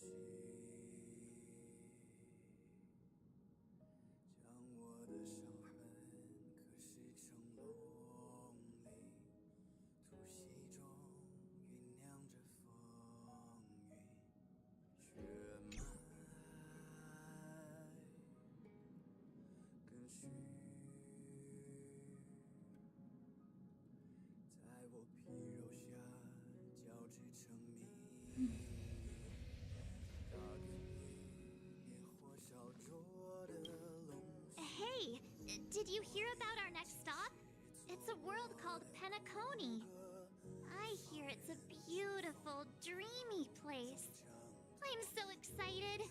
息，将我的伤痕刻蚀成龙鳞，突袭中酝酿着风云，血脉跟虚，在我皮肉下交织成命运。Hey, did you hear about our next stop? It's a world called Penacony. I hear it's a beautiful, dreamy place. I'm so excited.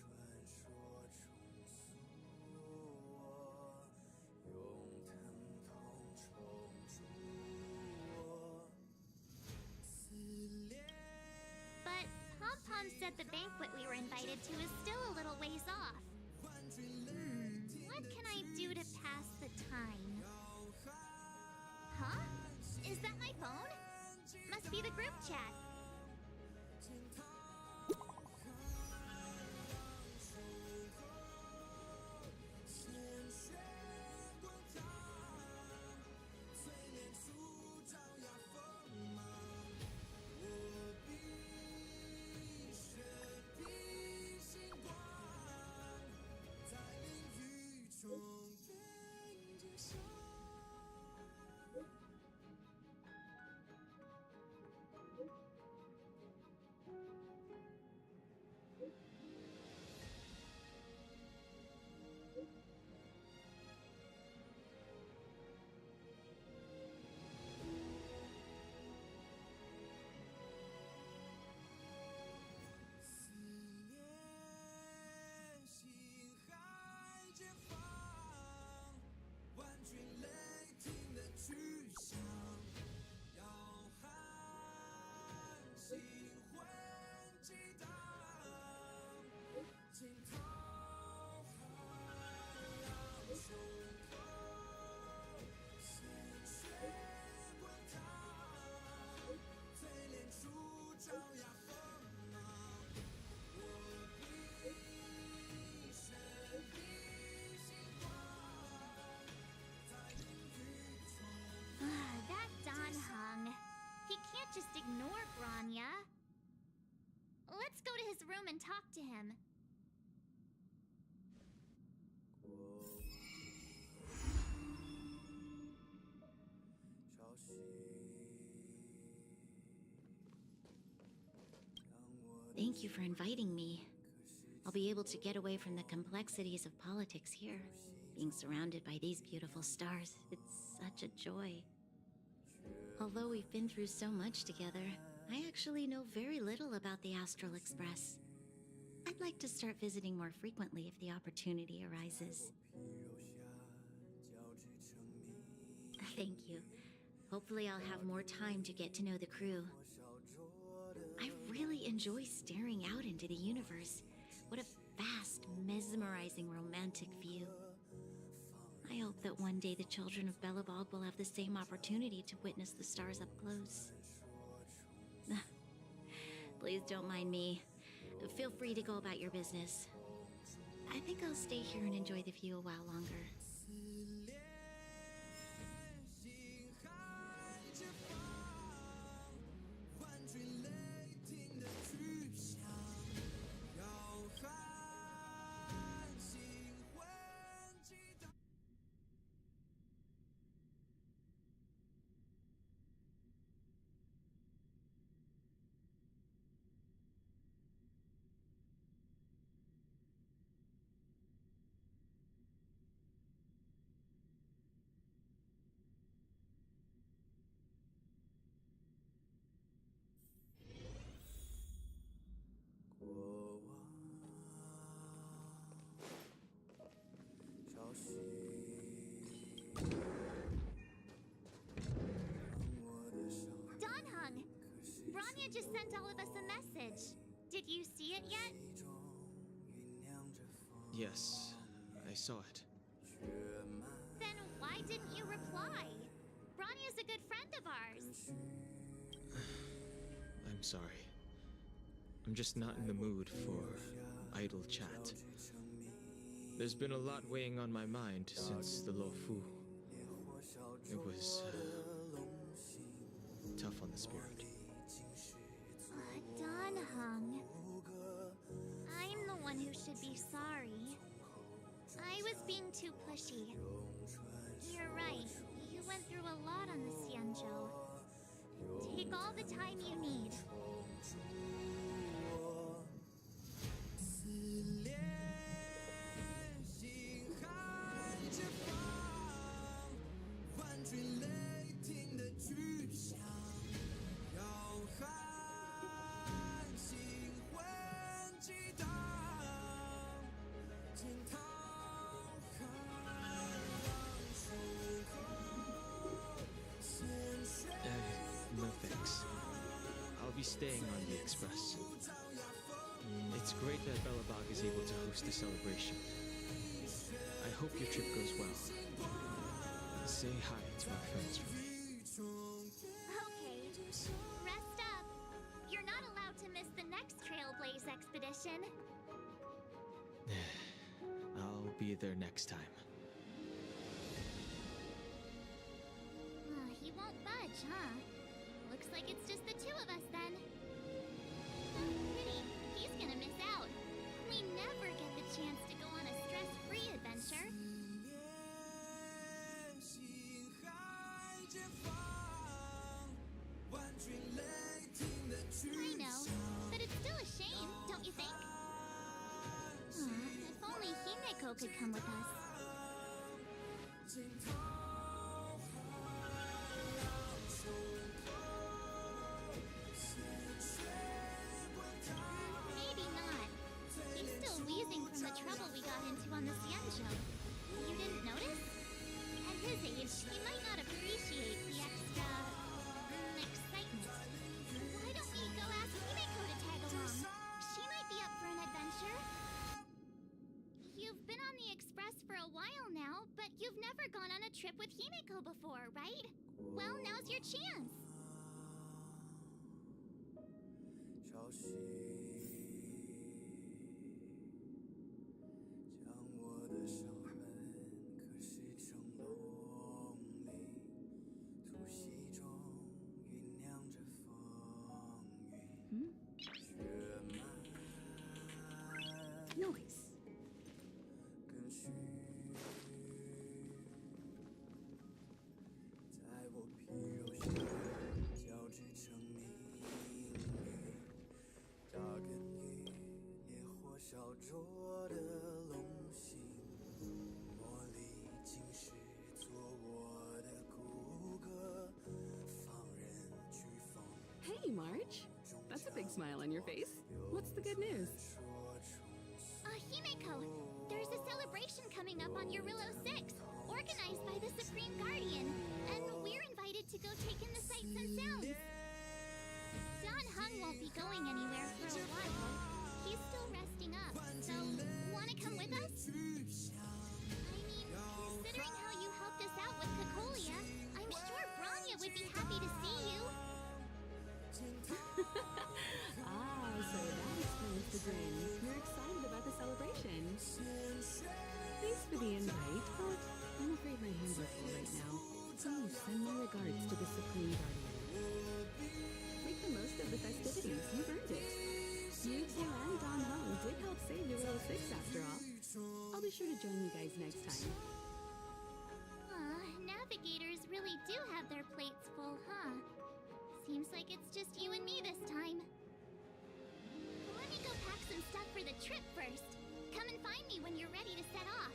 But Pom-Pom said the banquet we were invited to is still a little ways off. What can I do to pass the time? Huh? Is that my phone? Must be the group chat. That Don Hung. He can't just ignore Grania. Let's go to his room and talk to him. Thank you for inviting me. I'll be able to get away from the complexities of politics here. Being surrounded by these beautiful stars, it's such a joy. Although we've been through so much together, I actually know very little about the Astral Express. I'd like to start visiting more frequently if the opportunity arises. Thank you. Hopefully I'll have more time to get to know the crew. I really enjoy staring out into the universe. What a vast, mesmerizing, romantic view. I hope that one day the children of Belobog will have the same opportunity to witness the stars up close. Please don't mind me. Feel free to go about your business. I think I'll stay here and enjoy the view a while longer. Don Hung! Grania just sent all of us a message. Did you see it yet? Yes, I saw it. Then why didn't you reply? Grania's a good friend of ours. I'm sorry. I'm just not in the mood for idle chat. There's been a lot weighing on my mind since the Luofu. It was tough on the spirit. Don Hung. I'm the one who should be sorry. I was being too pushy. You're right. You went through a lot on the Xianzhou. Take all the time you need. No thanks. I'll be staying on the Express. It's great that Belobog is able to host a celebration. I hope your trip goes well. Say hi to our friends from me. Okay, rest up. You're not allowed to miss the next Trailblaze expedition. I'll be there next time. He won't budge, huh? Looks like it's just the two of us then. Pity, he's gonna miss out. We never get the chance to go on a stress-free adventure. I know, but it's still a shame, don't you think? If only Himeko could come with us. Maybe not. He's still wheezing from the trouble we got into on the Xianzhou. You didn't notice? At his age, he might not appreciate the extra... excitement. Why don't we go ask Himeko to tag along? She might be up for an adventure. You've been on the Express for a while now, but you've never gone on a trip with Himeko before, right? Well, now's your chance. 潮汐将我的伤痕刻蚀成龙鳞，突袭中酝酿着风云，血脉 Nice. 跟虚，在我皮肉下交织成命运。扎根于烈火烧灼的龙心，磨砺今世做我的骨骼，放任飓风。 Hey, March. That's a big smile on your face. What's the good news? Himeko, there's a celebration coming up on Eurillo 6, organized by the Supreme Guardian, and we're invited to go take in the sights and sounds. Don Hung won't be going anywhere for a while. He's still resting up, so wanna come with us? I mean, considering how you helped us out with Cocolia, I'm sure Bronya would be happy to see you. So that explains the grin. You're excited about the celebration. Thanks for the invite, but I'm afraid my hands are full right now. Please send my regards to the Supreme Guardian. Make the most of the festivities. You've earned it. You two and Don Hung did help save Eurillo 6 after all. I'll be sure to join you guys next time. Navigators really do have their plates full, huh? Seems like it's just you and me this time. Let me go pack some stuff for the trip first. Come and find me when you're ready to set off.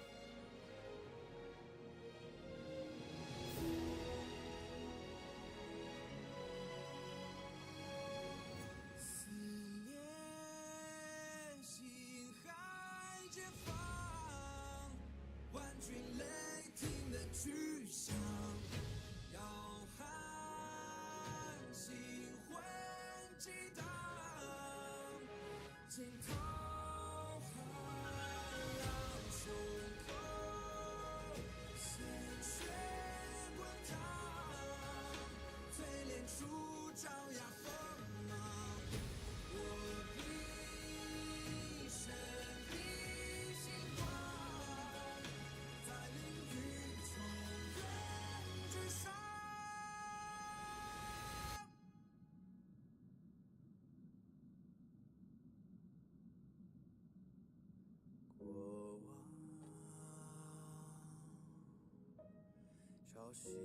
消息，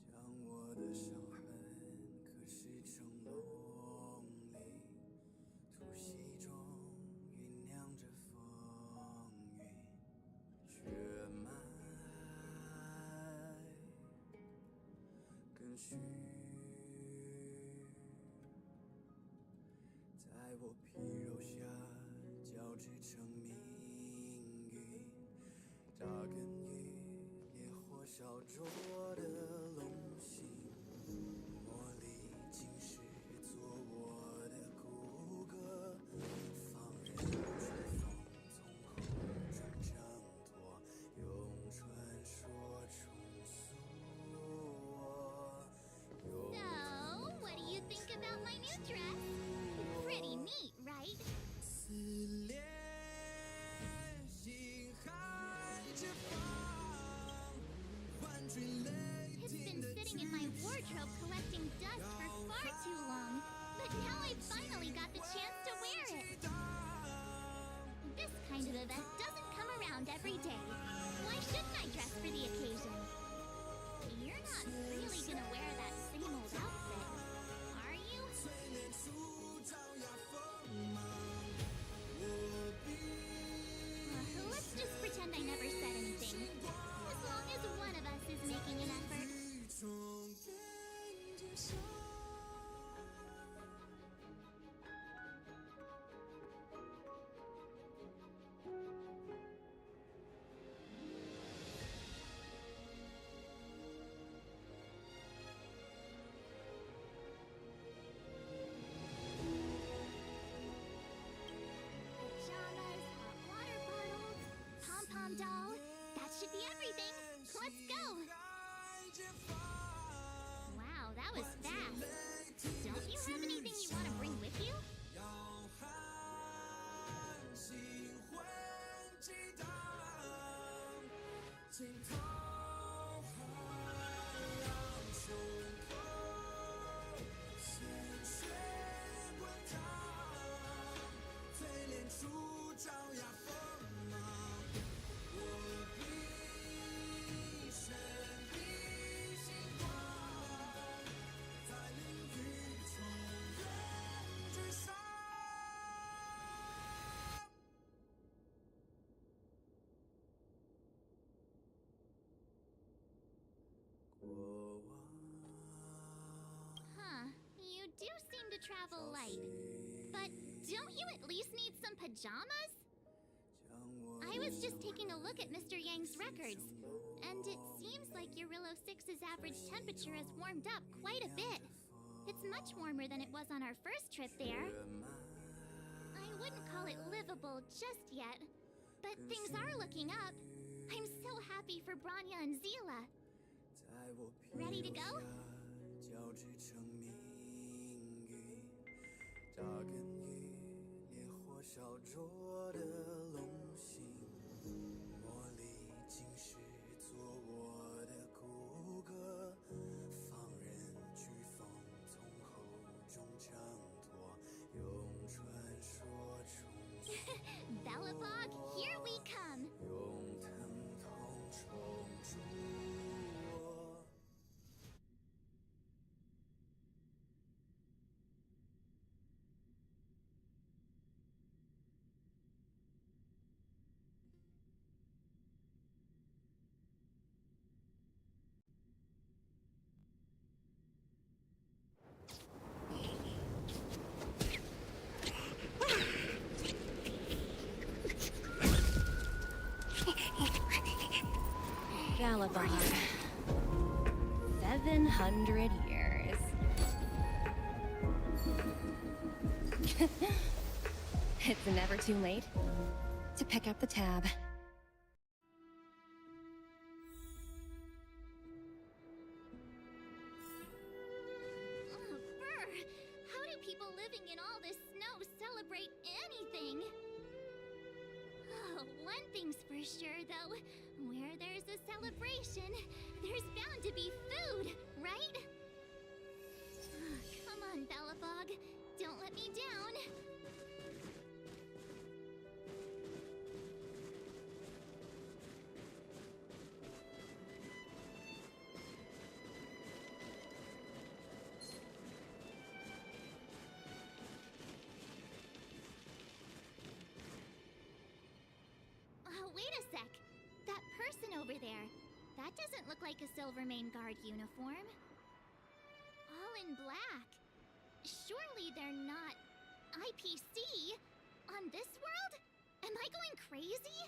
将我的伤痕刻蚀成龙鳞，突袭中酝酿着风雨，血脉更续，在我皮肉下交织成命运，扎根于烈火烧灼的龙心，磨砺今世做我的骨骼，放任飓风从口中挣脱，用传说重塑我。 So, what do you think about my new dress? Pretty neat, right? 撕裂心海之方，万军雷 It's been sitting in my wardrobe collecting dust for far too long, but now I finally got the chance to wear it. This kind of event doesn't come around every day. Why shouldn't I dress for the occasion? You're not really gonna wear that same old outfit, are you? 淬炼出爪牙锋芒，我必 Let's just pretend I never said anything. As long as one of us is making an effort. 从边界上。 Pajamas, hot water bottle, pom-pom doll. That should be everything. Let's go. Wow, that was fast. Don't you have anything you want to bring with you? 要喊心魂激荡，惊涛骇浪胸口，鲜血滚烫，淬炼出爪牙锋芒，我必神秘星光，在领域中人之上。 过往 Huh, you do seem to travel light. But don't you at least need some pajamas? I was just taking a look at Mr. Yang's records, and it seems like Eurillo 6's average temperature has warmed up quite a bit. It's much warmer than it was on our first trip there. I wouldn't call it livable just yet, but things are looking up. I'm so happy for Branya and Zila. 在我皮 Ready to 肉 go? 下交织成命运，扎根于烈火烧灼的龙心，磨砺今世做我的骨骼，放任飓风从口中挣脱，用传说重塑， Belobog, here we come! 用疼痛重铸我。 Galabard. 700 years. It's never too late to pick up the tab. Oh, brr! How do people living in all this snow celebrate anything? Oh, one thing's for sure, though. Where there's a celebration, there's bound to be food, right? Come on, Belobog. Don't let me down. over there? That doesn't look like a Silvermane Guard uniform. All in black. Surely they're not IPC on this world? Am I going crazy?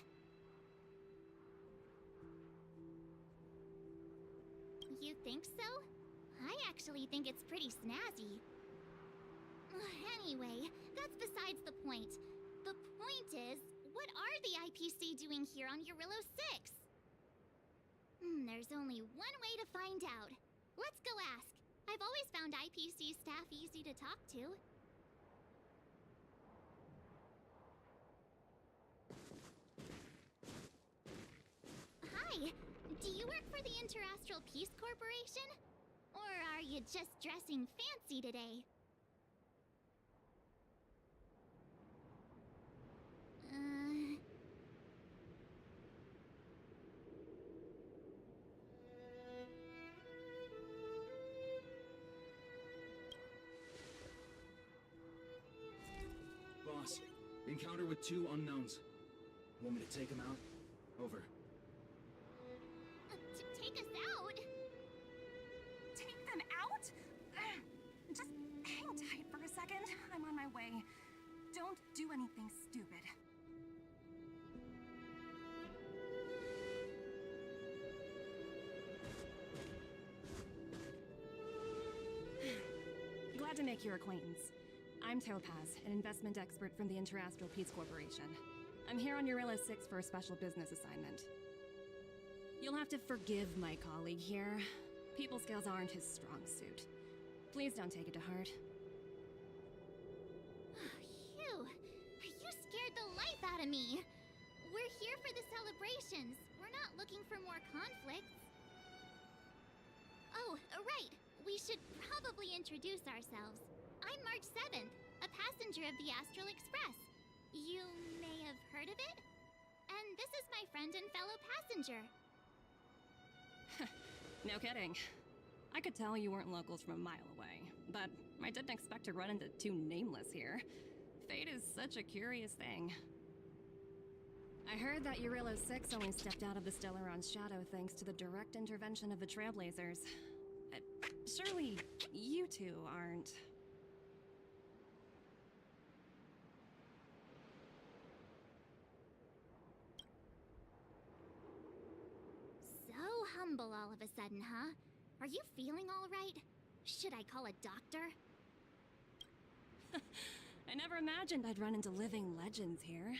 You think so? I actually think it's pretty snazzy. Anyway, that's besides the point. The point is, what are the IPC doing here on Eurillo 6? There's only one way to find out. Let's go ask. I've always found IPC staff easy to talk to. Hi, do you work for the Interastral Peace Corporation? Or are you just dressing fancy today? Boss, encounter with 2 unknowns. Want me to take them out? Over. Take us out? Take them out? Just hang tight for a second. I'm on my way. Don't do anything stupid. Glad to make your acquaintance. I'm Topaz, an investment expert from the Interastral Peace Corporation. I'm here on Eurillo 6 for a special business assignment. You'll have to forgive my colleague here. People skills aren't his strong suit. Please don't take it to heart. Phew! You scared the life out of me! We're here for the celebrations. We're not looking for more conflicts. Oh, right. We should probably introduce ourselves. I'm March 7th, a passenger of the Astral Express. You may have heard of it? And this is my friend and fellow passenger. No kidding. I could tell you weren't locals from a mile away, but I didn't expect to run into 2 nameless here. Fate is such a curious thing. I heard that Eurillo 6 only stepped out of the Stellaron's shadow thanks to the direct intervention of the Trailblazers. Surely you 2 aren't... So humble all of a sudden, huh? Are you feeling all right? Should I call a doctor? I never imagined I'd run into living legends here.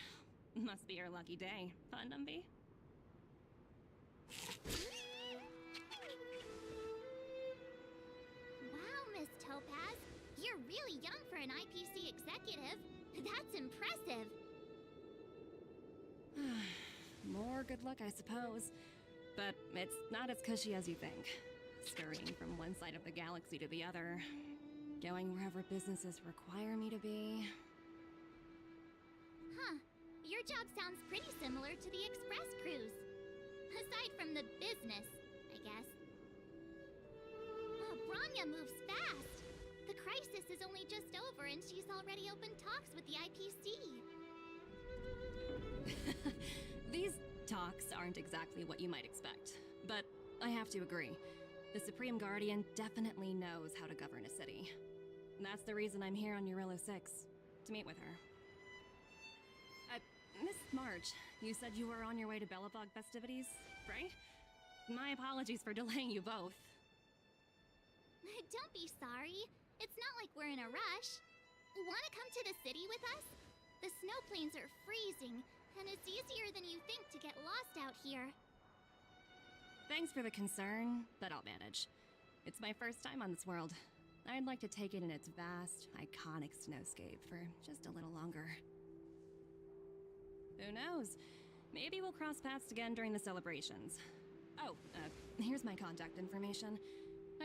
Must be your lucky day, huh, Numby? Wow, Miss Topaz. You're really young for an IPC executive. That's impressive. More good luck, I suppose. But it's not as cushy as you think. Scurrying from one side of the galaxy to the other. Going wherever businesses require me to be. Huh. Your job sounds pretty similar to the Express cruise. Aside from the business, I guess. Oh, Branya moves fast. The crisis is only just over and she's already opened talks with the IPC. These talks aren't exactly what you might expect. But I have to agree. The Supreme Guardian definitely knows how to govern a city. That's the reason I'm here on Eurillo 6, to meet with her. Miss March, you said you were on your way to Belobog festivities, right? My apologies for delaying you both. Don't be sorry. It's not like we're in a rush. Wanna come to the city with us? The snow plains are freezing, and it's easier than you think to get lost out here. Thanks for the concern, but I'll manage. It's my first time on this world. I'd like to take it in its vast, iconic snowscape for just a little longer. Who knows? Maybe we'll cross paths again during the celebrations. Oh, here's my contact information.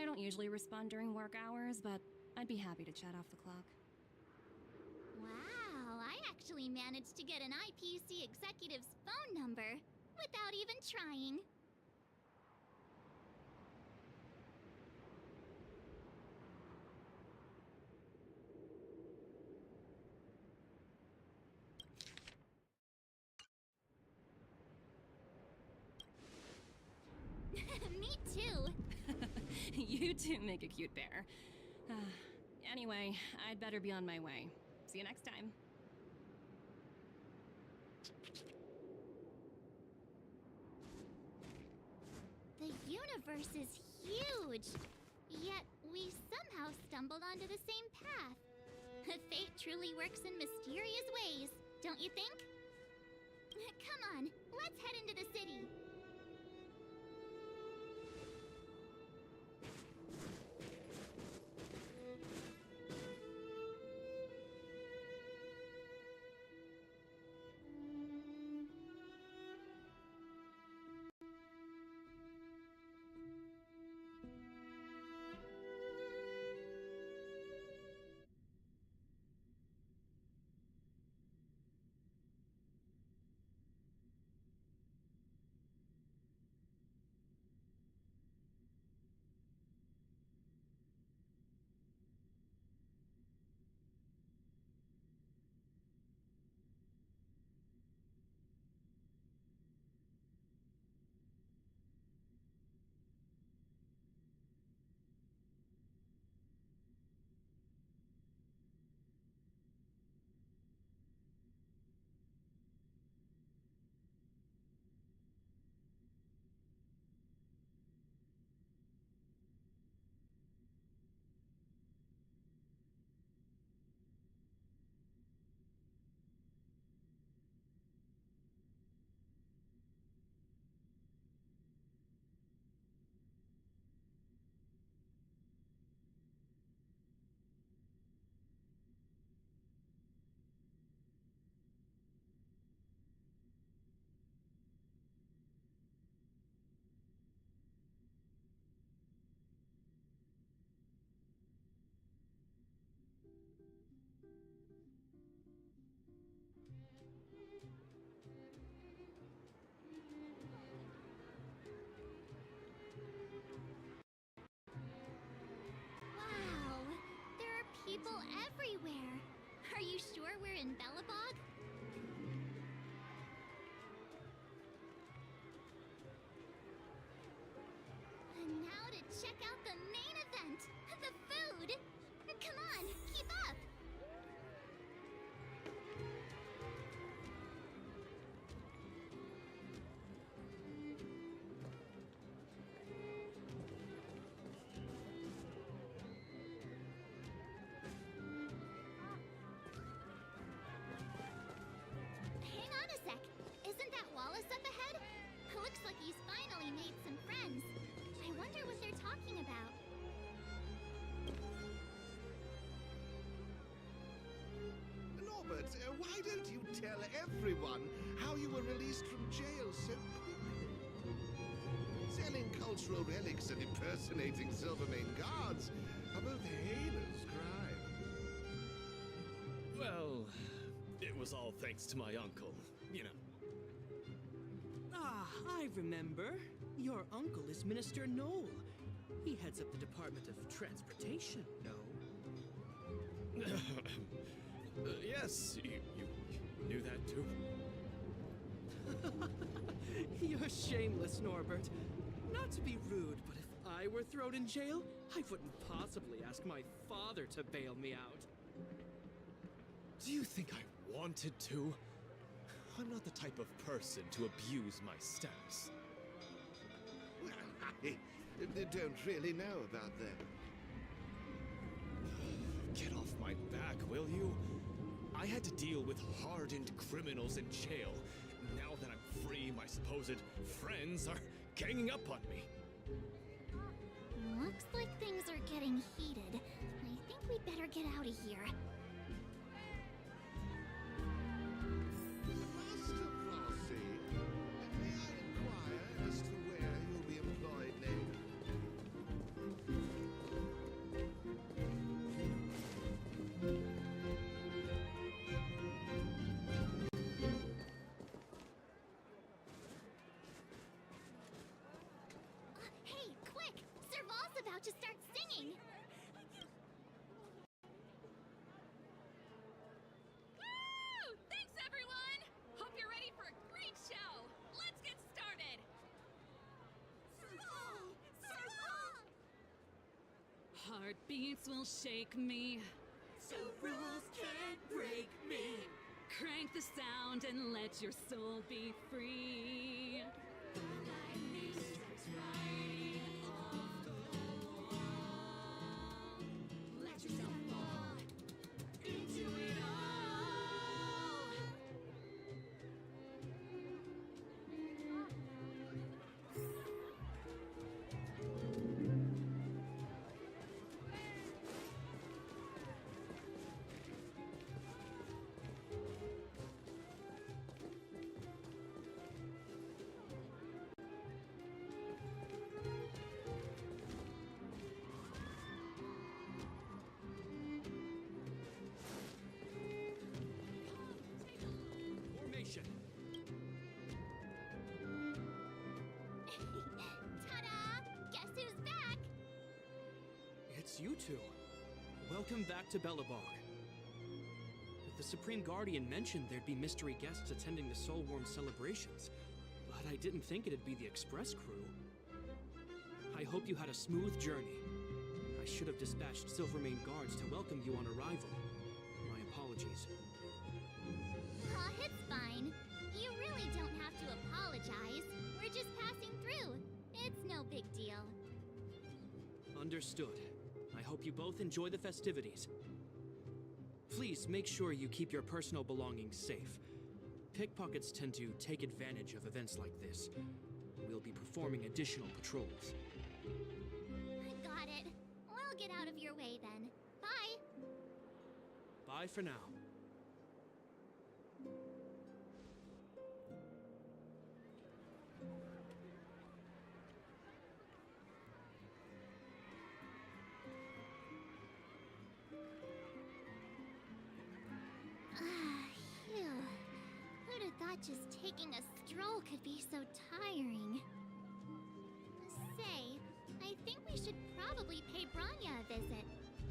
I don't usually respond during work hours, but I'd be happy to chat off the clock. Wow, I actually managed to get an IPC executive's phone number without even trying. You two make a cute pair. Anyway, I'd better be on my way. See you next time. The universe is huge, yet we somehow stumbled onto the same path. Fate truly works in mysterious ways, don't you think? Come on, let's head into the city. Wow, there are people everywhere. Are you sure we're in Belobog? And now to check out the main event, the food. Come on, keep up. Hang on a sec. Isn't that Wallace up ahead? Looks like he's finally made some friends. I wonder what they're talking about. Norbert, why don't you tell everyone how you were released from jail so quickly? Selling cultural relics and impersonating Silvermane guards are both heinous crimes. Well, it was all thanks to my uncle, you know. Ah, I remember. Your uncle is Minister Knoll. He heads up the Department of Transportation, no? Yes, you knew that too? You're shameless, Norbert. Not to be rude, but if I were thrown in jail, I wouldn't possibly ask my father to bail me out. Do you think I wanted to? I'm not the type of person to abuse my status. Well, I don't really know about that. Get off my back, will you? I had to deal with hardened criminals in jail. Now that I'm free, my supposed friends are ganging up on me. Looks like things are getting heated. I think we'd better get out of here. Master Frosty, may I inquire as to where you'll be employed next? Hey, quick! Serval's about to start singing! Woo! Thanks, everyone! Hope you're ready for a great show. Let's get started. Serval! Serval! heartbeats will shake me. So rules can't break me. Crank the sound and let your soul be free. The lightning strikes right off the wall. Let yourself fall into it all. Formation. Ta-da! Guess who's back? It's you two. Welcome back to Belobog. The Supreme Guardian mentioned there'd be mystery guests attending the Soulworm celebrations, but I didn't think it'd be the Express crew. I hope you had a smooth journey. I should have dispatched Silvermane guards to welcome you on arrival. My apologies. Aw, it's fine. You really don't have to apologize. We're just passing through. It's no big deal. Understood. I hope you both enjoy the festivities. Please make sure you keep your personal belongings safe. Pickpockets tend to take advantage of events like this. We'll be performing additional patrols. Got it. We'll get out of your way then. Bye. Bye for now. Phew. Who'd have thought just taking a stroll could be so tiring? Say, I think we should probably pay Branya a visit.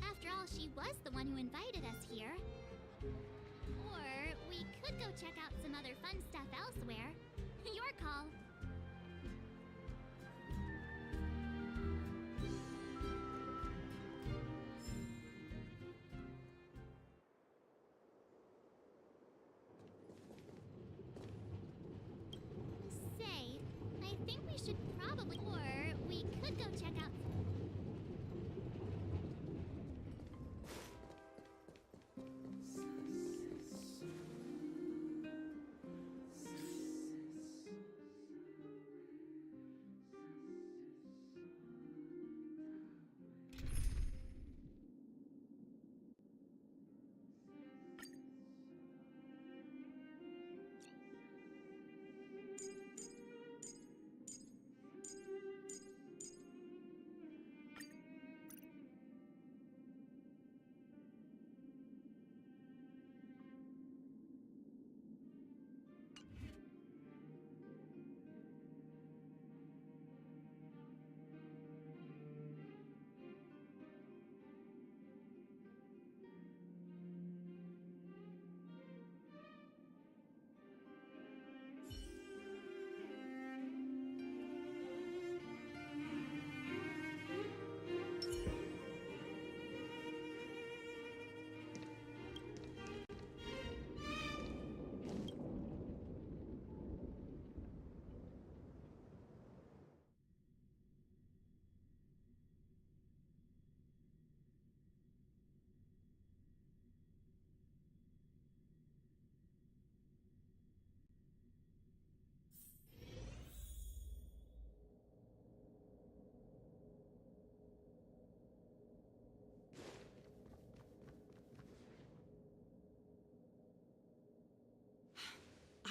After all, she was the one who invited us here. Or we could go check out some other fun stuff elsewhere. Your call. Say, I think we should probably... Or we could go check out...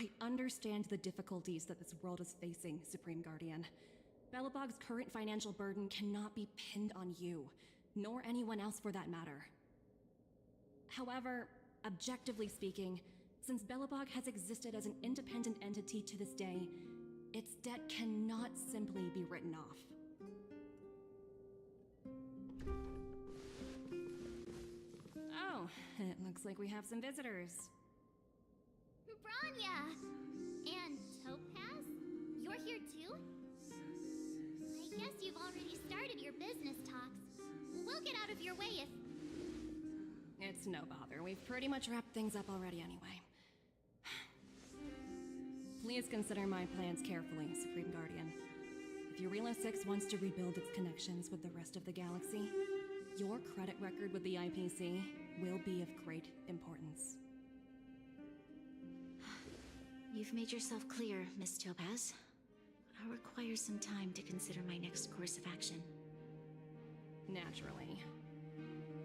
I understand the difficulties that this world is facing, Supreme Guardian. Belobog's current financial burden cannot be pinned on you, nor anyone else for that matter. However, objectively speaking, since Belobog has existed as an independent entity to this day, its debt cannot simply be written off. Oh, it looks like we have some visitors. Branya! And Topaz? You're here too? I guess you've already started your business talks. We'll get out of of your way if... It's no bother. We've pretty much wrapped things up already anyway. Please consider my plans carefully, Supreme Guardian. If Eurilo 6 wants to rebuild its connections with the rest of the galaxy, your credit record with the IPC will be of great importance. You've made yourself clear, Miss Topaz. I'll require some time to consider my next course of action. Naturally.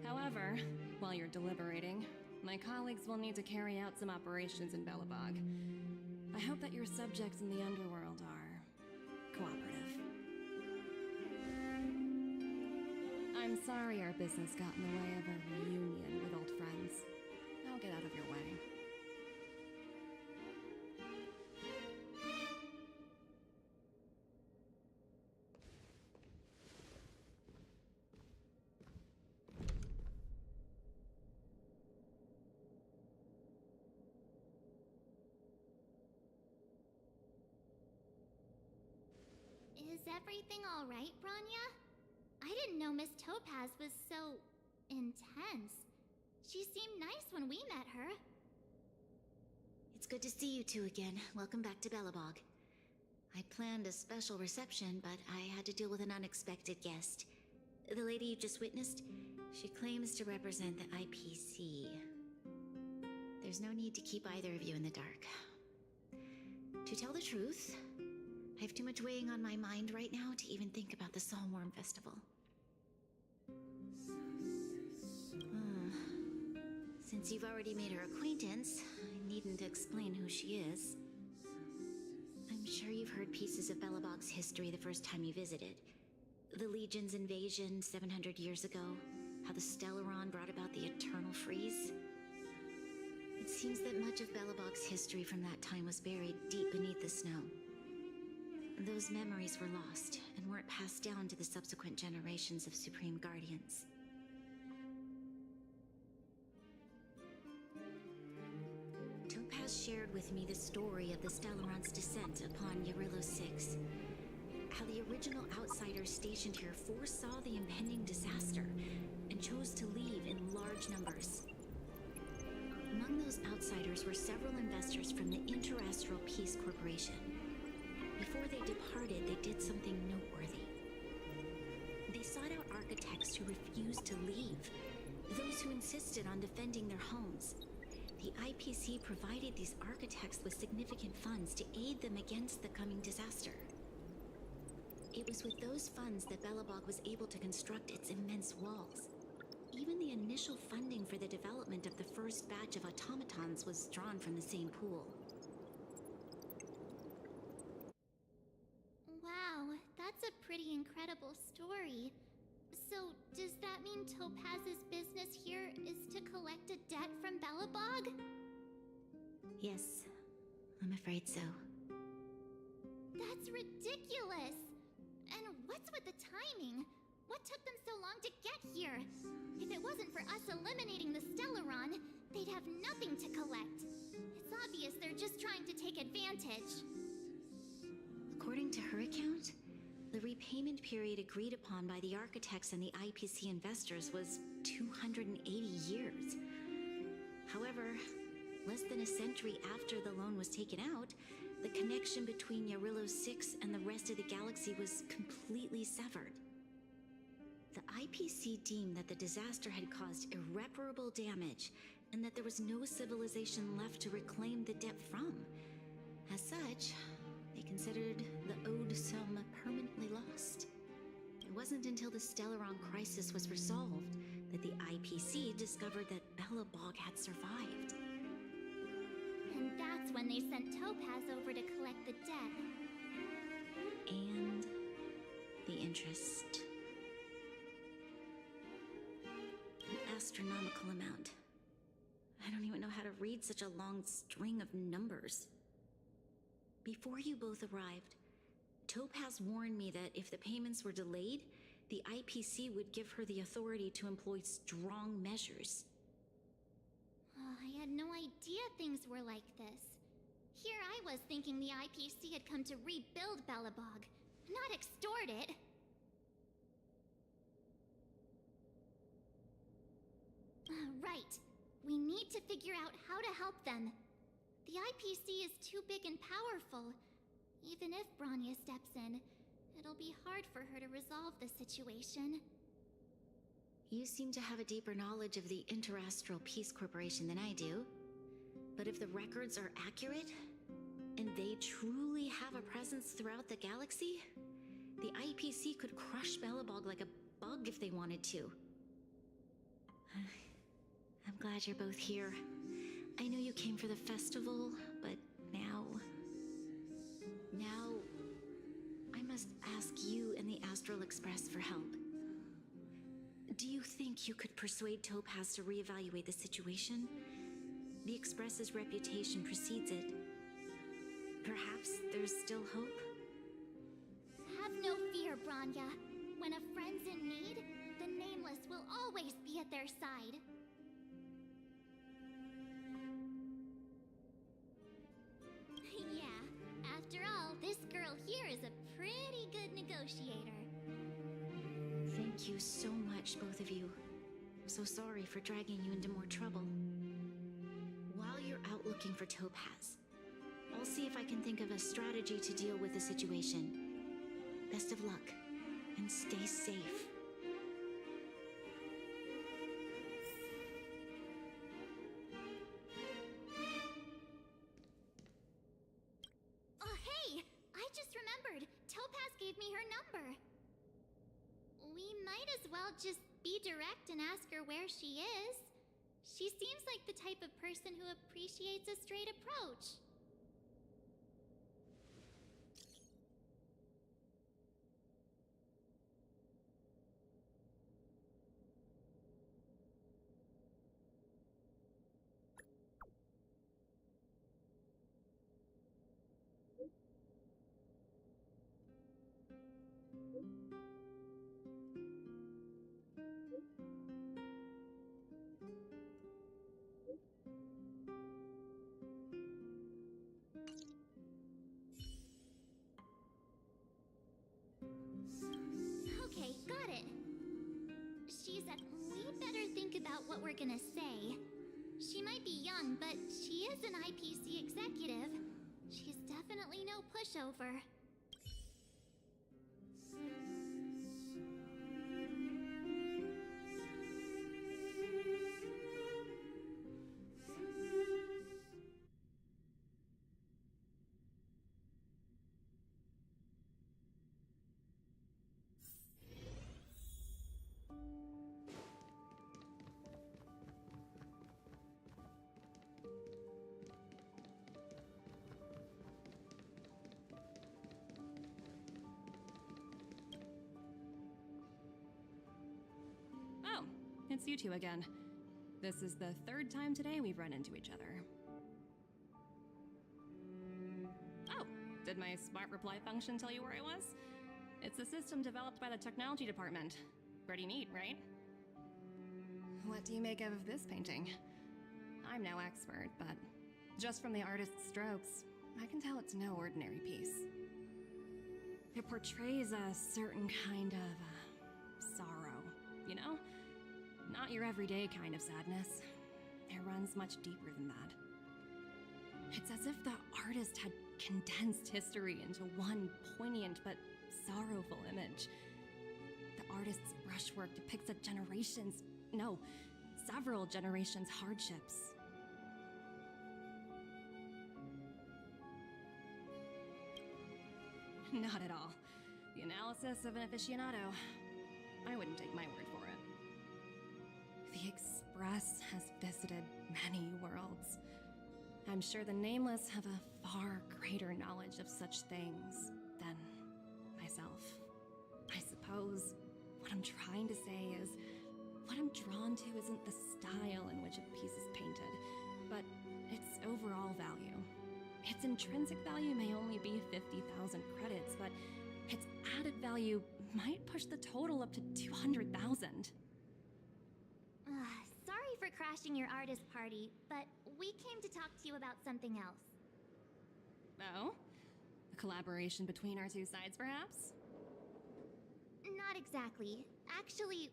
However, while you're deliberating, my colleagues will need to carry out some operations in Belobog. I hope that your subjects in the underworld are cooperative. I'm sorry our business got in the way of a reunion with old friends. I'll get out of your way. Is everything all right, Bronya? I didn't know Miss Topaz was so... intense. She seemed nice when we met her. It's good to see you two again. Welcome back to Belobog. I planned a special reception, but I had to deal with an unexpected guest. The lady you just witnessed, she claims to represent the IPC. There's no need to keep either of you in the dark. To tell the truth, I have too much weighing on my mind right now to even think about the Soulworm Festival. Since you've already made her acquaintance, I needn't explain who she is. I'm sure you've heard pieces of Belobog's history the first time you visited. The Legion's invasion 700 years ago, how the Stellaron brought about the Eternal Freeze. It seems that much of Belobog's history from that time was buried deep beneath the snow. Those memories were lost and weren't passed down to the subsequent generations of Supreme Guardians. Topaz shared with me the story of the Stellaron's descent upon Eurilo 6. How the original outsiders stationed here foresaw the impending disaster and chose to leave in large numbers. Among those outsiders were several investors from the Interastral Peace Corporation. Before they departed, they did something noteworthy. They sought out architects who refused to leave, those who insisted on defending their homes. The IPC provided these architects with significant funds to aid them against the coming disaster. It was with those funds that Belobog was able to construct its immense walls. Even the initial funding for the development of the first batch of automatons was drawn from the same pool. Wow, that's a pretty incredible story. So, does that mean Topaz's business here is to collect a debt from Belobog? Yes, I'm afraid so. That's ridiculous! And what's with the timing? What took them so long to get here? If it wasn't for us eliminating the Stellaron, they'd have nothing to collect. It's obvious they're just trying to take advantage. According to her account, the repayment period agreed upon by the architects and the IPC investors was 280 years. However, less than a century after the loan was taken out, the connection between Eurilo 6 and the rest of the galaxy was completely severed. The IPC deemed that the disaster had caused irreparable damage and that there was no civilization left to reclaim the debt from. As such, they considered the owed sum permanently lost. It wasn't until the Stellaron crisis was resolved that the IPC discovered that Belobog had survived. And that's when they sent Topaz over to collect the debt. And the interest. An astronomical amount. I don't even know how to read such a long string of numbers. Before you both arrived, Topaz warned me that if the payments were delayed, the IPC would give her the authority to employ strong measures. Oh, I had no idea things were like this. Here I was thinking the IPC had come to rebuild Belobog, not extort it. We need to figure out how to help them. The IPC is too big and powerful. Even if Bronya steps in, it'll be hard for her to resolve the situation. You seem to have a deeper knowledge of the Interastral Peace Corporation than I do. But if the records are accurate, and they truly have a presence throughout the galaxy, the IPC could crush Belobog like a bug if they wanted to. I'm glad you're both here. I know you came for the festival, but now I must ask you and the Astral Express for help. Do you think you could persuade Topaz to reevaluate the situation? The Express's reputation precedes it. Perhaps there's still hope? Have no fear, Bronya. When a friend's in need, the Nameless will always be at their side. Yeah, after all, this girl here is a pretty good negotiator. Thank you so much, both of you. So sorry for dragging you into more trouble. While you're out looking for Topaz, I'll see if I can think of a strategy to deal with the situation. Best of luck, and stay safe. Oh, hey! I just remembered. Topaz gave me her number. We might as well just be direct and ask her where she is. She seems like the type of person who appreciates a straight approach. Okay, got it. She said we better think about what we're gonna say. She might be young, but she is an IPC executive. She's definitely no pushover. Oh, it's you two again. This is the third time today we've run into each other. Oh, did my smart reply function tell you where I was? It's a system developed by the technology department. Pretty neat, right? What do you make of this painting? I'm no expert, but just from the artist's strokes, I can tell it's no ordinary piece. It portrays a certain kind of sorrow, you know? Not your everyday kind of sadness. It runs much deeper than that. It's as if the artist had condensed history into one poignant but sorrowful image. The artist's brushwork depicts several generations' hardships. Not at all. The analysis of an aficionado. I wouldn't take my word for it. The Express has visited many worlds. I'm sure the Nameless have a far greater knowledge of such things than myself. I suppose what I'm trying to say is, what I'm drawn to isn't the style in which a piece is painted, but its overall value. Its intrinsic value may only be 50,000 credits, but its added value might push the total up to 200,000. Sorry for crashing your artist party, but we came to talk to you about something else. Oh? A collaboration between our two sides, perhaps? Not exactly. Actually,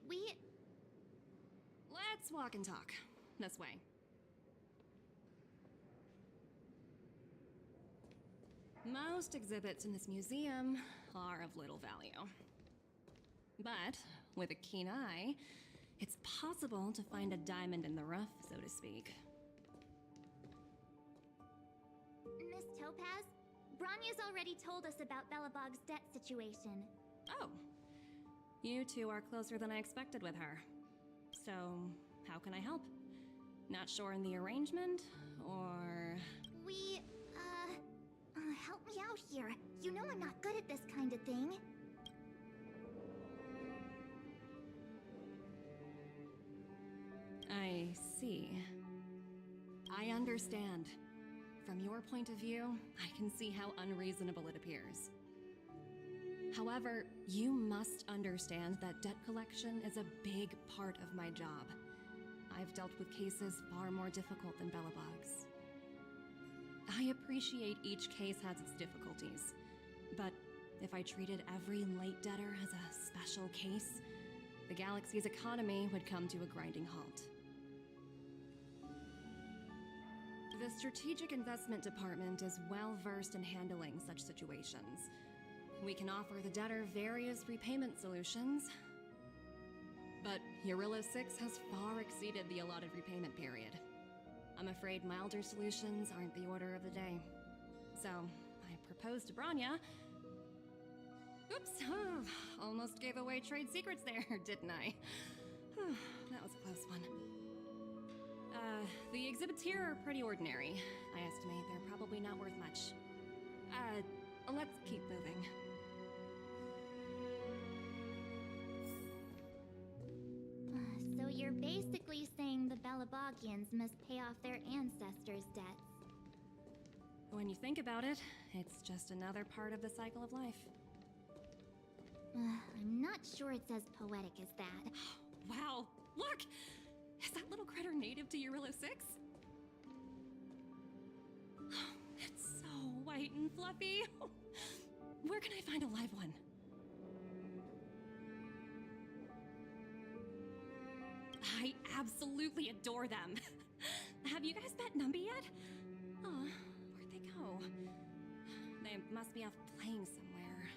Let's walk and talk. This way. Most exhibits in this museum are of little value. But with a keen eye, it's possible to find a diamond in the rough, so to speak. Miss Topaz, Bronya's already told us about Belobog's debt situation. Oh. You two are closer than I expected with her. So, how can I help? Not sure in the arrangement, or... Help me out here. You know I'm not good at this kind of thing. I see. I understand. From your point of view, I can see how unreasonable it appears. However, you must understand that debt collection is a big part of my job. I've dealt with cases far more difficult than Belobog's. I appreciate each case has its difficulties, but if I treated every late debtor as a special case, the galaxy's economy would come to a grinding halt. The Strategic Investment Department is well versed in handling such situations. We can offer the debtor various repayment solutions, but Eurilla 6 has far exceeded the allotted repayment period. I'm afraid milder solutions aren't the order of the day. So, I proposed to Bronya. Oops, almost gave away trade secrets there, didn't I? That was a close one. The exhibits here are pretty ordinary. I estimate they're probably not worth much. Let's keep moving. So you're basically saying the Belabogians must pay off their ancestors' debts. When you think about it, it's just another part of the cycle of life. I'm not sure it's as poetic as that. Wow, look! Is that little critter native to Eurilla 6? It's so white and fluffy. Where can I find a live one? I absolutely adore them. Have you guys met Numby yet? Oh, where'd they go? They must be off playing somewhere.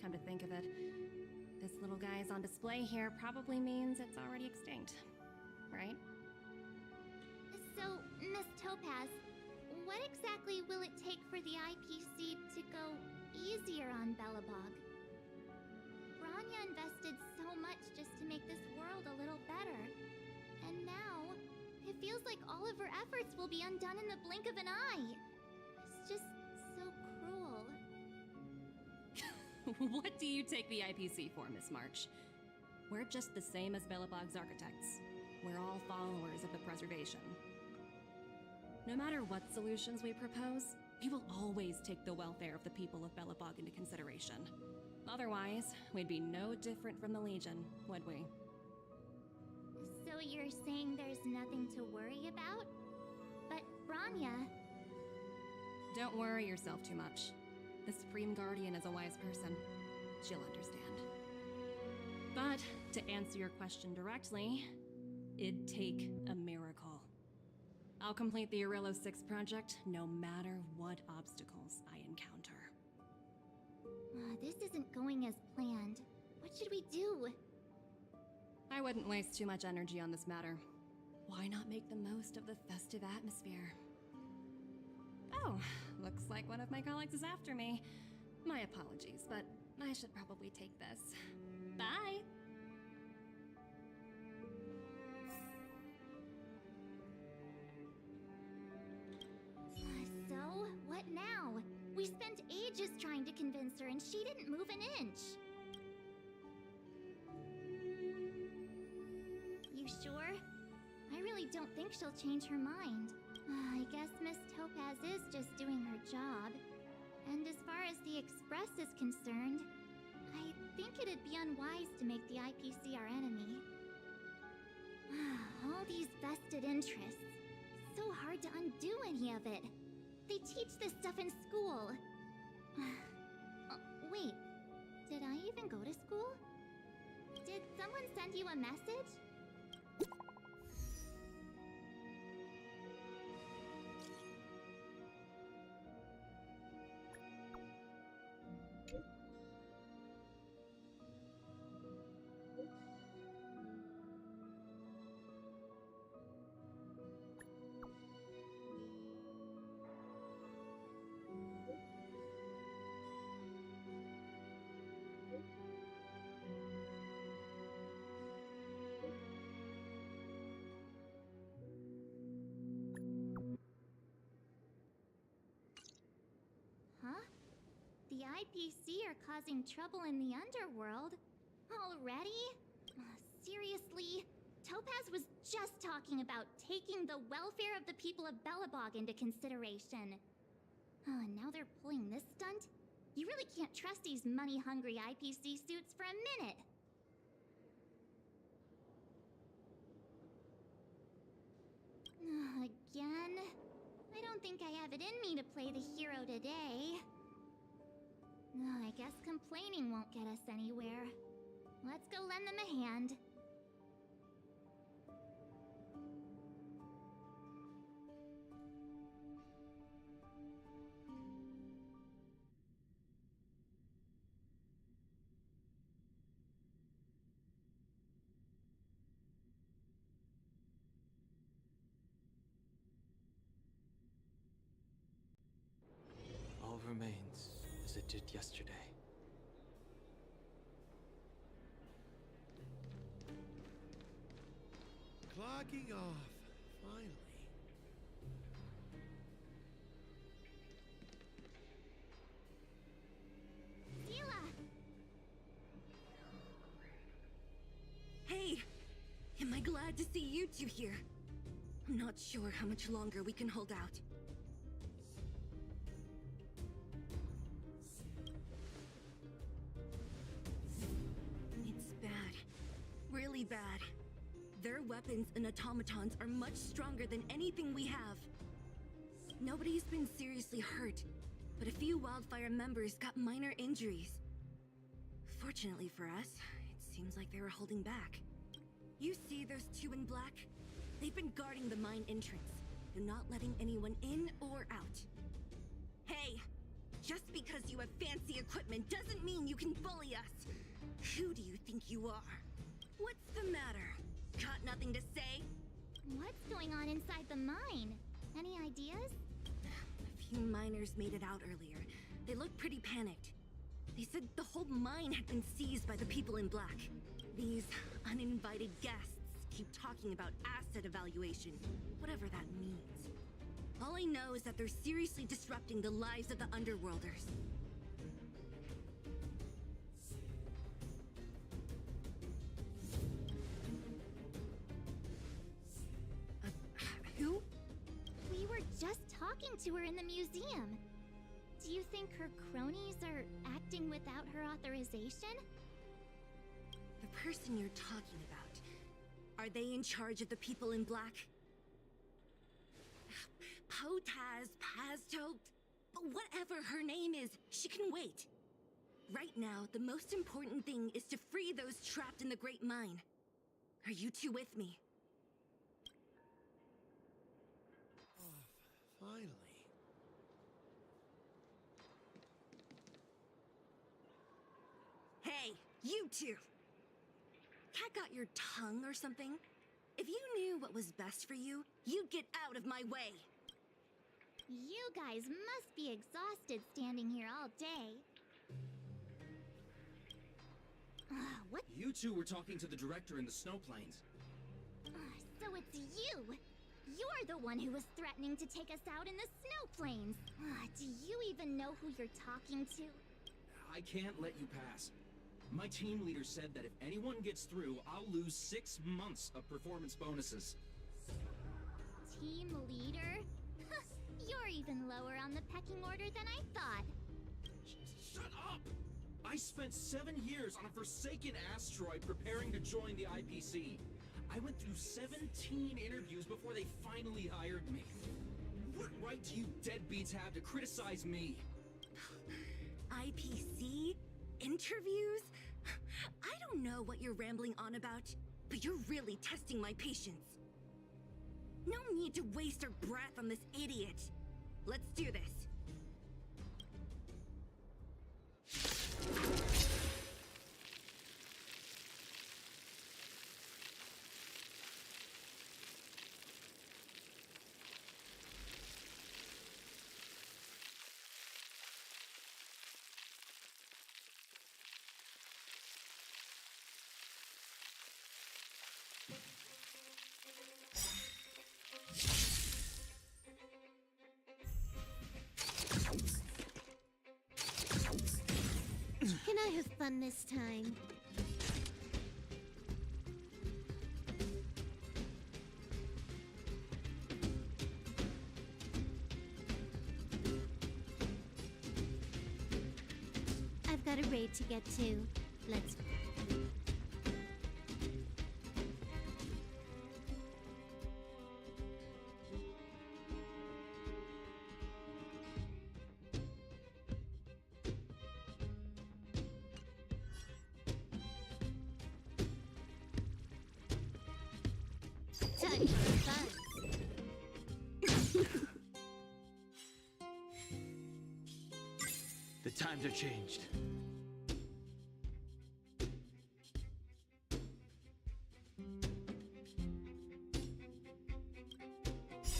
Come to think of it, this little guy's on display here probably means it's already extinct, right? So, Miss Topaz, what exactly will it take for the IPC to go easier on Belobog? Bronya invested so much just to make this world a little better. And now, it feels like all of her efforts will be undone in the blink of an eye. It's just so cruel. What do you take the IPC for, Miss March? We're just the same as Belobog's architects. We're all followers of the preservation. No matter what solutions we propose, we will always take the welfare of the people of Belobog into consideration. Otherwise, we'd be no different from the Legion, would we? So you're saying there's nothing to worry about? But Bronya... Don't worry yourself too much. The Supreme Guardian is a wise person. She'll understand. But, to answer your question directly, it'd take a miracle. I'll complete the Eurilla 6 project no matter what obstacles I encounter. This isn't going as planned. What should we do? I wouldn't waste too much energy on this matter. Why not make the most of the festive atmosphere? Oh, looks like one of my colleagues is after me. My apologies, but I should probably take this. Bye! So, what now? We spent ages trying to convince her and she didn't move an inch. You sure? I really don't think she'll change her mind. I guess Miss Topaz is just doing her job. And as far as the Express is concerned, I think it'd be unwise to make the IPC our enemy. All these vested interests. So hard to undo any of it. They teach this stuff in school. Wait, did I even go to school? Did someone send you a message? IPC are causing trouble in the underworld. Already? Seriously? Topaz was just talking about taking the welfare of the people of Belobog into consideration. And now they're pulling this stunt? You really can't trust these money-hungry IPC suits for a minute. Again? I don't think I have it in me to play the hero today. I guess complaining won't get us anywhere. Let's go lend them a hand. All remains as it did yesterday. Clocking off, finally. Zila! Hey! Am I glad to see you two here? I'm not sure how much longer we can hold out. It's bad. Really bad. Their weapons and automatons are much stronger than anything we have. Nobody's been seriously hurt, but a few Wildfire members got minor injuries. Fortunately for us, it seems like they were holding back. You see those two in black? They've been guarding the mine entrance. They're not letting anyone in or out. Hey! Just because you have fancy equipment doesn't mean you can bully us! Who do you think you are? What's the matter? Got nothing to say? What's going on inside the mine? Any ideas? A few miners made it out earlier. They looked pretty panicked. They said the whole mine had been seized by the people in black. These uninvited guests keep talking about asset evaluation, whatever that means. All I know is that they're seriously disrupting the lives of the Underworlders. Who? We were just talking to her in the museum. Do you think her cronies are acting without her authorization? The person you're talking about. Are they in charge of the people in black? Potaz, Pazto, whatever her name is, she can wait. Right now, the most important thing is to free those trapped in the Great Mine. Are you two with me? Finally. Hey, you two! Cat got your tongue or something? If you knew what was best for you, you'd get out of my way! You guys must be exhausted standing here all day. What? You two were talking to the director in the snow plains. So it's you! You're the one who was threatening to take us out in the snow plains! Do you even know who you're talking to? I can't let you pass. My team leader said that if anyone gets through, I'll lose 6 months of performance bonuses. Team leader? You're even lower on the pecking order than I thought. Shut up! I spent 7 years on a forsaken asteroid preparing to join the IPC. I went through 17 interviews before they finally hired me. What right do you deadbeats have to criticize me? IPC? Interviews? I don't know what you're rambling on about, but you're really testing my patience. No need to waste our breath on this idiot. Let's do this. have fun this time. I've got a raid to get to. Let's... Time for fun. The times are changed.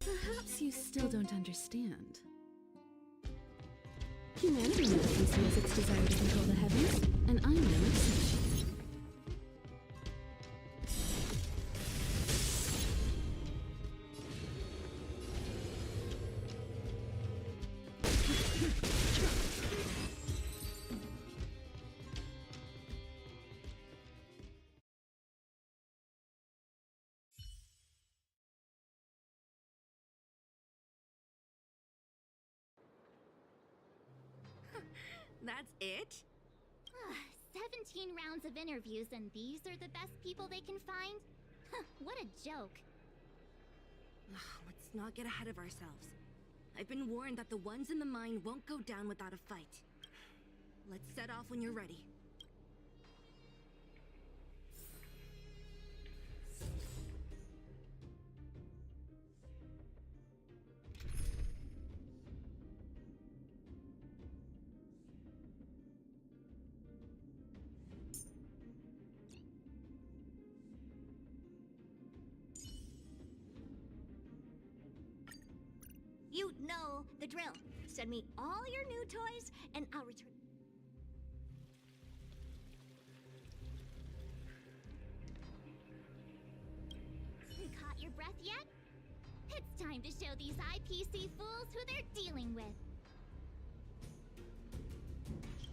Perhaps you still don't understand. Humanity never conceals its desire to control the heavens, and I'm no exception. That's it? 17 rounds of interviews and these are the best people they can find? What a joke. Let's not get ahead of ourselves. I've been warned that the ones in the mine won't go down without a fight. Let's set off when you're ready. You know the drill. Send me all your new toys, and I'll return. You caught your breath yet? It's time to show these IPC fools who they're dealing with.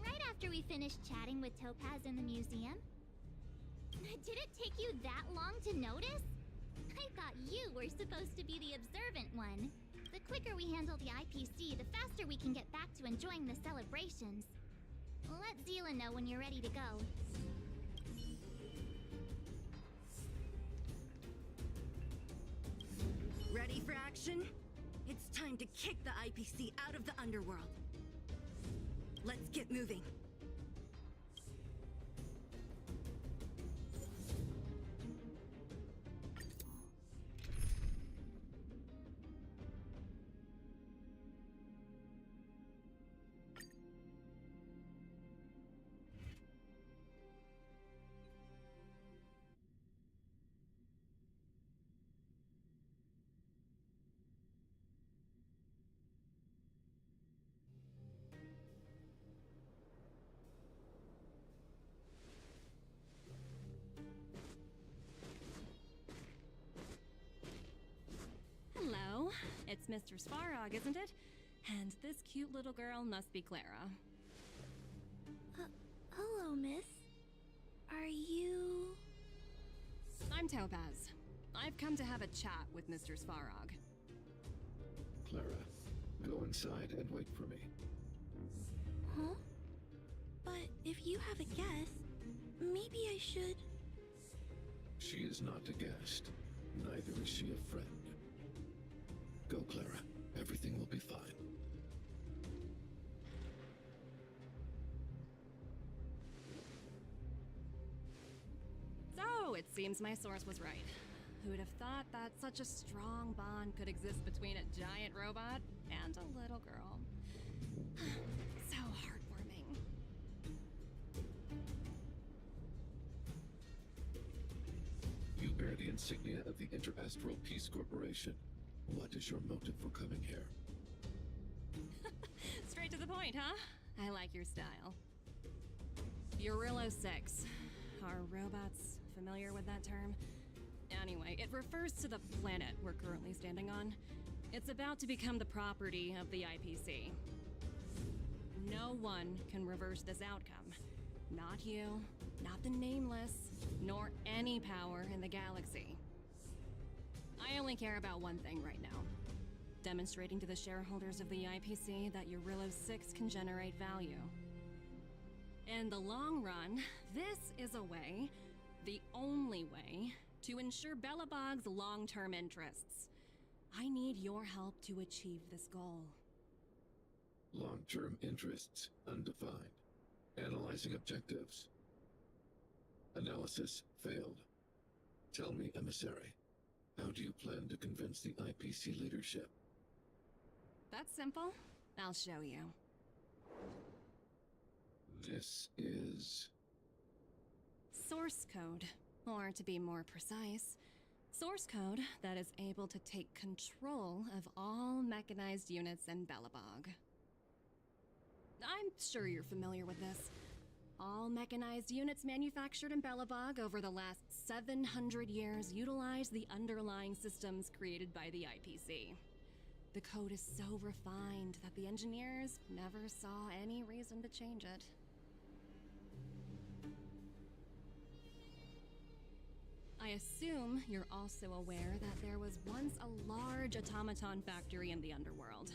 Right after we finished chatting with Topaz in the museum. Did it take you that long to notice? I thought you were supposed to be the observant one. The quicker we handle the IPC, the faster we can get back to enjoying the celebrations. Let Zila know when you're ready to go. Ready for action? It's time to kick the IPC out of the underworld. Let's get moving. Hello, it's Mr. Svarog, isn't it? And this cute little girl must be Clara. Hello, miss. Are you... I'm Topaz. I've come to have a chat with Mr. Svarog. Clara, go inside and wait for me. Huh? But if you have a guest, maybe I should... She is not a guest. Neither is she a friend. Go, Clara. Everything will be fine. So, it seems my source was right. Who'd have thought that such a strong bond could exist between a giant robot and a little girl? So heartwarming. You bear the insignia of the Interastral Peace Corporation. What is your motive for coming here? Straight to the point, huh? I like your style. Eurillo 6. Are robots familiar with that term? Anyway, it refers to the planet we're currently standing on. It's about to become the property of the IPC. No one can reverse this outcome. Not you, not the Nameless, nor any power in the galaxy. I only care about one thing right now. Demonstrating to the shareholders of the IPC that Eurillo 6 can generate value. In the long run, this is a way, the only way, to ensure Belobog's long-term interests. I need your help to achieve this goal. Long-term interests undefined. Analyzing objectives. Analysis failed. Tell me, Emissary, how do you plan to convince the IPC leadership? That's simple. I'll show you. This is... Source code. Or to be more precise, source code that is able to take control of all mechanized units in Belobog. I'm sure you're familiar with this. All mechanized units manufactured in Belobog over the last 700 years utilize the underlying systems created by the IPC. The code is so refined that the engineers never saw any reason to change it. I assume you're also aware that there was once a large automaton factory in the underworld.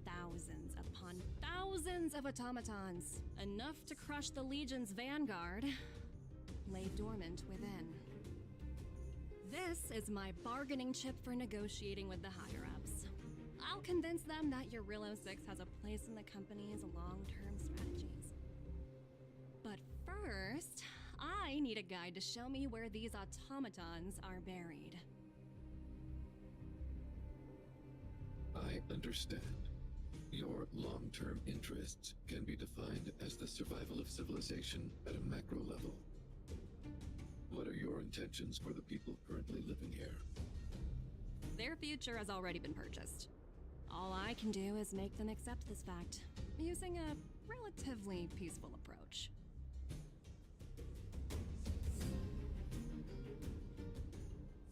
Thousands upon thousands of automatons, enough to crush the Legion's vanguard, lay dormant within. This is my bargaining chip for negotiating with the higher-ups. I'll convince them that Eurillo 6 has a place in the company's long-term strategies. But first, I need a guide to show me where these automatons are buried. I understand. Your long-term interests can be defined as the survival of civilization at a macro level. What are your intentions for the people currently living here? Their future has already been purchased. All I can do is make them accept this fact, using a relatively peaceful approach.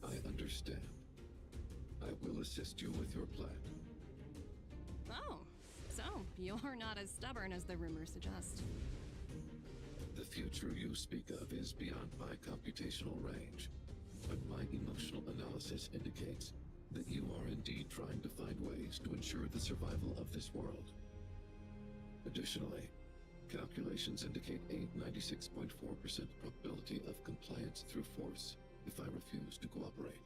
I understand. I will assist you with your plan. Oh, so you're not as stubborn as the rumors suggest. The future you speak of is beyond my computational range, but my emotional analysis indicates that you are indeed trying to find ways to ensure the survival of this world. Additionally, calculations indicate a 96.4% probability of compliance through force if I refuse to cooperate.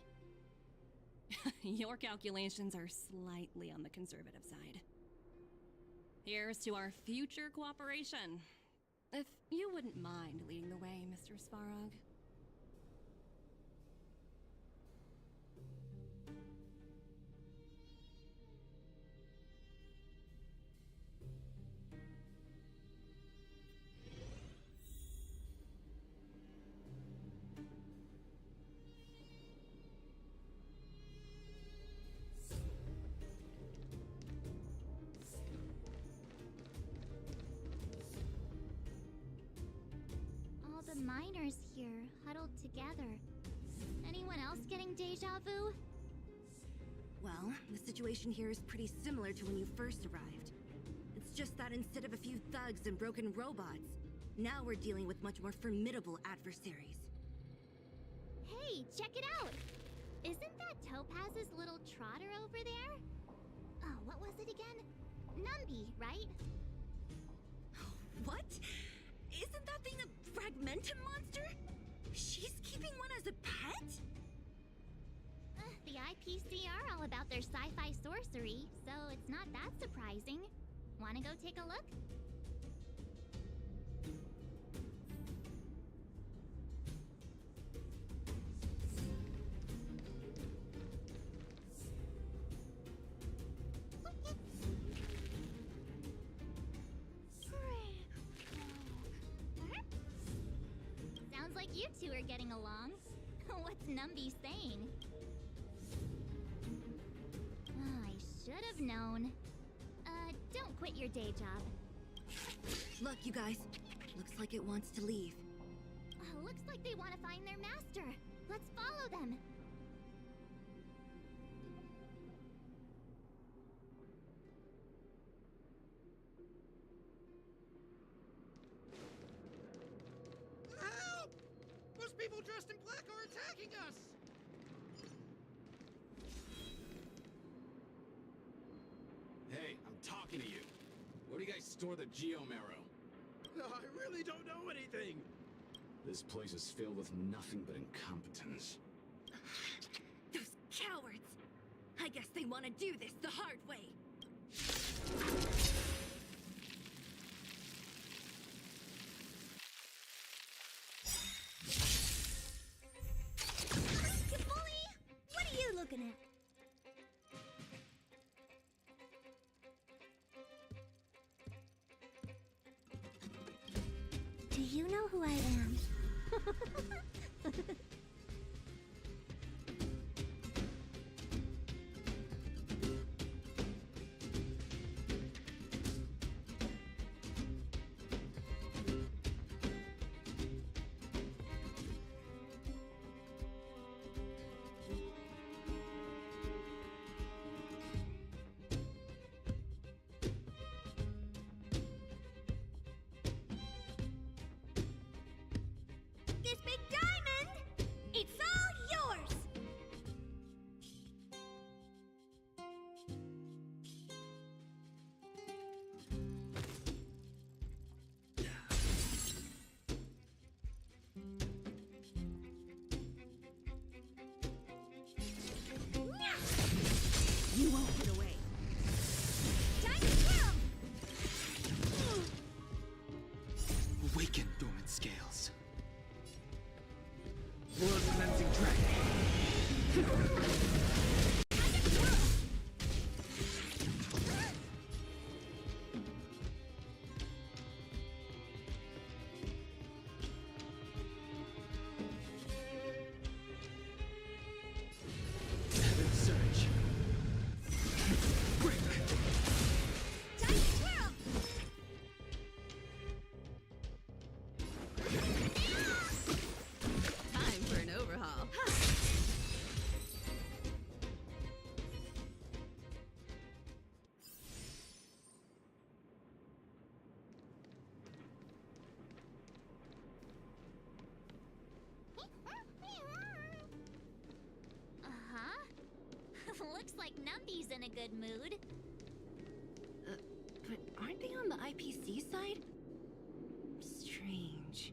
Your calculations are slightly on the conservative side. Here's to our future cooperation. If you wouldn't mind leading the way, Mr. Svarog. The miners here, huddled together. Anyone else getting deja vu? Well, the situation here is pretty similar to when you first arrived. It's just that instead of a few thugs and broken robots, now we're dealing with much more formidable adversaries. Hey, check it out! Isn't that Topaz's little trotter over there? Oh, what was it again? Numby, right? What? Isn't that thing a Fragmentum monster? She's keeping one as a pet? The IPC are all about their sci-fi sorcery, so it's not that surprising. Wanna go take a look? Sounds like you two are getting along. What's Numby saying? Oh, I should have known. Don't quit your day job. Look, you guys. Looks like it wants to leave. Looks like they want to find their master. Let's follow them. People dressed in black are attacking us! Hey, I'm talking to you. Where do you guys store the Geomarrow? I really don't know anything! This place is filled with nothing but incompetence. Those cowards! I guess they want to do this the hard way. Bully! What are you looking at? Do you know who I am? This big diamond! It's all yours! You won't get away. Time to swim! Awaken, dormant scales. World cleansing dragon. Heaven surge. Break. Time to swirl! Time for an overhaul. Uh-huh. Looks like Numby's in a good mood. But aren't they on the IPC side? Strange.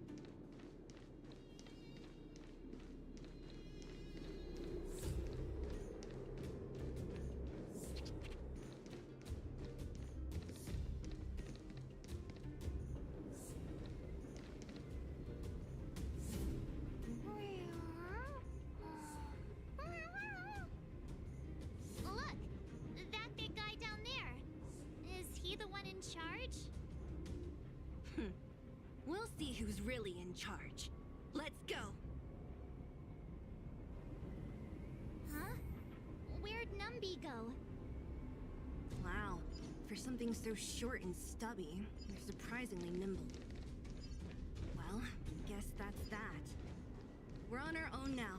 Look! That big guy down there. Is he the one in charge? We'll see who's really in charge. Let's go. Huh? Where'd Numby go? Wow. For something so short and stubby, they're surprisingly nimble. Well, guess that's that. We're on our own now.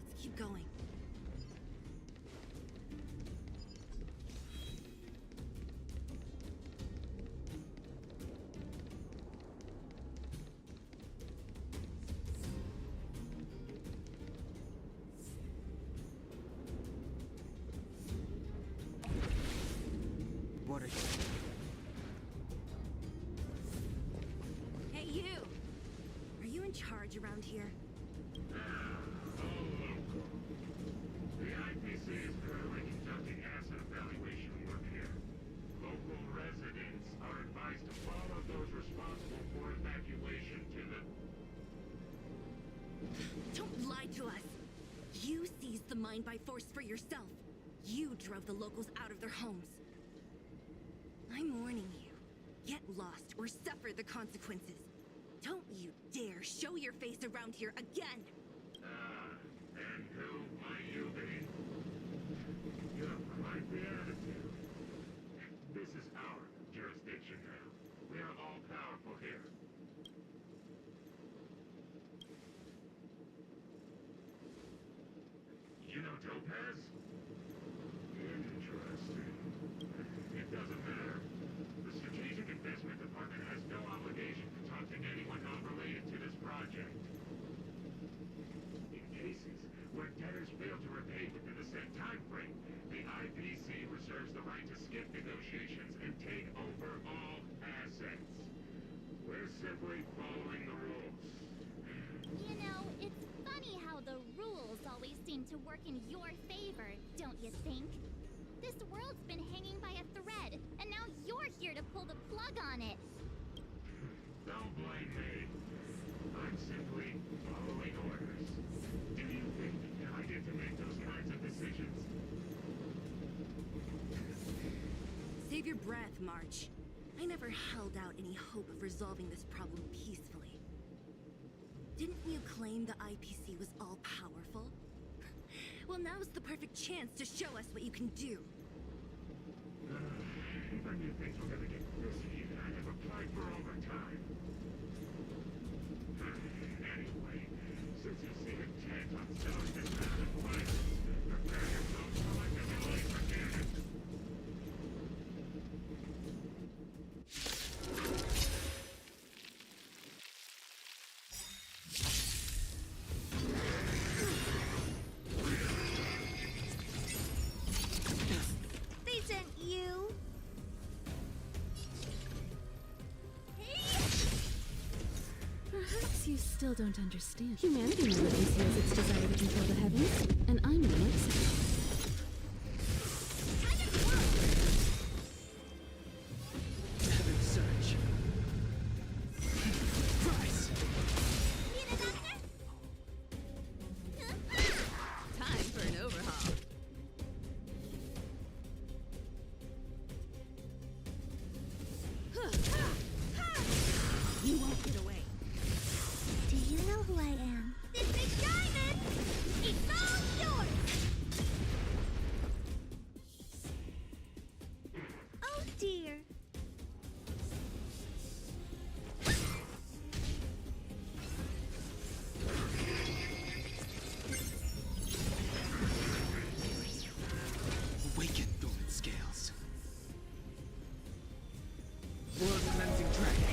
Let's keep going. What are you? Hey, you! Are you in charge around here? The IPC is currently conducting asset evaluation work here. Local residents are advised to follow those responsible for evacuation to the... Don't lie to us! You seized the mine by force for yourself. You drove the locals out of their homes. I'm warning you. Get lost or suffer the consequences. Don't you dare show your face around here again! And who might you be? You have quite the attitude. This is our jurisdiction now. We are all powerful here. You know Topaz? Interesting. It doesn't matter. The Strategic Investment Department has no obligation to talk to anyone not related to this project. sense. We're simply following the rules. You know, it's funny how the rules always seem to work in your favor, don't you think? This world's been hanging by a thread, and now you're here to pull the plug on it. Don't blame me. I'm simply following orders. Do you think I get to make those kinds of decisions? Save your breath, March. I never held out any hope of resolving this problem peacefully. Didn't you claim the IPC was all-powerful? Well, now's the perfect chance to show us what you can do. If I knew things were gonna get this heated, I'd have applied for overtime. Anyway, since you seem intent on selling this kind of violence, prepare yourselves for like a laser cannon. They sent you. Perhaps you still don't understand. Humanity never conceals its desire to control the heavens, and I'm no exception. Heaven surge. Rise! Need a doctor? Time for an overhaul. You won't get away. Do you know who I am? This big diamond! It's all yours! Oh dear. Awaken, dormant scales. World cleansing dragon.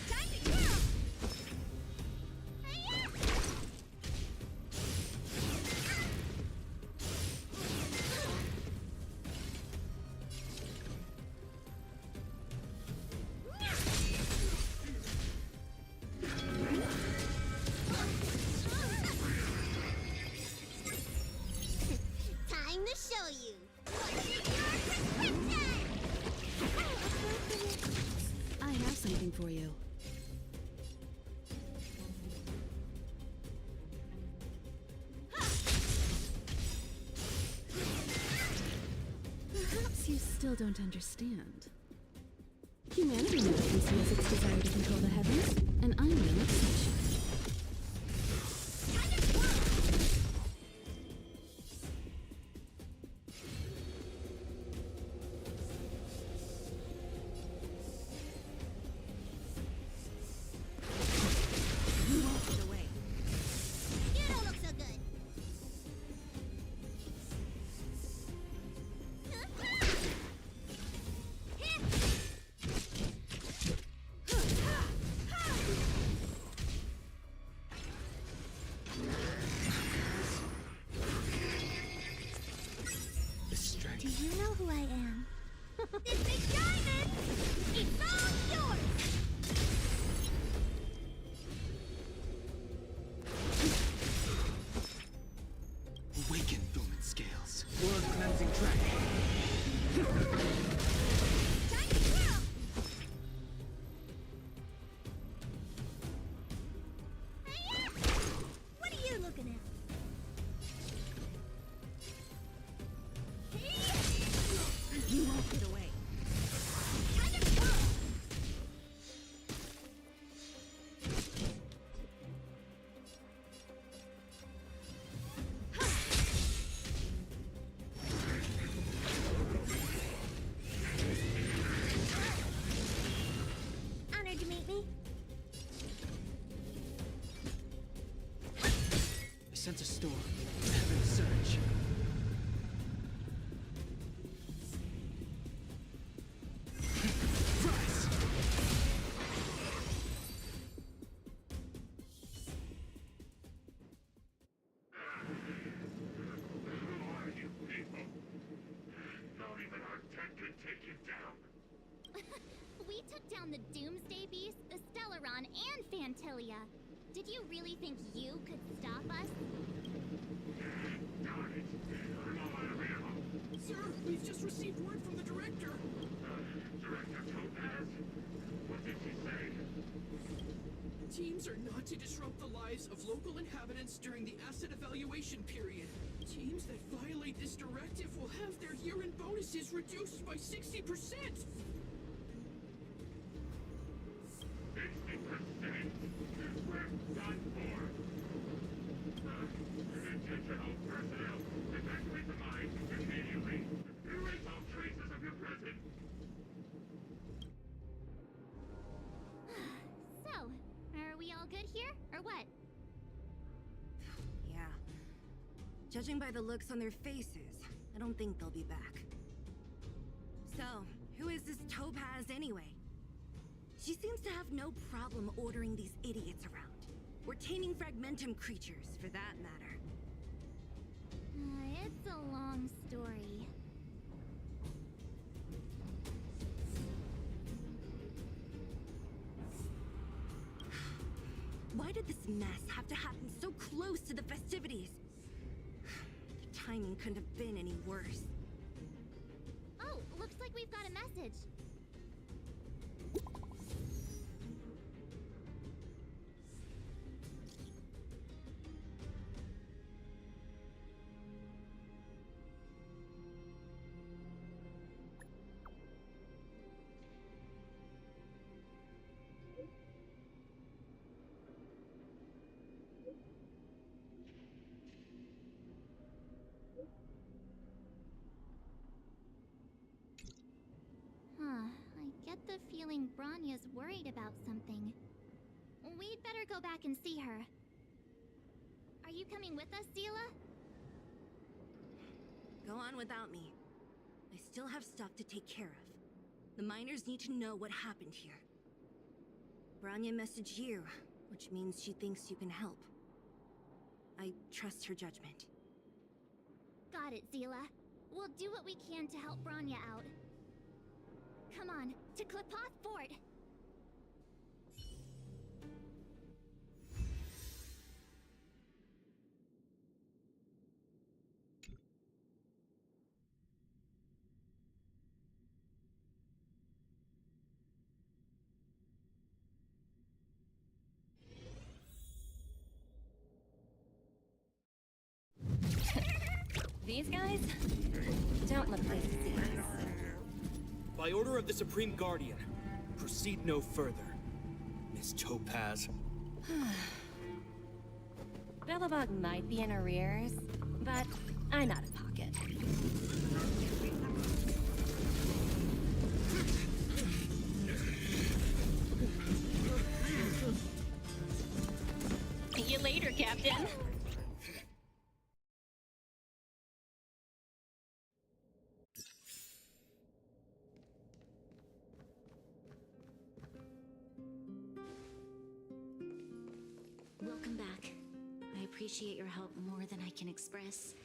Time to kill! Hiya! Time to show you. What's in your prescription? I have something for you. Perhaps you still don't understand. Humanity never conceals its desire to control the heavens, and I'm no exception. You won't get away. You don't look so good. The strength. Do you know who I am? This big diamond! It's all yours! Awaken, dormant scales. World cleansing dragon. Time to kill! Hiya! What are you looking at? You won't get away. Time to kill! sense a storm. Heaven surge. Rise! Who are you people? Not even our tech could take you down. We took down the Doomsday Beast, the Stellaron, and Phantilia. Did you really think you could stop us? Darn it. I'm all out of ammo. Sir, we've just received word from the director. Director Topaz? What did she say? Teams are not to disrupt the lives of local inhabitants during the asset evaluation period. Teams that violate this directive will have their year-end bonuses reduced by 60%. 60%? We're done for. Intentional personnel, evacuate the mine immediately. Erase all traces of your presence. So, are we all good here, or what? Yeah. Judging by the looks on their faces, I don't think they'll be back. So, who is this Topaz anyway? She seems to have no problem ordering these idiots around. Or taming fragmentum creatures, for that matter. It's a long story. Why did this mess have to happen so close to the festivities? The timing couldn't have been any worse. Oh, looks like we've got a message. I get the feeling Bronya's worried about something. We'd better go back and see her. Are you coming with us, Zila? Go on without me. I still have stuff to take care of. The miners need to know what happened here. Bronya messaged you, which means she thinks you can help. I trust her judgment. Got it, Zila. We'll do what we can to help Bronya out. Come on, to Klipoth Fort! These guys don't look like thieves. By order of the Supreme Guardian, proceed no further, Miss Topaz. Belobog might be in arrears, but I'm out of pocket. See you later, Captain. Welcome back. I appreciate your help more than I can express.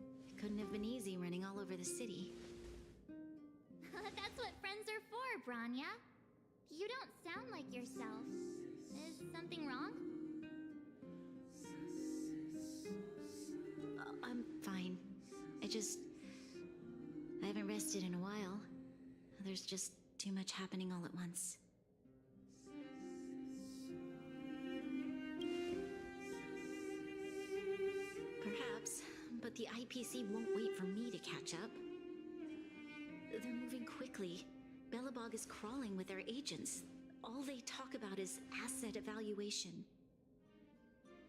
It couldn't have been easy running all over the city. That's what friends are for, Bronya. You don't sound like yourself. Is something wrong? I'm fine. I haven't rested in a while. There's just too much happening all at once. Perhaps, but the IPC won't wait for me to catch up. They're moving quickly. Belobog is crawling with their agents. All they talk about is asset evaluation.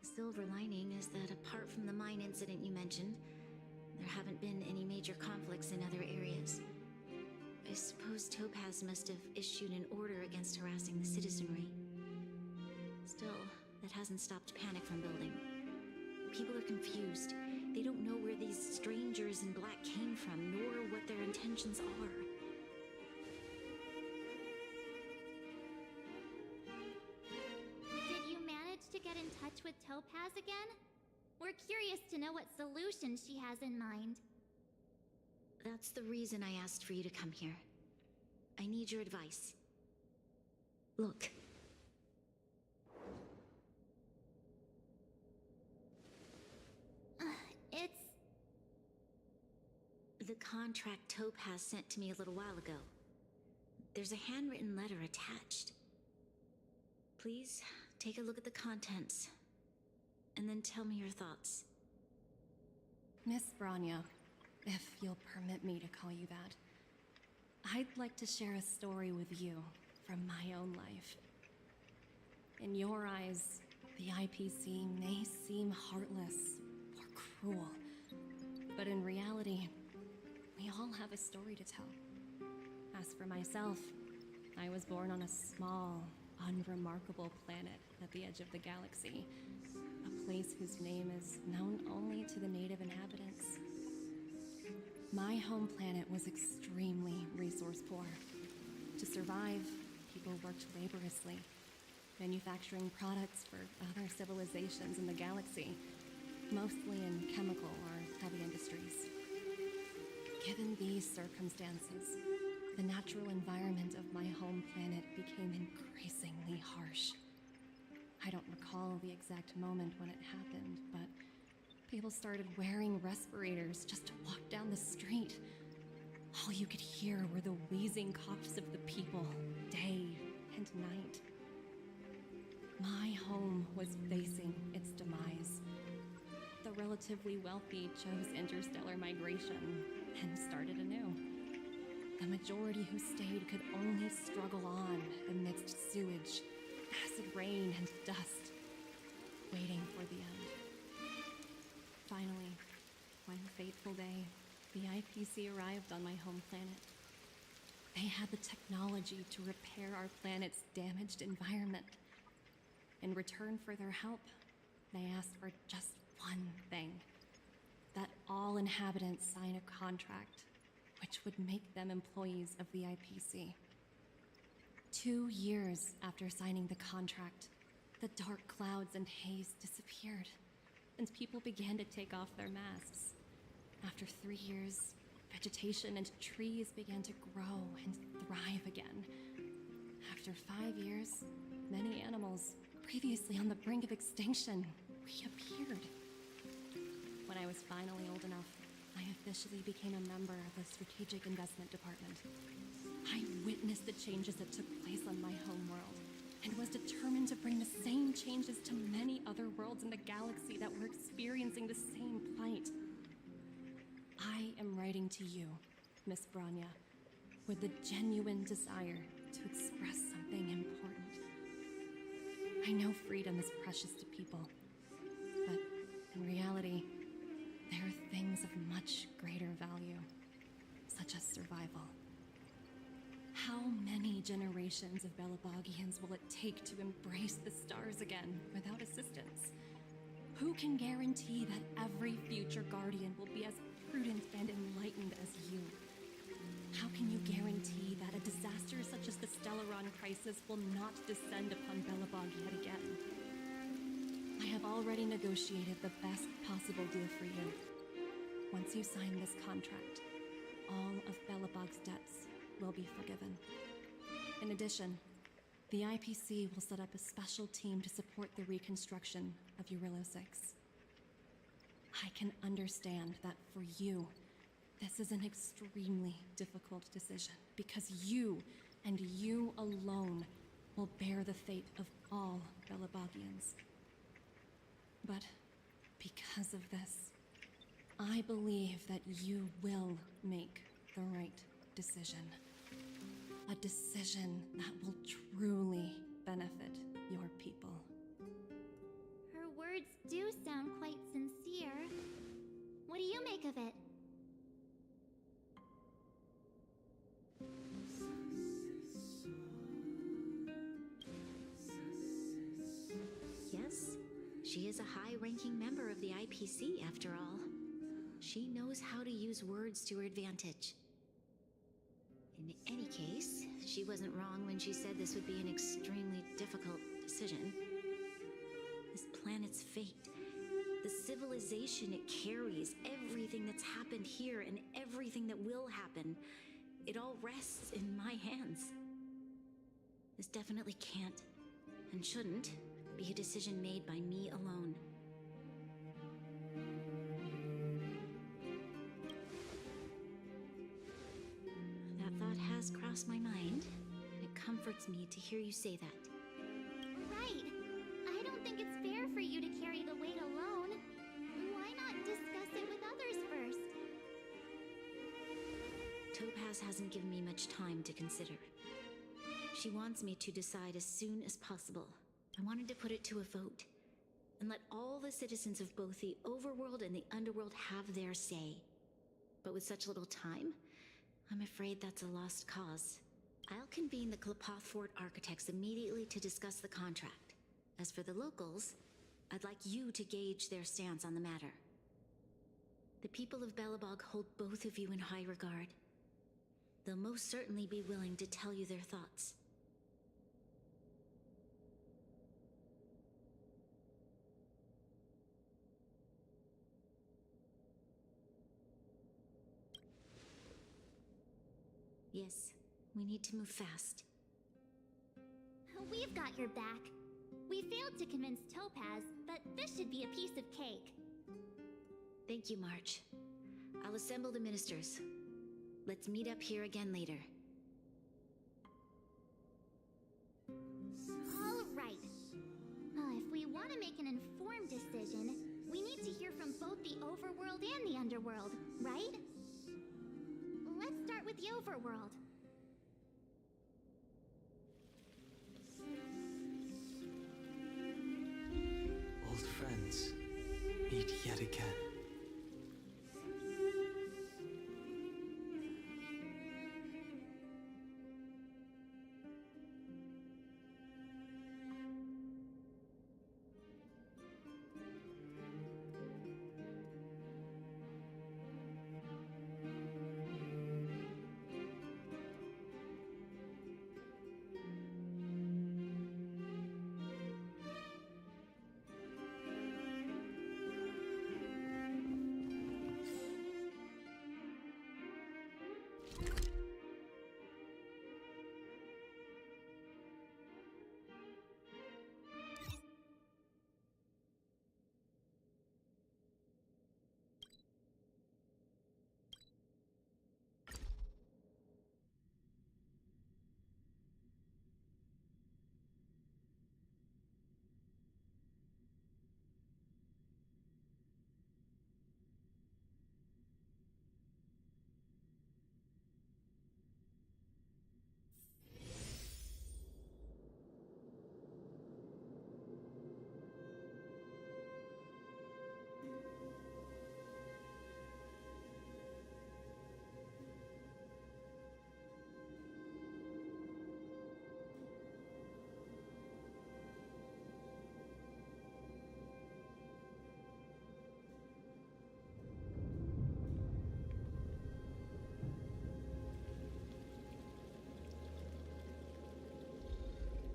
The silver lining is that apart from the mine incident you mentioned, there haven't been any major conflicts in other areas. I suppose Topaz must have issued an order against harassing the citizenry. Still, that hasn't stopped panic from building. People are confused. They don't know where these strangers in black came from, nor what their intentions are. Did you manage to get in touch with Topaz again? We're curious to know what solution she has in mind. That's the reason I asked for you to come here. I need your advice. Look. It's... The contract Topaz sent to me a little while ago. There's a handwritten letter attached. Please, take a look at the contents, and then tell me your thoughts. Miss Bronya, if you'll permit me to call you that, I'd like to share a story with you from my own life. In your eyes, the IPC may seem heartless or cruel, but in reality, we all have a story to tell. As for myself, I was born on a small, unremarkable planet at the edge of the galaxy, a place whose name is known only to the native inhabitants. My home planet was extremely resource poor. To survive, people worked laboriously, manufacturing products for other civilizations in the galaxy, mostly in chemical or heavy industries. Given these circumstances, the natural environment of my home planet became increasingly harsh. I don't recall the exact moment when it happened, but people started wearing respirators just to walk down the street. All you could hear were the wheezing coughs of the people, day and night. My home was facing its demise. The relatively wealthy chose interstellar migration and started anew. The majority who stayed could only struggle on amidst sewage, acid rain, and dust, waiting for the end. Finally, one fateful day, the IPC arrived on my home planet. They had the technology to repair our planet's damaged environment. In return for their help, they asked for just one thing: that all inhabitants sign a contract which would make them employees of the IPC. 2 years after signing the contract, the dark clouds and haze disappeared, and people began to take off their masks. After 3 years, vegetation and trees began to grow and thrive again. After 5 years, many animals, previously on the brink of extinction, reappeared. When I was finally old enough, I officially became a member of the Strategic Investment Department. I witnessed the changes that took place on my home world, and was determined to bring the same changes to many other worlds in the galaxy that were experiencing the same plight. I am writing to you, Miss Bronya, with the genuine desire to express something important. I know freedom is precious to people, but in reality, there are things of much greater value, such as survival. How many generations of Belabogians will it take to embrace the stars again without assistance? Who can guarantee that every future Guardian will be as prudent and enlightened as you? How can you guarantee that a disaster such as the Stellaron crisis will not descend upon Belobog yet again? I have already negotiated the best possible deal for you. Once you sign this contract, all of Belobog's debts will be forgiven. In addition, the IPC will set up a special team to support the reconstruction of Eurilo 6. I can understand that for you, this is an extremely difficult decision, because you, and you alone, will bear the fate of all Belabogians. But because of this, I believe that you will make the right decision. A decision that will truly benefit your people. Her words do sound quite sincere. What do you make of it? Yes, She is a high-ranking member of the IPC, after all. She knows how to use words to her advantage. In any case, she wasn't wrong when she said this would be an extremely difficult decision. This planet's fate, the civilization it carries, everything that's happened here and everything that will happen, it all rests in my hands. This definitely can't, and shouldn't, be a decision made by me alone. That thought has crossed my mind, and it comforts me to hear you say that. Right. I don't think it's fair for you to carry the weight alone. Why not discuss it with others first? Topaz hasn't given me much time to consider. She wants me to decide as soon as possible. I wanted to put it to a vote, and let all the citizens of both the Overworld and the Underworld have their say. But with such little time, I'm afraid that's a lost cause. I'll convene the Klapoth Fort architects immediately to discuss the contract. As for the locals, I'd like you to gauge their stance on the matter. The people of Belobog hold both of you in high regard. They'll most certainly be willing to tell you their thoughts. Yes, we need to move fast. We've got your back. We failed to convince Topaz, but this should be a piece of cake. Thank you, March. I'll assemble the ministers. Let's meet up here again later. All right. If we want to make an informed decision, we need to hear from both the Overworld and the Underworld, right? Let's start with the Overworld. Old friends, meet yet again.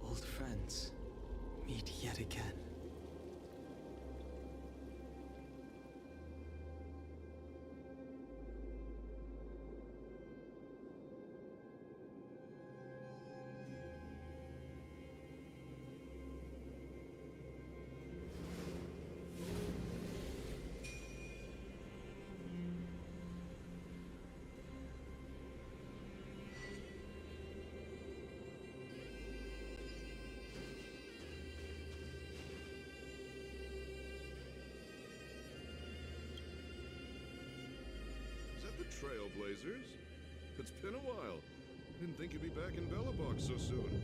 Old friends, meet yet again. The Trailblazers? It's been a while. Didn't think you'd be back in Belobog so soon.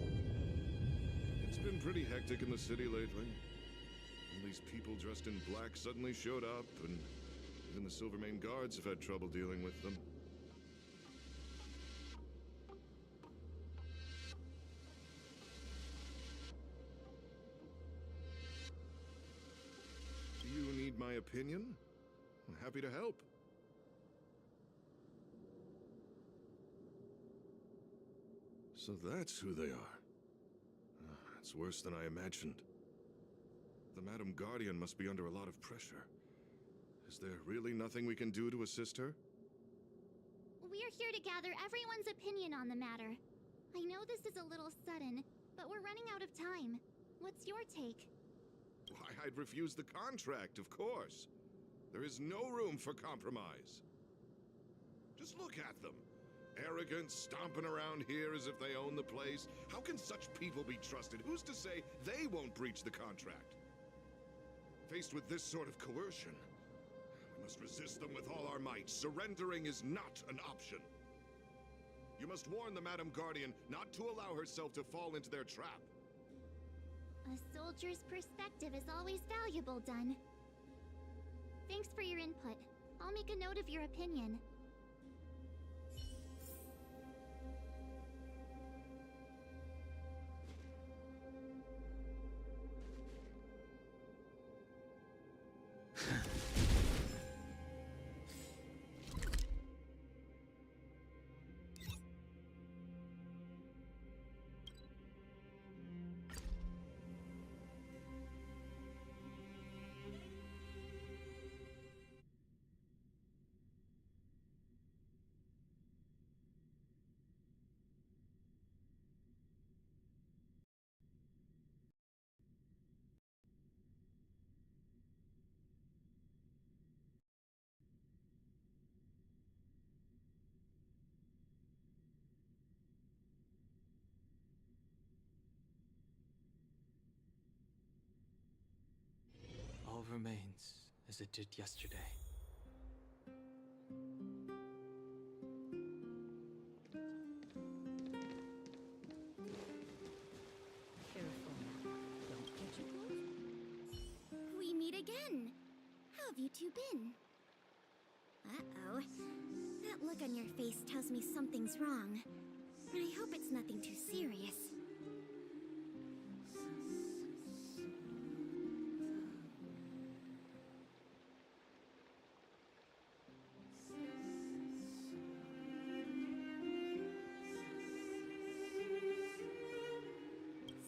It's been pretty hectic in the city lately. All these people dressed in black suddenly showed up, and even the Silvermane guards have had trouble dealing with them. opinion, I'm happy to help. So that's who they are. It's worse than I imagined. The Madam Guardian must be under a lot of pressure. Is there really nothing we can do to assist her? We're here to gather everyone's opinion on the matter. I know this is a little sudden, but we're running out of time. What's your take? Why, I'd refuse the contract, of course. There is no room for compromise. Just look at them. Arrogant, stomping around here as if they own the place. How can such people be trusted? Who's to say they won't breach the contract? Faced with this sort of coercion, we must resist them with all our might. Surrendering is not an option. You must warn the Madam Guardian not to allow herself to fall into their trap. A soldier's perspective is always valuable, Dun. Thanks for your input. I'll make a note of your opinion. All remains as it did yesterday. Careful now. Don't get your clothes. We meet again. How have you two been? Uh-oh. That look on your face tells me something's wrong. I hope it's nothing too serious.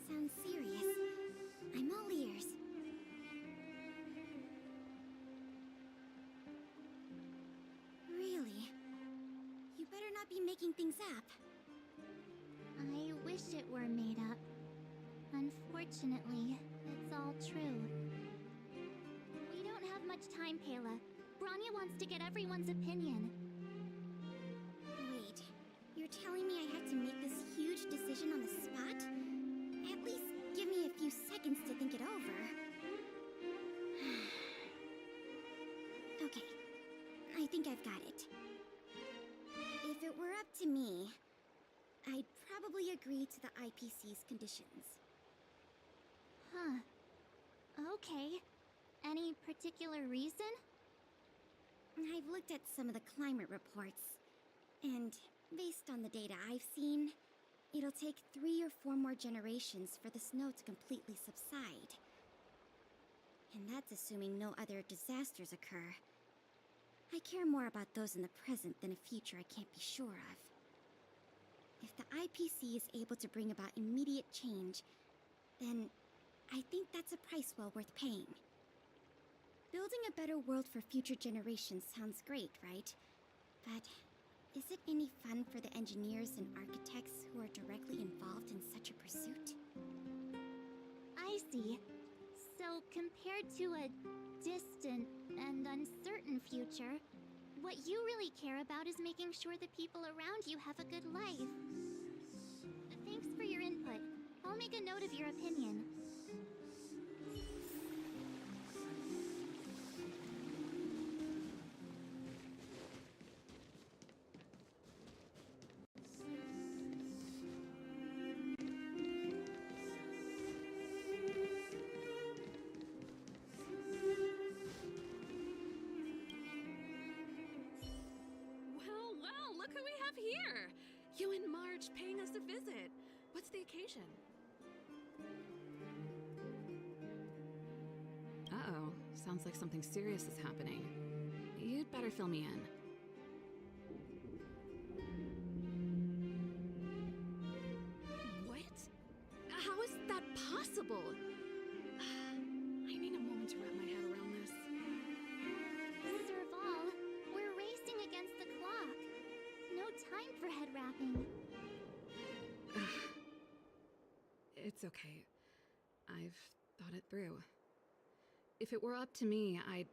Sounds serious. I'm all ears. Really? You better not be making things up. I wish it were made up. Unfortunately, it's all true. We don't have much time, Pela. Bronya wants to get everyone's opinion. Wait, you're telling me I had to make this huge decision on the spot? At least give me a few seconds to think it over. Okay, I think I've got it. If it were up to me, I'd probably agree to the IPC's conditions. Huh. Okay. Any particular reason? I've looked at some of the climate reports, and based on the data I've seen, it'll take 3 or 4 more generations for the snow to completely subside. And that's assuming no other disasters occur. I care more about those in the present than a future I can't be sure of. If the IPC is able to bring about immediate change, then I think that's a price well worth paying. Building a better world for future generations sounds great, right? But is it any fun for the engineers and architects who are directly involved in such a pursuit? I see. So, compared to a distant and uncertain future, what you really care about is making sure the people around you have a good life. Thanks for your input. I'll make a note of your opinion. Well, look who we have here! You and Marge paying us a visit. What's the occasion? Uh-oh. sounds like something serious is happening. You'd better fill me in. What? How is that possible? I need a moment to wrap my head around this. Serval, we're racing against the clock. No time for head wrapping. It's okay. I've thought it through. If it were up to me, I'd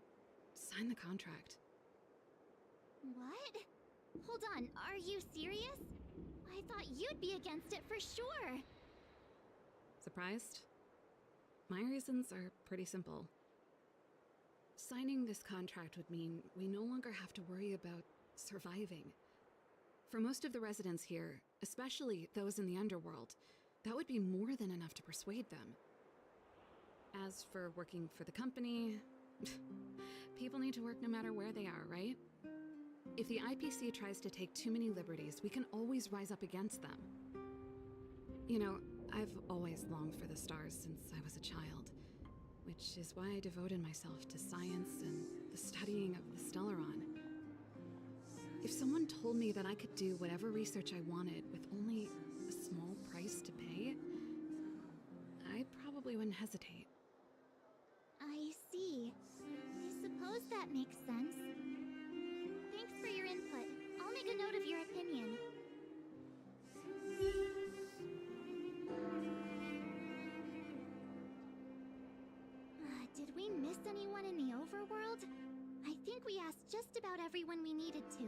sign the contract. What? Hold on, are you serious? I thought you'd be against it for sure. Surprised? My reasons are pretty simple. Signing this contract would mean we no longer have to worry about surviving. For most of the residents here, especially those in the underworld, that would be more than enough to persuade them. As for working for the company, people need to work no matter where they are, right? If the IPC tries to take too many liberties, we can always rise up against them. You know, I've always longed for the stars since I was a child, which is why I devoted myself to science and the studying of the Stellaron. If someone told me that I could do whatever research I wanted with only a small price to pay, I probably wouldn't hesitate. I see. I suppose that makes sense. Thanks for your input. I'll make a note of your opinion. Did we miss anyone in the overworld? I think we asked just about everyone we needed to.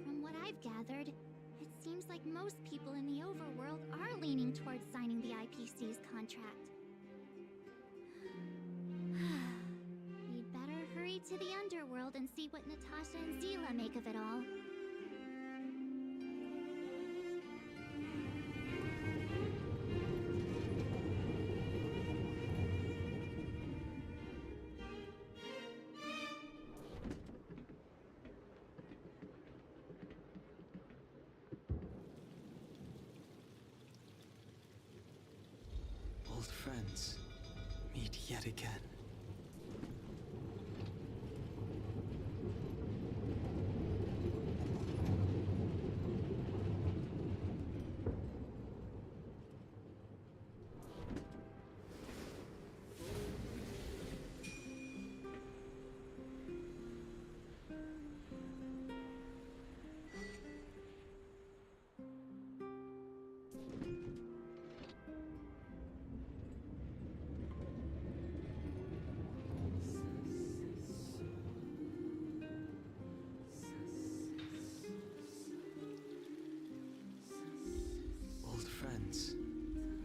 From what I've gathered, it seems like most people in the overworld are leaning towards signing the IPC's contract. We'd better hurry to the underworld and see what Natasha and Zila make of it all. Old friends, meet yet again.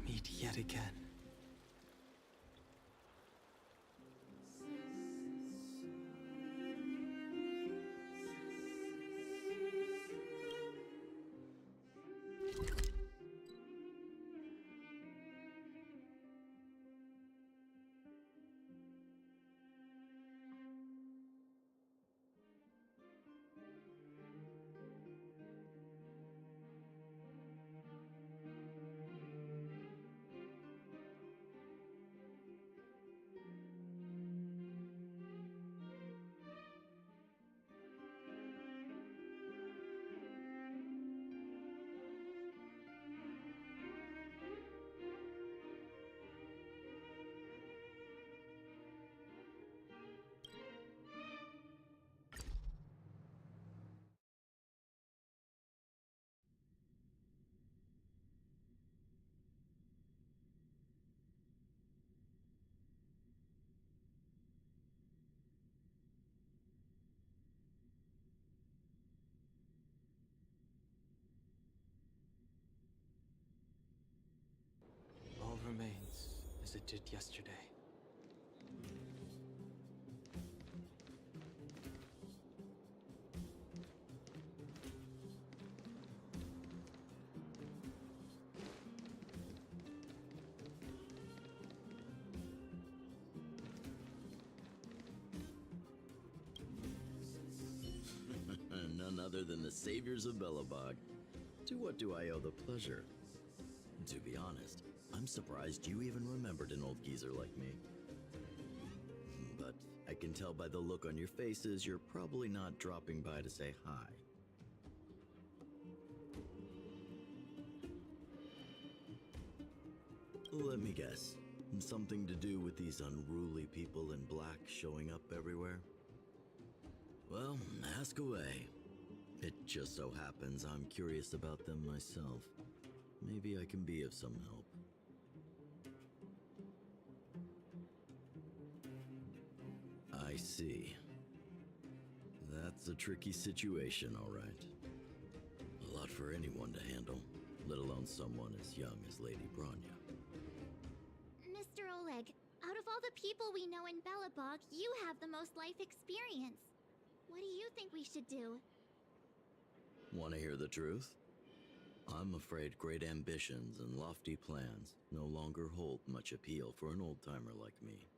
Meet yet again. All remains as it did yesterday. None other than the saviors of Belobog. To what do I owe the pleasure? To be honest, I'm surprised you even remembered an old geezer like me. can tell by the look on your faces, you're probably not dropping by to say hi. Let me guess. Something to do with these unruly people in black showing up everywhere? Well, ask away. It just so happens I'm curious about them myself. Maybe I can be of some help. I see. That's a tricky situation, all right. A lot for anyone to handle, let alone someone as young as Lady Bronya. Mr. Oleg, out of all the people we know in Belobog, you have the most life experience. What do you think we should do? Want to hear the truth? I'm afraid great ambitions and lofty plans no longer hold much appeal for an old-timer like me.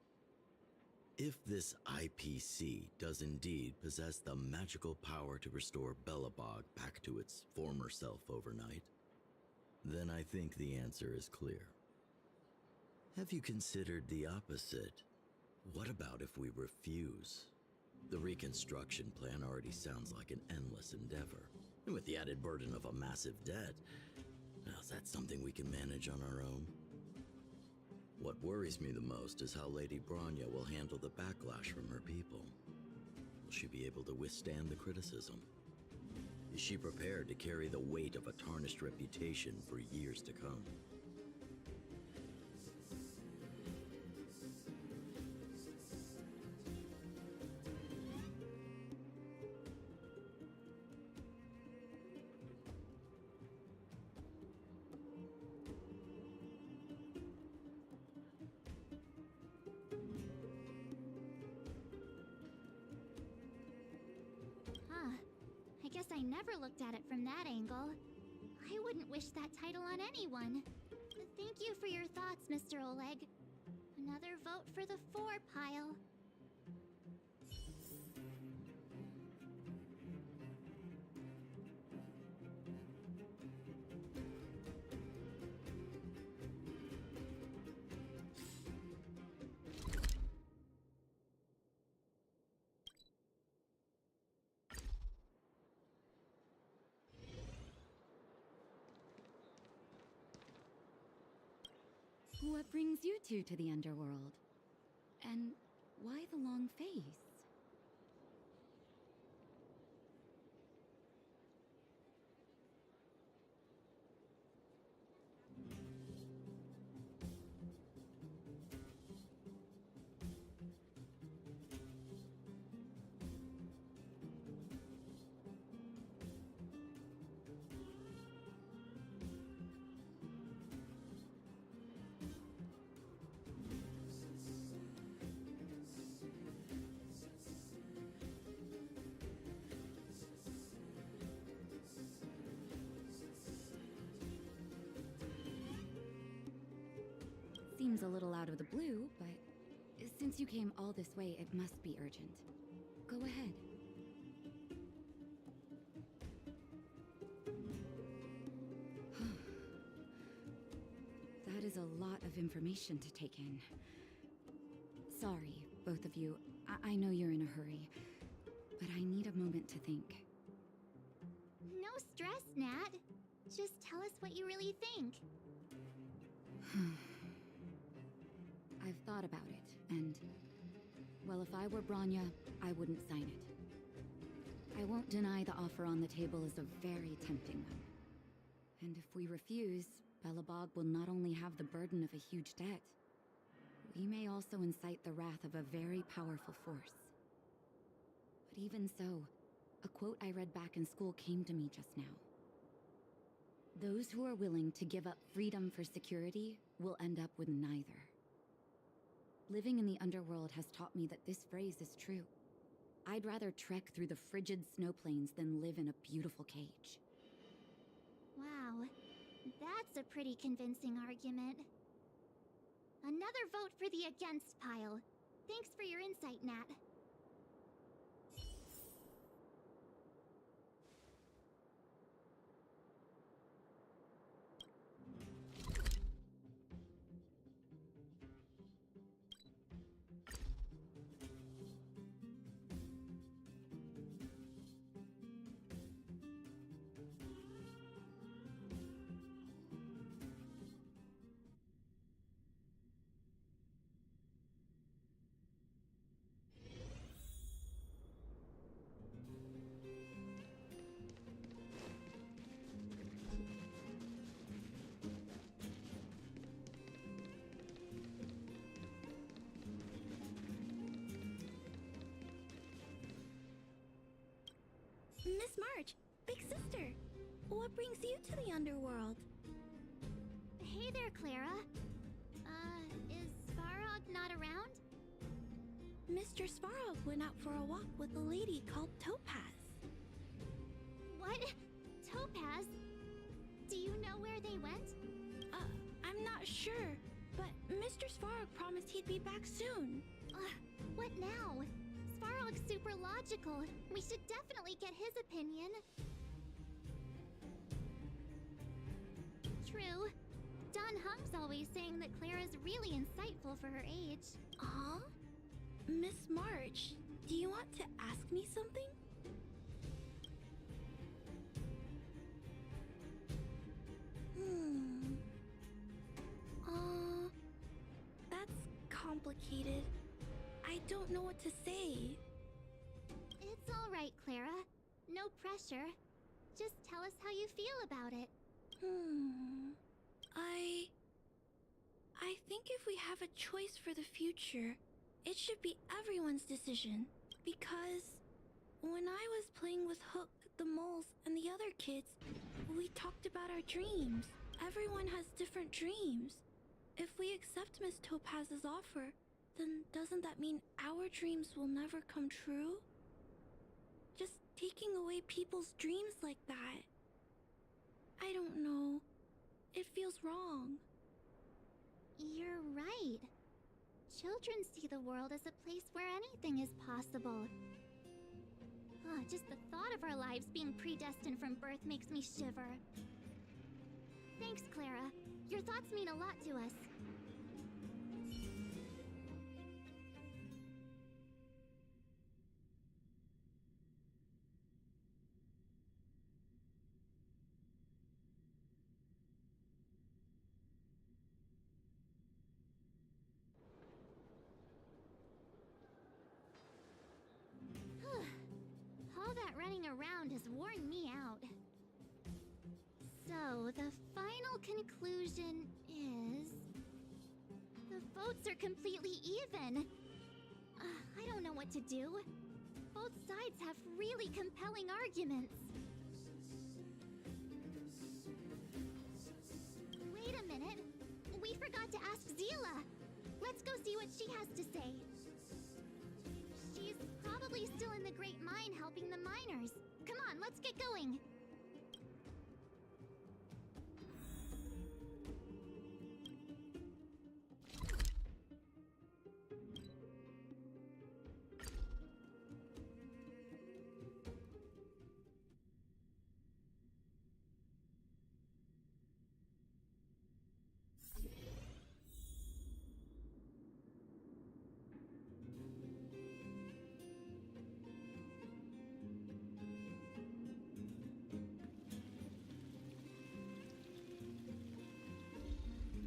If this IPC does indeed possess the magical power to restore Belobog back to its former self overnight, then I think the answer is clear. Have you considered the opposite? What about if we refuse? The reconstruction plan already sounds like an endless endeavor. And with the added burden of a massive debt, now is that something we can manage on our own? What worries me the most is how Lady Bronya will handle the backlash from her people. Will she be able to withstand the criticism? Is she prepared to carry the weight of a tarnished reputation for years to come? I guess I never looked at it from that angle. I wouldn't wish that title on anyone. Thank you for your thoughts, Mr. Oleg. Another vote for the 4 pile. What brings you two to the underworld? And why the long face? Seems a little out of the blue, but since you came all this way, it must be urgent. Go ahead. That is a lot of information to take in. Sorry, both of you. I know you're in a hurry, but I need a moment to think. No stress, Nat. Just tell us what you really think. I've thought about it, and... well, if I were Bronya, I wouldn't sign it. I won't deny the offer on the table is a very tempting one. And if we refuse, Belobog will not only have the burden of a huge debt, we may also incite the wrath of a very powerful force. But even so, a quote I read back in school came to me just now. Those who are willing to give up freedom for security will end up with neither. Living in the underworld has taught me that this phrase is true. I'd rather trek through the frigid snow plains than live in a beautiful cage. Wow, that's a pretty convincing argument. Another vote for the against pile. Thanks for your insight, Nat. Miss March, big sister. What brings you to the underworld? Hey there, Clara. Is Svarog not around? Mr. Svarog went out for a walk with a lady called Topaz. What? Topaz? Do you know where they went? I'm not sure, but Mr. Svarog promised he'd be back soon. What now? Svarog's super logical. We should definitely get his opinion. True. Don Hung's always saying that Clara's really insightful for her age. Huh? Miss March, do you want to ask me something? That's complicated. I don't know what to say. It's all right, Clara. No pressure. Just tell us how you feel about it. I think if we have a choice for the future, it should be everyone's decision. Because when I was playing with Hook, the moles, and the other kids, we talked about our dreams. Everyone has different dreams. If we accept Miss Topaz's offer, then doesn't that mean our dreams will never come true? Just taking away people's dreams like that. I don't know. It feels wrong. You're right. Children see the world as a place where anything is possible. Just the thought of our lives being predestined from birth makes me shiver. Thanks, Clara. Your thoughts mean a lot to us. All that running around has worn me out. So, the final conclusion is... the votes are completely even. I don't know what to do. Both sides have really compelling arguments. Wait a minute. We forgot to ask Zila. Let's go see what she has to say. She's probably still in the Great Mine helping the miners. Come on, let's get going.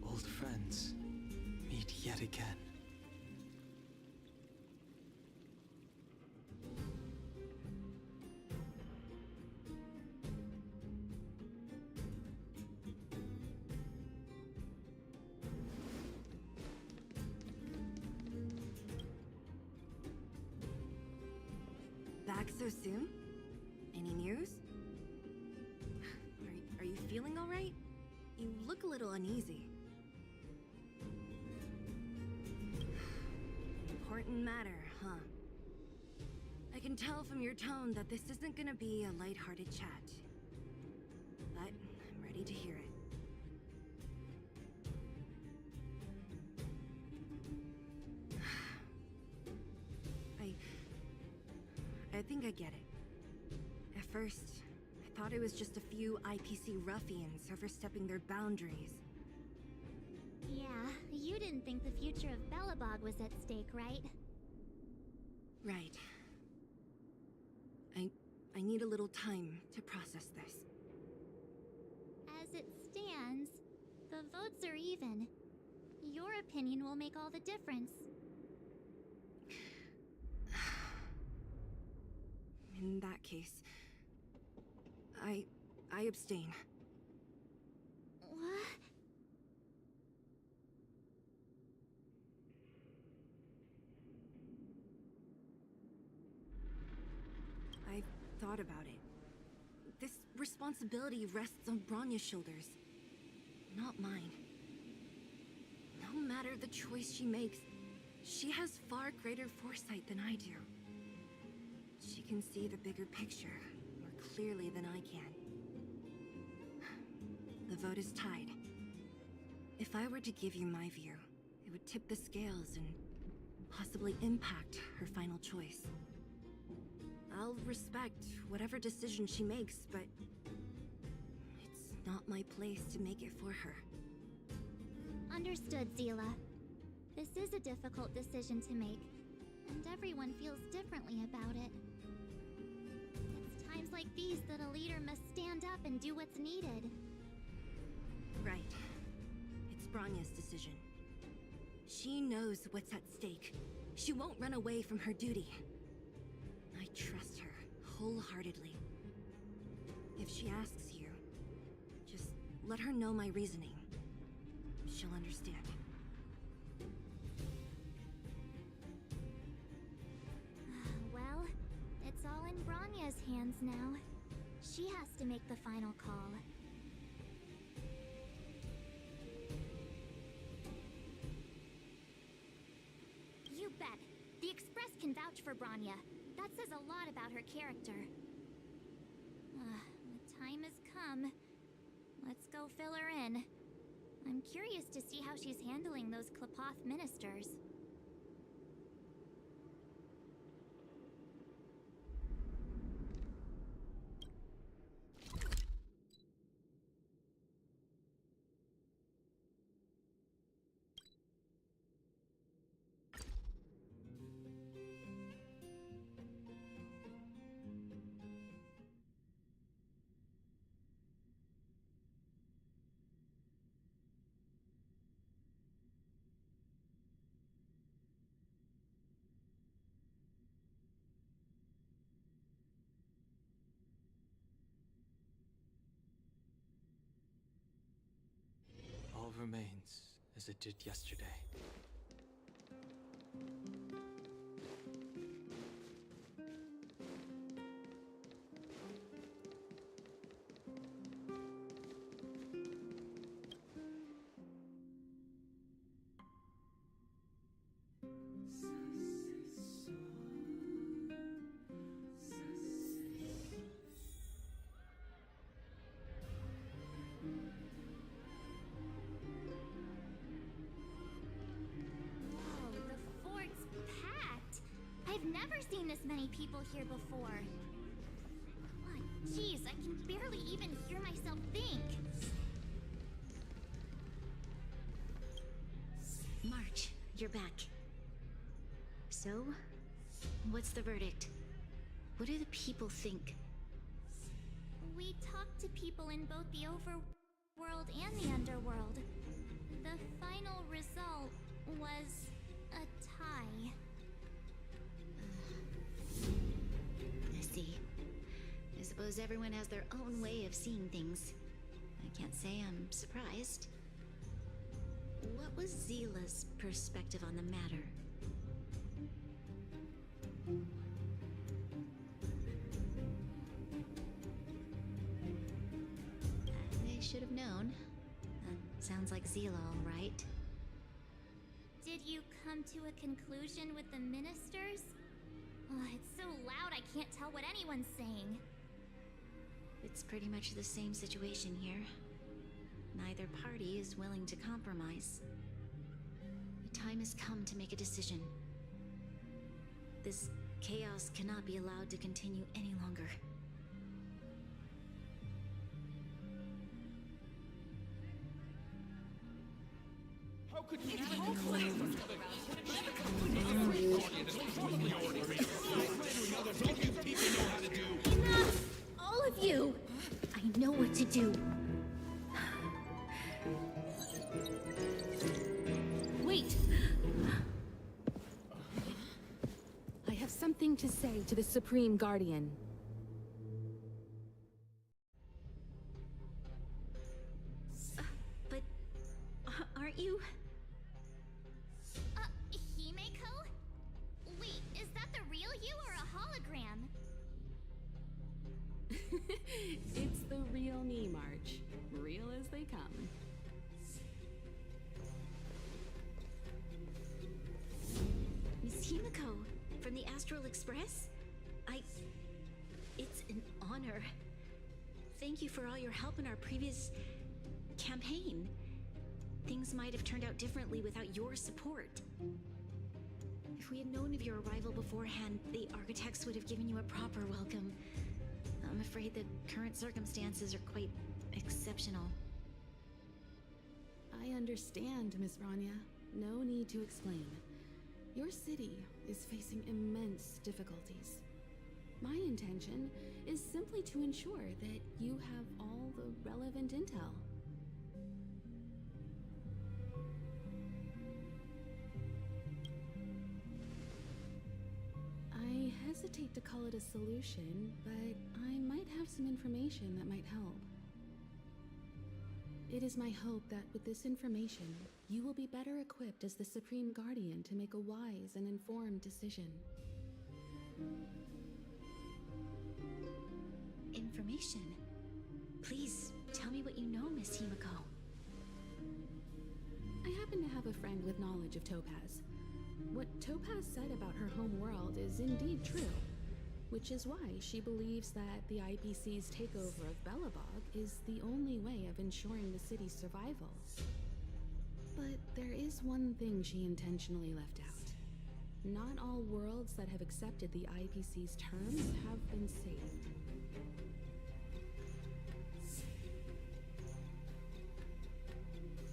Old friends meet yet again. Back so soon? Any news? Are you feeling all right? You look a little uneasy. Important matter, huh? I can tell from your tone that this isn't gonna be a lighthearted chat. But I'm ready to hear it. I think I get it. At first, I thought it was just a few IPC ruffians overstepping their boundaries. Yeah, you didn't think the future of Belobog was at stake, right? Right. I need a little time to process this. As it stands, the votes are even. Your opinion will make all the difference. In that case, I abstain. What? I thought about it. this responsibility rests on Bronya's shoulders, not mine. No matter the choice she makes, she has far greater foresight than I do. She can see the bigger picture more clearly than I can. The vote is tied. If I were to give you my view, it would tip the scales and possibly impact her final choice. I'll respect whatever decision she makes, but it's not my place to make it for her. Understood, Zila. This is a difficult decision to make, and everyone feels differently about it. It's times like these that a leader must stand up and do what's needed. Right. It's Bronya's decision. She knows what's at stake. She won't run away from her duty. I trust her wholeheartedly. If she asks you, just let her know my reasoning. She'll understand. Well, it's all in Bronya's hands now. She has to make the final call. You bet. The Express can vouch for Bronya. That says a lot about her character. The time has come. Let's go fill her in. I'm curious to see how she's handling those Qlipoth ministers. All remains as it did yesterday. I've never seen this many people here before. Jeez, I can barely even hear myself think. March, you're back. So, what's the verdict? What do the people think? We talked to people in both the overworld and the underworld. The final result was a tie. I see. I suppose everyone has their own way of seeing things. I can't say I'm surprised. What was Zila's perspective on the matter? I should have known. Sounds like Zila, all right. Did you come to a conclusion with the ministers? It's so loud I can't tell what anyone's saying. It's pretty much the same situation here. Neither party is willing to compromise. The time has come to make a decision. This chaos cannot be allowed to continue any longer. How could you Enough! All of you! I know what to do. Wait! I have something to say to the Supreme Guardian. But aren't you? Himeko? Wait, is that the real you or a hologram? Himiko from the Astral Express. It's an honor. Thank you for all your help in our previous campaign. Things might have turned out differently without your support. If we had known of your arrival beforehand, the architects would have given you a proper welcome. I'm afraid the current circumstances are quite exceptional. I understand, Miss Rania. No need to explain. Your city is facing immense difficulties. My intention is simply to ensure that you have all the relevant intel. I hesitate to call it a solution, but I might have some information that might help. It is my hope that with this information, you will be better equipped as the Supreme Guardian to make a wise and informed decision. Information? Please, tell me what you know, Miss Himiko. I happen to have a friend with knowledge of Topaz. What Topaz said about her home world is indeed true, which is why she believes that the IPC's takeover of Belobog is the only way of ensuring the city's survival. But there is one thing she intentionally left out. Not all worlds that have accepted the IPC's terms have been saved.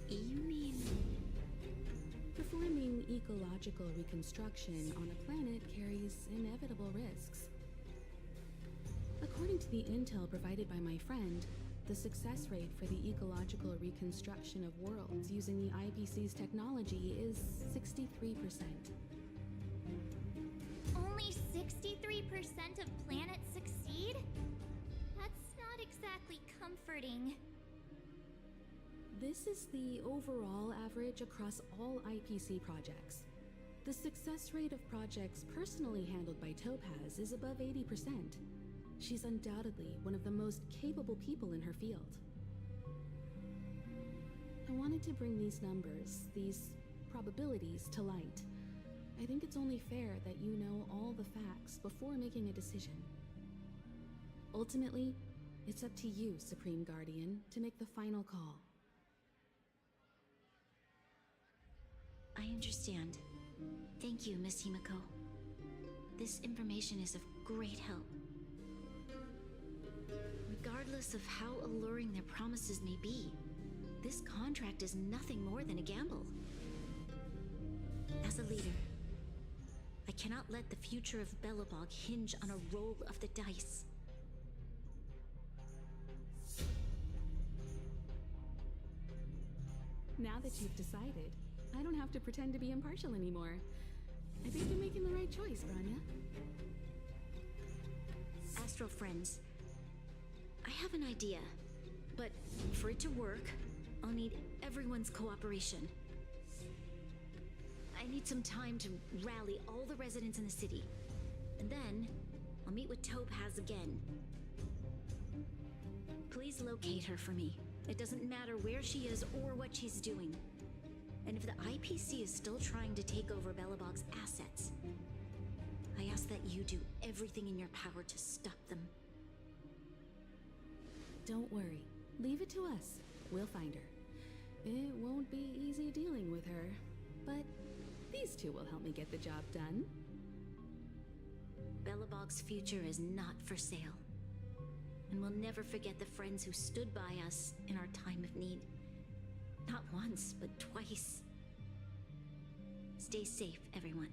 You mean... Performing ecological reconstruction on a planet carries inevitable risks. According to the intel provided by my friend, the success rate for the ecological reconstruction of worlds using the IPC's technology is 63%. Only 63% of planets succeed? That's not exactly comforting. This is the overall average across all IPC projects. The success rate of projects personally handled by Topaz is above 80%. She's undoubtedly one of the most capable people in her field. I wanted to bring these numbers, these probabilities, to light. I think it's only fair that you know all the facts before making a decision. Ultimately, it's up to you, Supreme Guardian, to make the final call. I understand. Thank you, Miss Himiko. This information is of great help. Regardless of how alluring their promises may be, this contract is nothing more than a gamble. As a leader, I cannot let the future of Belobog hinge on a roll of the dice. Now that you've decided, I don't have to pretend to be impartial anymore. I think you're making the right choice, Rania. Astral friends, I have an idea, but for it to work, I'll need everyone's cooperation. I need some time to rally all the residents in the city, and then I'll meet with Topaz again. Please locate her for me. It doesn't matter where she is or what she's doing. And if the IPC is still trying to take over Belobog's assets, I ask that you do everything in your power to stop them. Don't worry. Leave it to us. We'll find her. It won't be easy dealing with her, but these two will help me get the job done. Belobog's future is not for sale. And we'll never forget the friends who stood by us in our time of need. Not once, but twice. Stay safe, everyone.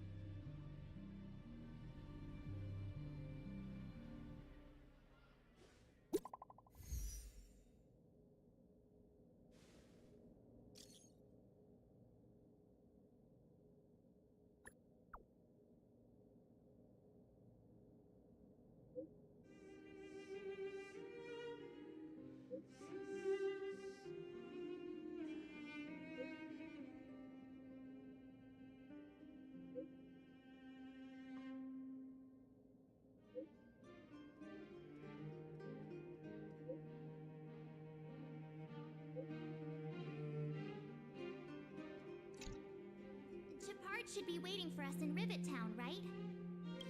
should be waiting for us in Rivet Town, right?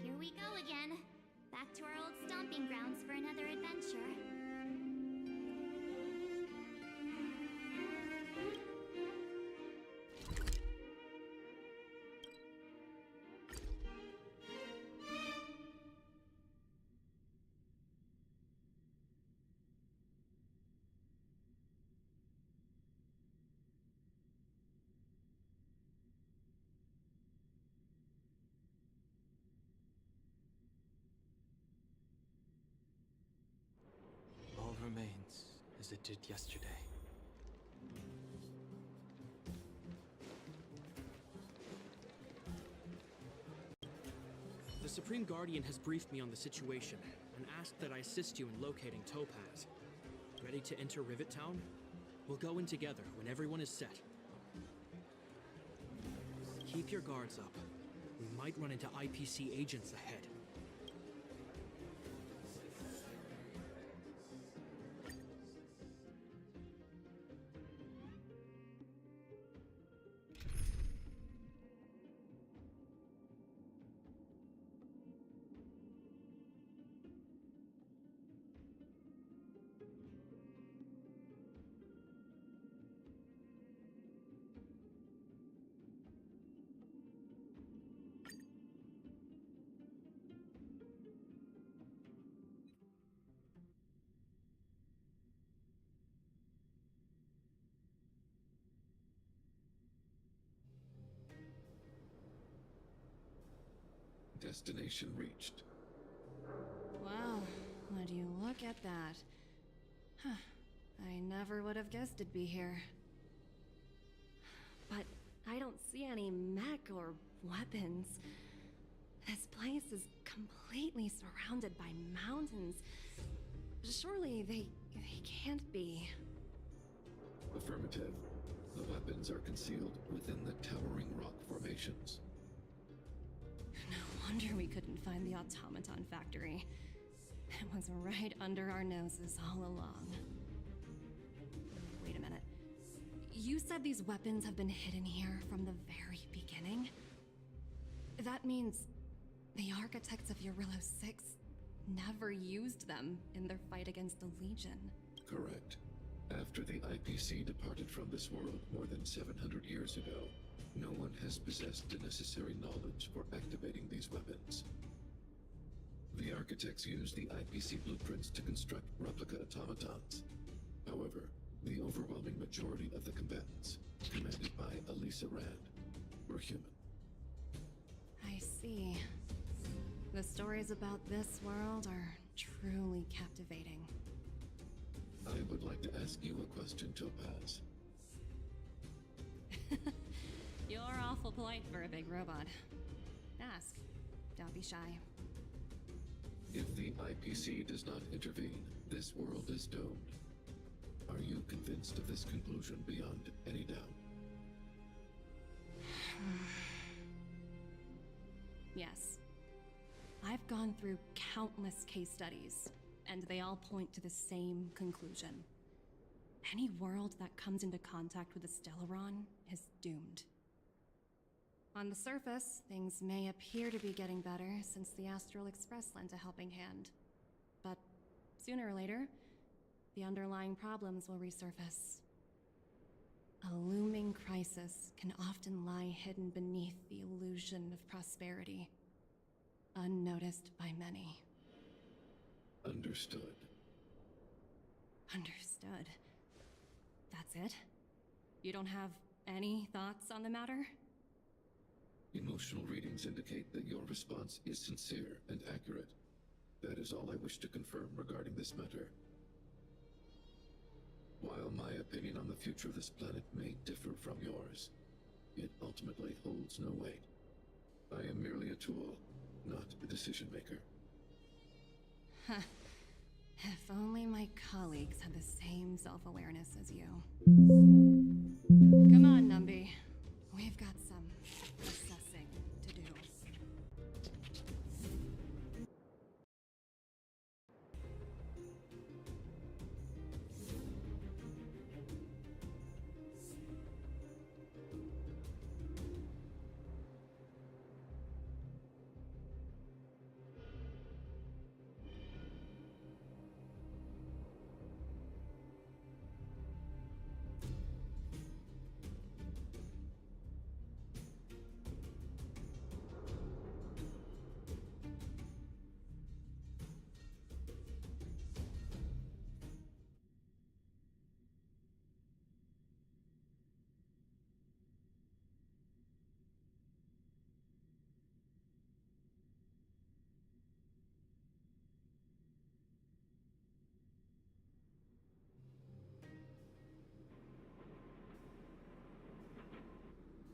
Here we go again. Back to our old stomping grounds for another adventure. All remains as it did yesterday. The Supreme Guardian has briefed me on the situation and asked that I assist you in locating Topaz. Ready to enter Rivet Town? We'll go in together when everyone is set. Keep your guards up. We might run into IPC agents ahead. Destination reached. Wow, would you look at that? Huh. I never would have guessed it'd be here. But I don't see any mech or weapons. This place is completely surrounded by mountains. Surely they can't be. Affirmative. The weapons are concealed within the towering rock formations. No wonder we couldn't find the automaton factory. It was right under our noses all along. Wait a minute. You said these weapons have been hidden here from the very beginning? That means the architects of Eurillo 6 never used them in their fight against the Legion. Correct. After the IPC departed from this world more than 700 years ago, no one has possessed the necessary knowledge for activating these weapons. The architects used the IPC blueprints to construct replica automatons. However, the overwhelming majority of the combatants, commanded by Elisa Rand, were human. I see. The stories about this world are truly captivating. I would like to ask you a question, Topaz. You're awful polite for a big robot. Ask. Don't be shy. If the IPC does not intervene, this world is doomed. Are you convinced of this conclusion beyond any doubt? Yes. I've gone through countless case studies, and they all point to the same conclusion. Any world that comes into contact with a Stellaron is doomed. On the surface, things may appear to be getting better since the Astral Express lent a helping hand. But sooner or later, the underlying problems will resurface. A looming crisis can often lie hidden beneath the illusion of prosperity, unnoticed by many. Understood. Understood. That's it? You don't have any thoughts on the matter? Emotional readings indicate that your response is sincere and accurate. That is all I wish to confirm regarding this matter. While my opinion on the future of this planet may differ from yours, it ultimately holds no weight. I am merely a tool, not a decision maker. Huh. If only my colleagues had the same self-awareness as you. Come on, Numby. We've got some assessing to do.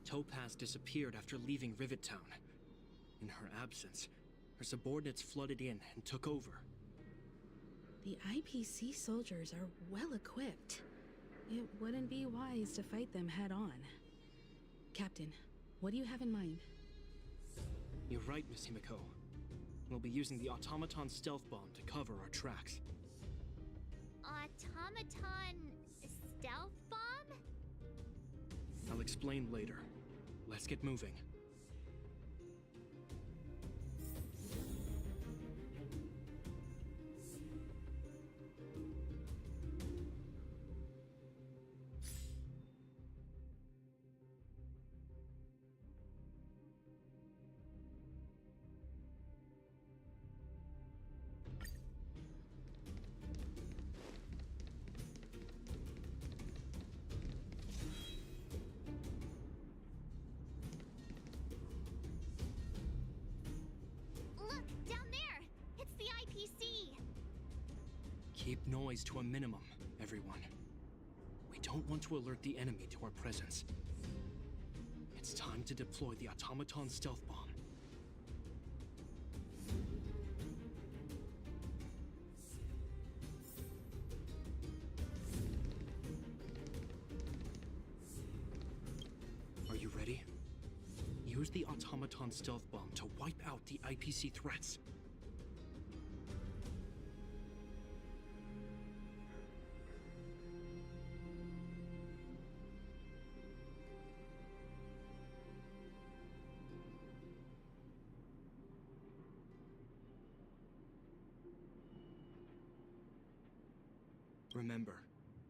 Topaz disappeared after leaving Rivet Town. In her absence, her subordinates flooded in and took over. The IPC soldiers are well equipped. It wouldn't be wise to fight them head on. Captain, what do you have in mind? You're right, Miss Himiko. We'll be using the automaton stealth bomb to cover our tracks. Automaton stealth bomb? I'll explain later. Let's get moving. Keep noise to a minimum, everyone. We don't want to alert the enemy to our presence. It's time to deploy the automaton stealth bomb. Are you ready? Use the automaton stealth bomb to wipe out the IPC threats. Remember,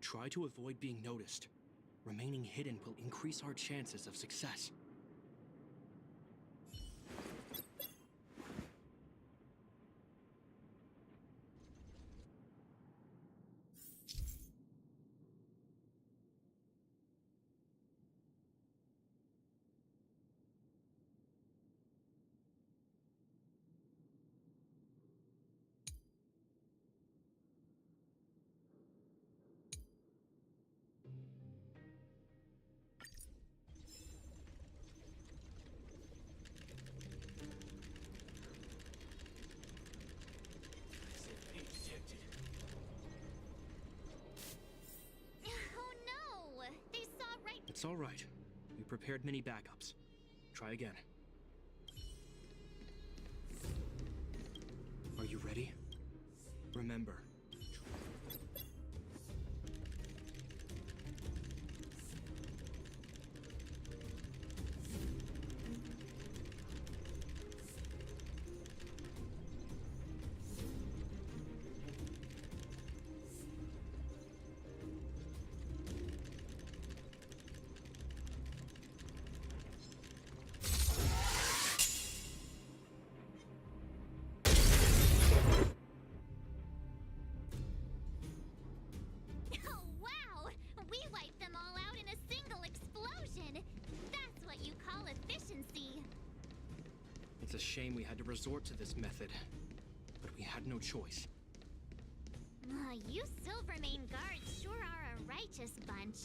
try to avoid being noticed. Remaining hidden will increase our chances of success. It's all right. We prepared many backups. Try again. Are you ready? Remember. It's a shame we had to resort to this method, but we had no choice. You Silvermane guards sure are a righteous bunch.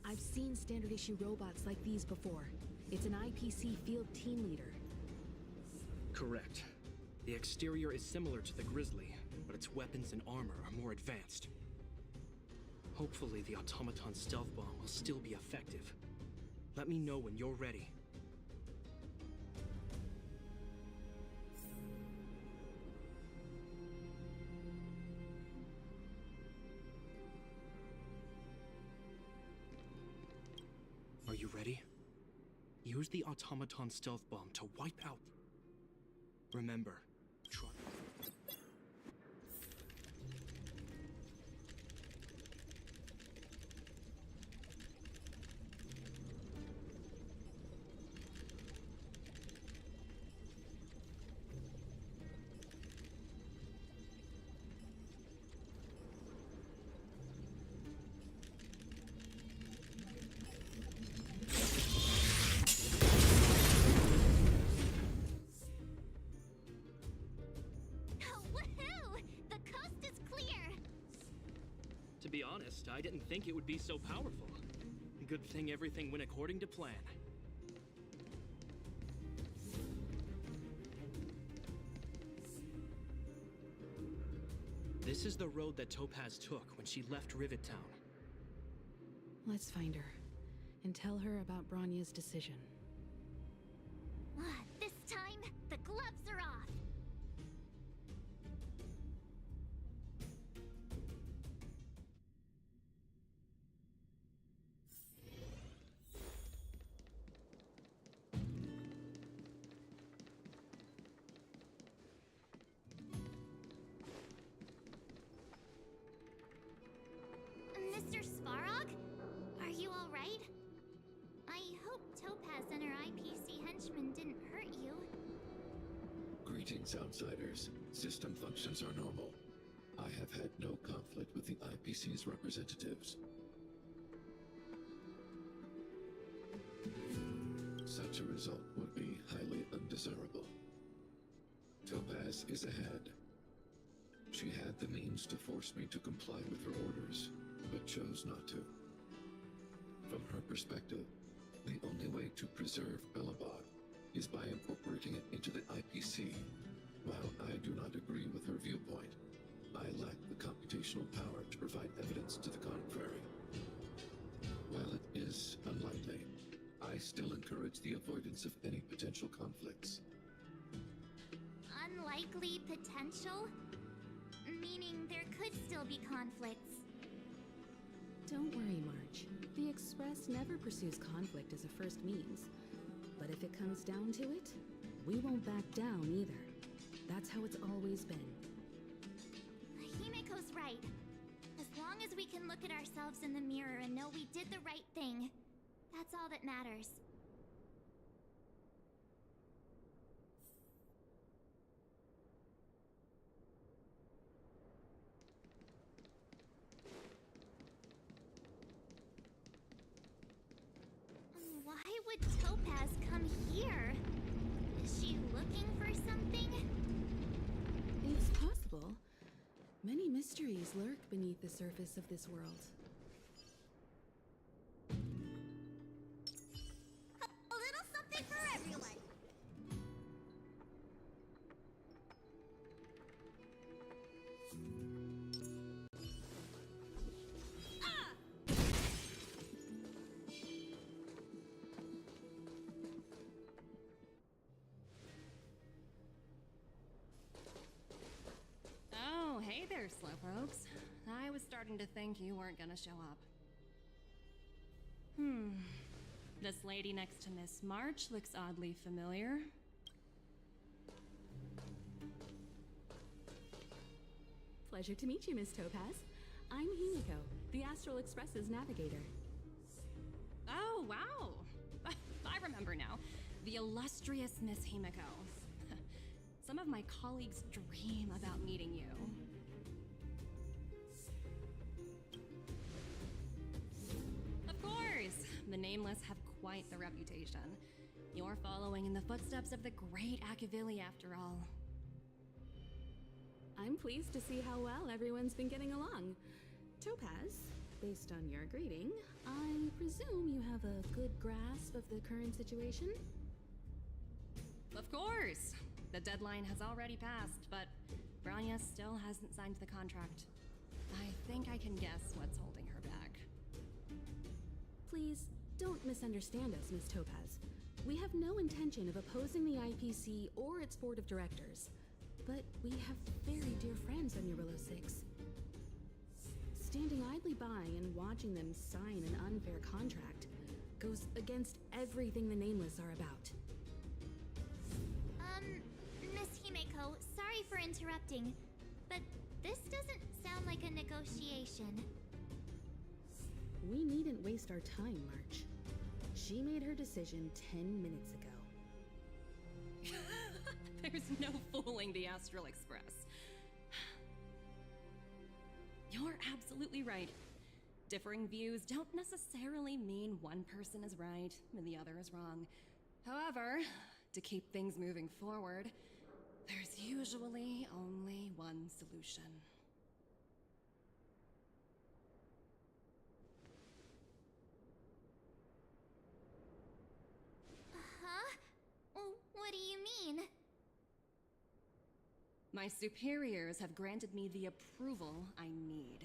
I've seen standard issue robots like these before. It's an IPC field team leader. Correct. The exterior is similar to the Grizzly, but its weapons and armor are more advanced. Hopefully the automaton stealth bomb will still be effective. Let me know when you're ready. Are you ready? Use the automaton stealth bomb to wipe out. Remember, try. To be honest, I didn't think it would be so powerful. Good thing everything went according to plan. This is the road that Topaz took when she left Rivet Town. Let's find her and tell her about Bronya's decision. This time, the gloves are off. Mr. Svarog? Are you all right? I hope Topaz and her IPC henchmen didn't hurt you. Greetings, outsiders. System functions are normal. I have had no conflict with the IPC's representatives. Such a result would be highly undesirable. Topaz is ahead. She had the means to force me to comply with her orders, but chose not to. From her perspective, the only way to preserve Belobog is by incorporating it into the IPC. While I do not agree with her viewpoint, I lack the computational power to provide evidence to the contrary. While it is unlikely, I still encourage the avoidance of any potential conflicts. Unlikely potential? Meaning there could still be conflicts. Don't worry, March. The Express never pursues conflict as a first means. But if it comes down to it, we won't back down either. That's how it's always been. Himiko's right. As long as we can look at ourselves in the mirror and know we did the right thing, that's all that matters. Why would Topaz come here? Is she looking for something? It's possible. Many mysteries lurk beneath the surface of this world. A little something for everyone. Oh, hey there, Slowpokes. I was starting to think you weren't gonna show up. This lady next to Miss March looks oddly familiar. Pleasure to meet you, Miss Topaz. I'm Himiko, the Astral Express's navigator. Oh, wow! I remember now. The illustrious Miss Himiko. Some of my colleagues dream about meeting you. Of course! The Nameless have quite the reputation. You're following in the footsteps of the great Akavili, after all. I'm pleased to see how well everyone's been getting along. Topaz, based on your greeting, I presume you have a good grasp of the current situation? Of course! The deadline has already passed, but Bronya still hasn't signed the contract. I think I can guess what's holding her back. Please, don't misunderstand us, Miss Topaz. We have no intention of opposing the IPC or its board of directors, but we have very dear friends on Eurilo 6. Standing idly by and watching them sign an unfair contract goes against everything the Nameless are about. Miss Himiko, sorry for interrupting, but this doesn't sound like a negotiation. We needn't waste our time, March. She made her decision 10 minutes ago. There's no fooling the Astral Express. You're absolutely right. Differing views don't necessarily mean one person is right and the other is wrong. However, to keep things moving forward, there's usually only one solution. My superiors have granted me the approval I need.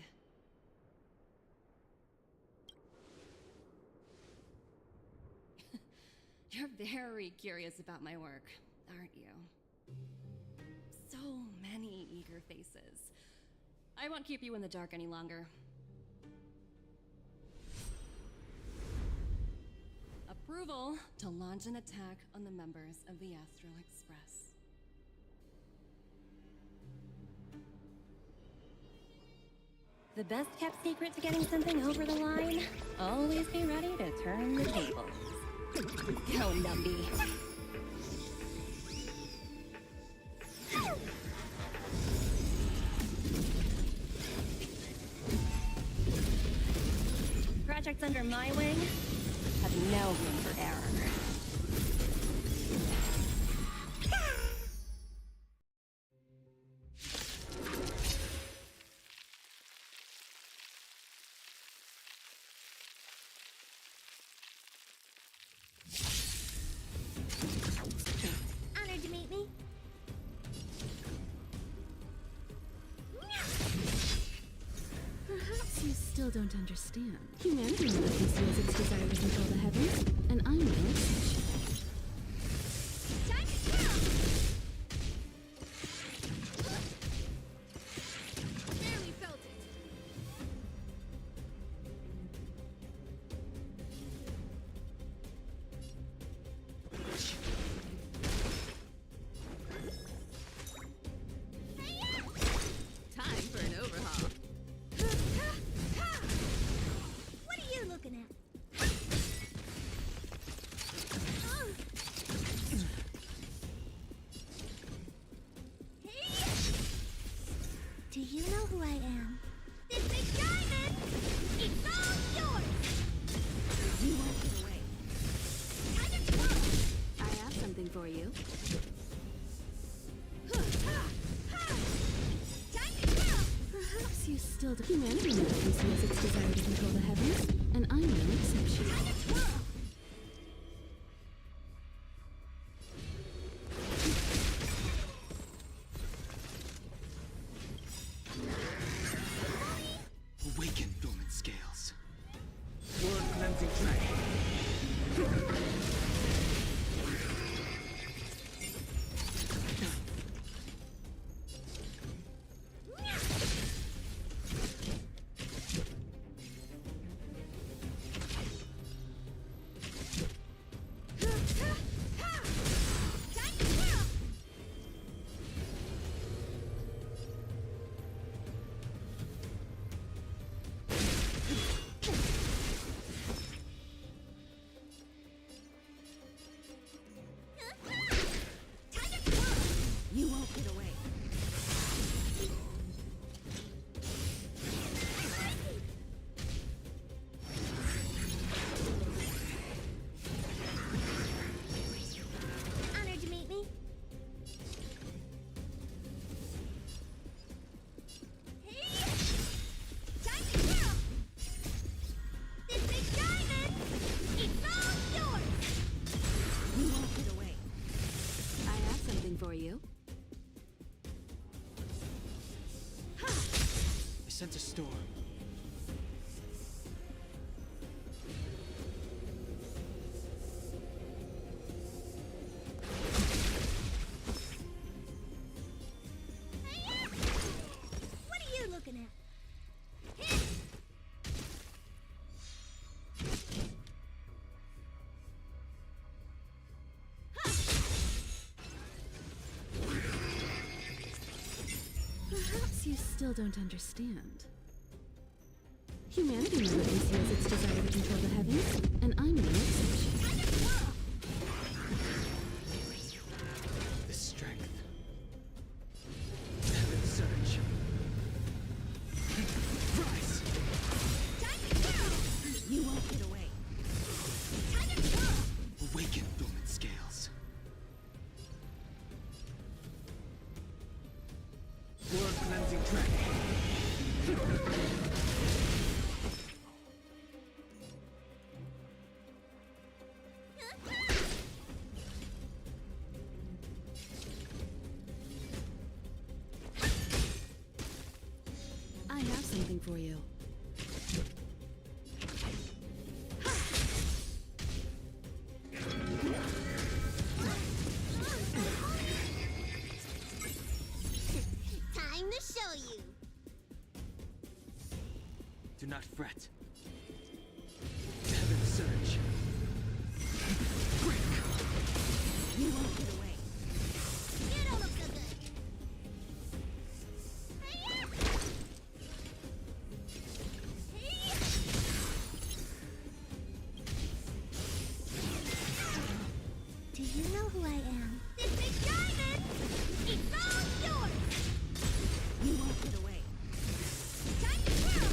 You're very curious about my work, aren't you? So many eager faces. I won't keep you in the dark any longer. Approval to launch an attack on the members of the Astral Express. The best kept secret to getting something over the line? Always be ready to turn the tables. Go, Numby. Projects under my wing have no room for error. Honored to meet me. Perhaps you still don't understand. Humanity never conceals its desire to control the heavens, and I'm no exception. Time to kill! Barely felt it. Time for an overhaul. What are you looking at? Do you know who I am? This big diamond! It's all yours! You won't get away. Time to kill! I have something for you. Time to kill! Perhaps you still do. Humanity never conceals its desire to control the heavens, and I'm no exception. Time to kill! Awaken, dormant scales. Word cleansing dragon. Time to kill! Time to kill! You won't get away. Honored to meet me. Time to kill! This big diamond! It's all yours! You won't get away. I have something for you. I sense a storm. What are you looking at? Perhaps you still don't understand. Humanity never conceals its desire to control the heavens, and I'm no exception. The strength. Heaven surge. Rise! You won't get away. Awaken, dormant scales. Word cleansing dragon. for you. Time to show you. Do not fret. Heaven surge. You won't get away. You don't look so good. Do you know who I am? This big diamond! It's all yours! You won't get away. Time to kill!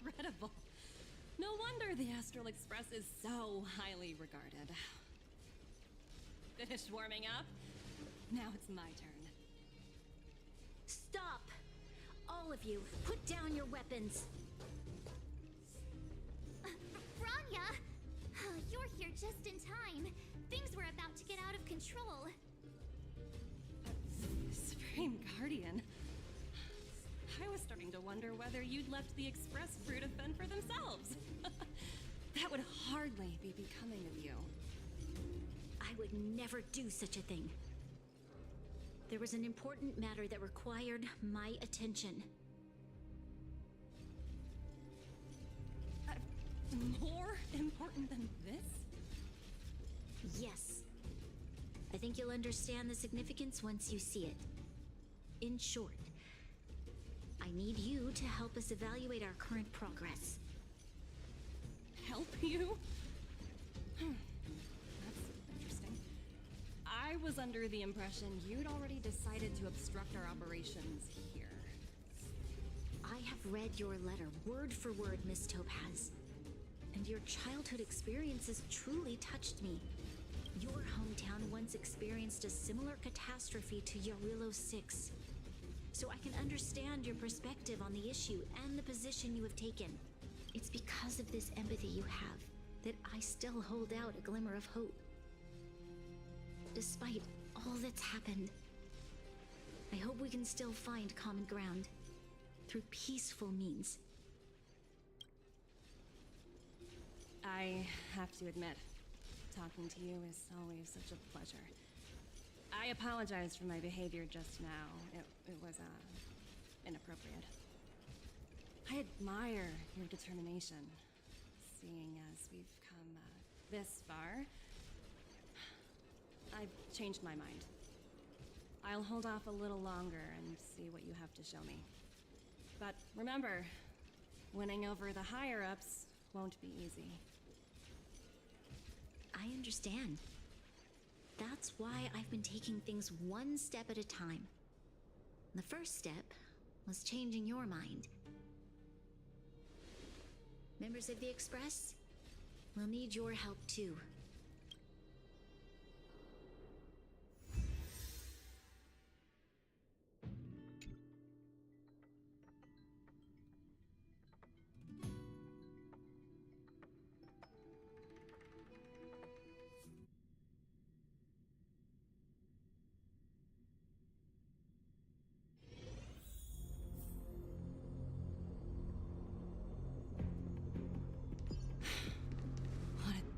Incredible. No wonder the Astral Express is so highly regarded. Finished warming up? Now it's my turn. Stop! All of you, put down your weapons. Rania! You're here just in time. Things were about to get out of control. Supreme Guardian. I was starting to wonder whether you'd left the Express crew to fend for themselves. That would hardly be becoming of you. I would never do such a thing. There was an important matter that required my attention. More important than this? Yes. I think you'll understand the significance once you see it. In short, I need you to help us evaluate our current progress. Help you? That's interesting. I was under the impression you'd already decided to obstruct our operations here. I have read your letter word for word, Miss Topaz. And your childhood experiences truly touched me. Your hometown once experienced a similar catastrophe to Yarillo 6. So I can understand your perspective on the issue and the position you have taken. It's because of this empathy you have that I still hold out a glimmer of hope. Despite all that's happened, I hope we can still find common ground through peaceful means. I have to admit, talking to you is always such a pleasure. I apologize for my behavior just now. It was, inappropriate. I admire your determination, seeing as we've come, this far. I've changed my mind. I'll hold off a little longer and see what you have to show me. But remember, winning over the higher-ups won't be easy. I understand. That's why I've been taking things one step at a time. The first step was changing your mind. Members of the Express, we'll need your help too.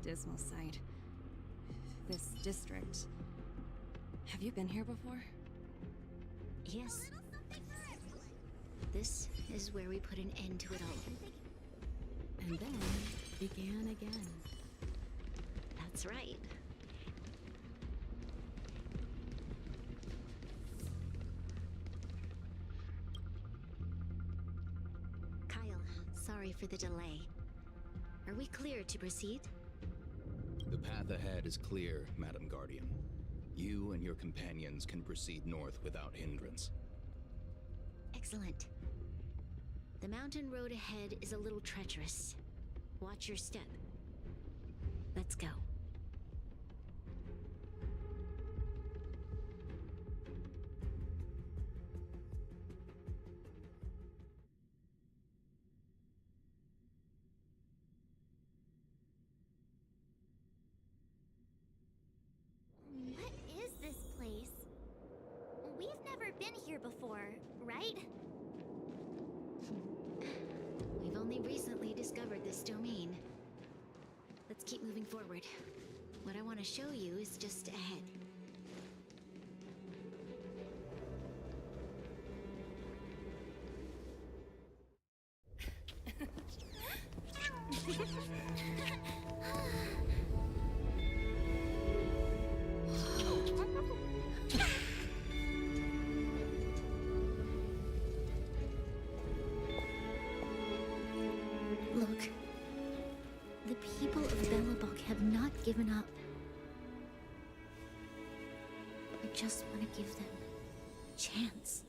Dismal sight. This district. Have you been here before? Yes. This is where we put an end to it all. And then began again. That's right. Kyle, sorry for the delay. Are we clear to proceed? The path ahead is clear, Madam Guardian. You and your companions can proceed north without hindrance. Excellent. The mountain road ahead is a little treacherous. Watch your step. Let's go. moving forward. What I want to show you is just ahead. Look. The people of Belobog have not given up. I just want to give them a chance.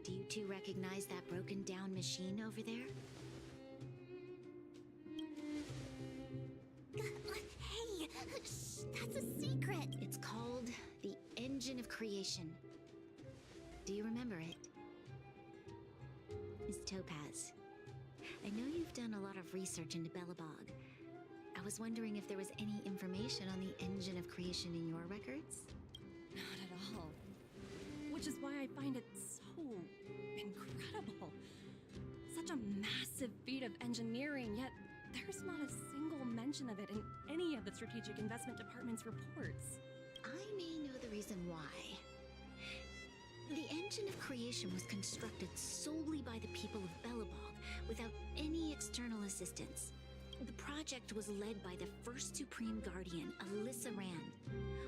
Do you two recognize that broken down machine over there? Hey, shh, that's a secret. It's called the Engine of Creation. Do you remember it? Miss Topaz, I know you've done a lot of research into Belobog. I was wondering if there was any information on the Engine of Creation in your records? Not at all. Which is why I find it so incredible. Such a massive feat of engineering, yet there's not a single mention of it in any of the Strategic Investment Department's reports. I may know the reason why. The Engine of Creation was constructed solely by the people of Belobog, without any external assistance. The project was led by the first Supreme Guardian, Alyssa Rand.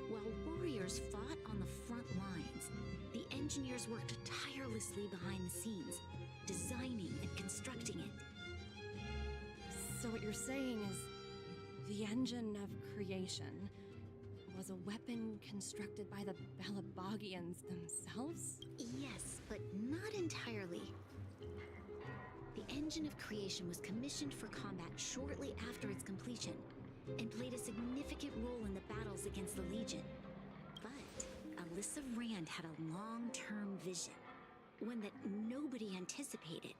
While warriors fought on the front lines, the engineers worked tirelessly behind the scenes, designing and constructing it. So what you're saying is, the Engine of Creation was a weapon constructed by the Belabogians themselves? Yes, but not entirely. The Engine of Creation was commissioned for combat shortly after its completion, and played a significant role in the battles against the Legion. But Alyssa Rand had a long-term vision, one that nobody anticipated.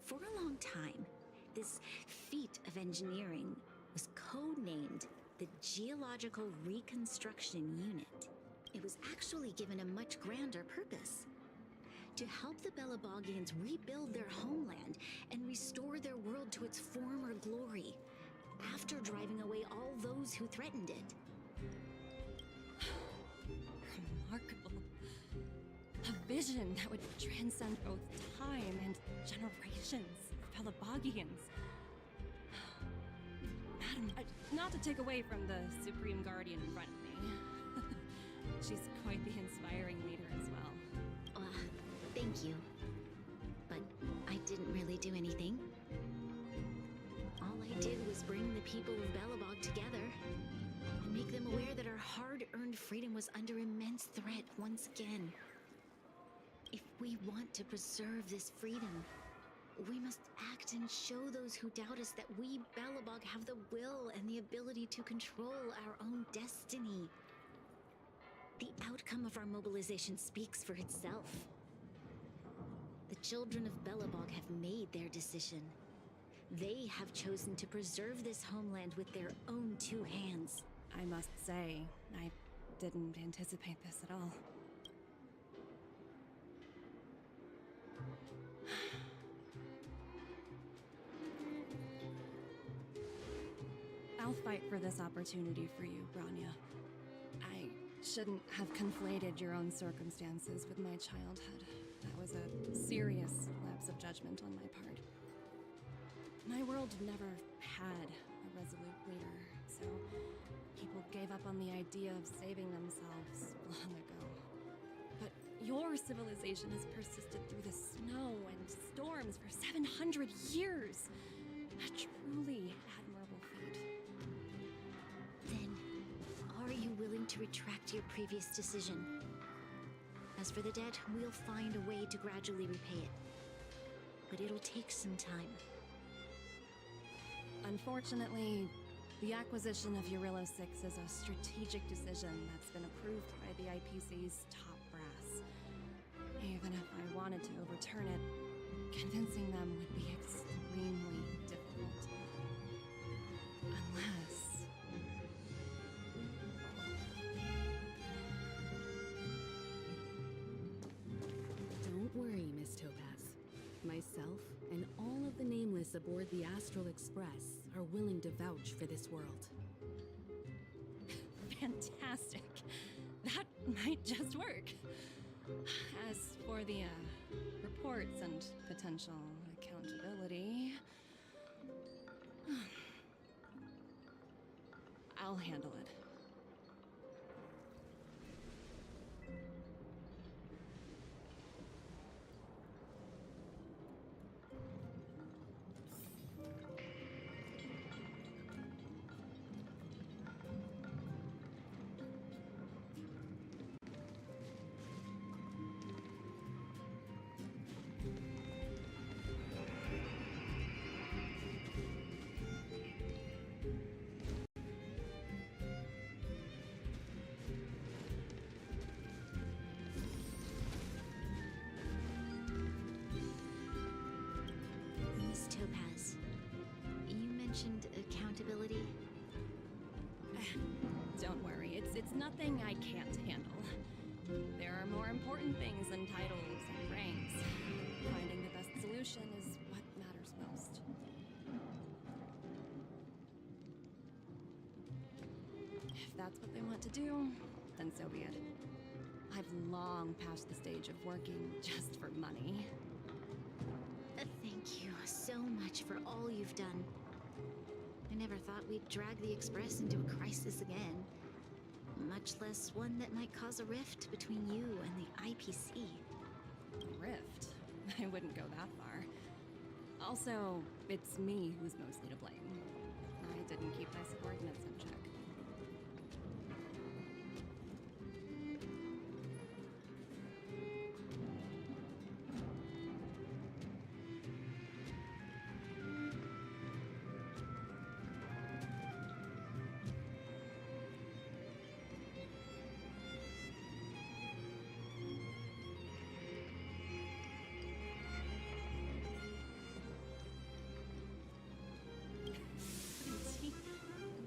For a long time, this feat of engineering was codenamed the Geological Reconstruction Unit. It was actually given a much grander purpose: to help the Belabogians rebuild their homeland and restore their world to its former glory, after driving away all those who threatened it. Remarkable. A vision that would transcend both time and generations of Belabogians. Madam, not to take away from the Supreme Guardian in front of me. She's quite the inspiring leader as well. Thank you. But I didn't really do anything. All I did was bring the people of Belobog together and make them aware that our hard-earned freedom was under immense threat once again. If we want to preserve this freedom, we must act and show those who doubt us that we Belobog have the will and the ability to control our own destiny. The outcome of our mobilization speaks for itself. The children of Belobog have made their decision. They have chosen to preserve this homeland with their own two hands. I must say, I didn't anticipate this at all. I'll fight for this opportunity for you, Branya. I shouldn't have conflated your own circumstances with my childhood. That was a serious lapse of judgment on my part. My world never had a resolute leader, so people gave up on the idea of saving themselves long ago. But your civilization has persisted through the snow and storms for 700 years. A truly admirable feat. Then, are you willing to retract your previous decision? As for the debt, we'll find a way to gradually repay it. But it'll take some time. Unfortunately, the acquisition of Eurillo 6 is a strategic decision that's been approved by the IPC's top brass. Even if I wanted to overturn it, convincing them would be extremely difficult. Topaz. Myself and all of the Nameless aboard the Astral Express are willing to vouch for this world. Fantastic. That might just work. As for the reports and potential accountability, I'll handle it. Miss Topaz, you mentioned accountability. Don't worry, it's nothing I can't handle. There are more important things than titles and ranks. Finding the best solution is what matters most. If that's what they want to do, then so be it. I've long passed the stage of working just for money. Thank you so much for all you've done. I never thought we'd drag the Express into a crisis again. Much less one that might cause a rift between you and the IPC. Rift? I wouldn't go that far. Also, it's me who's mostly to blame. I didn't keep my subordinates in check.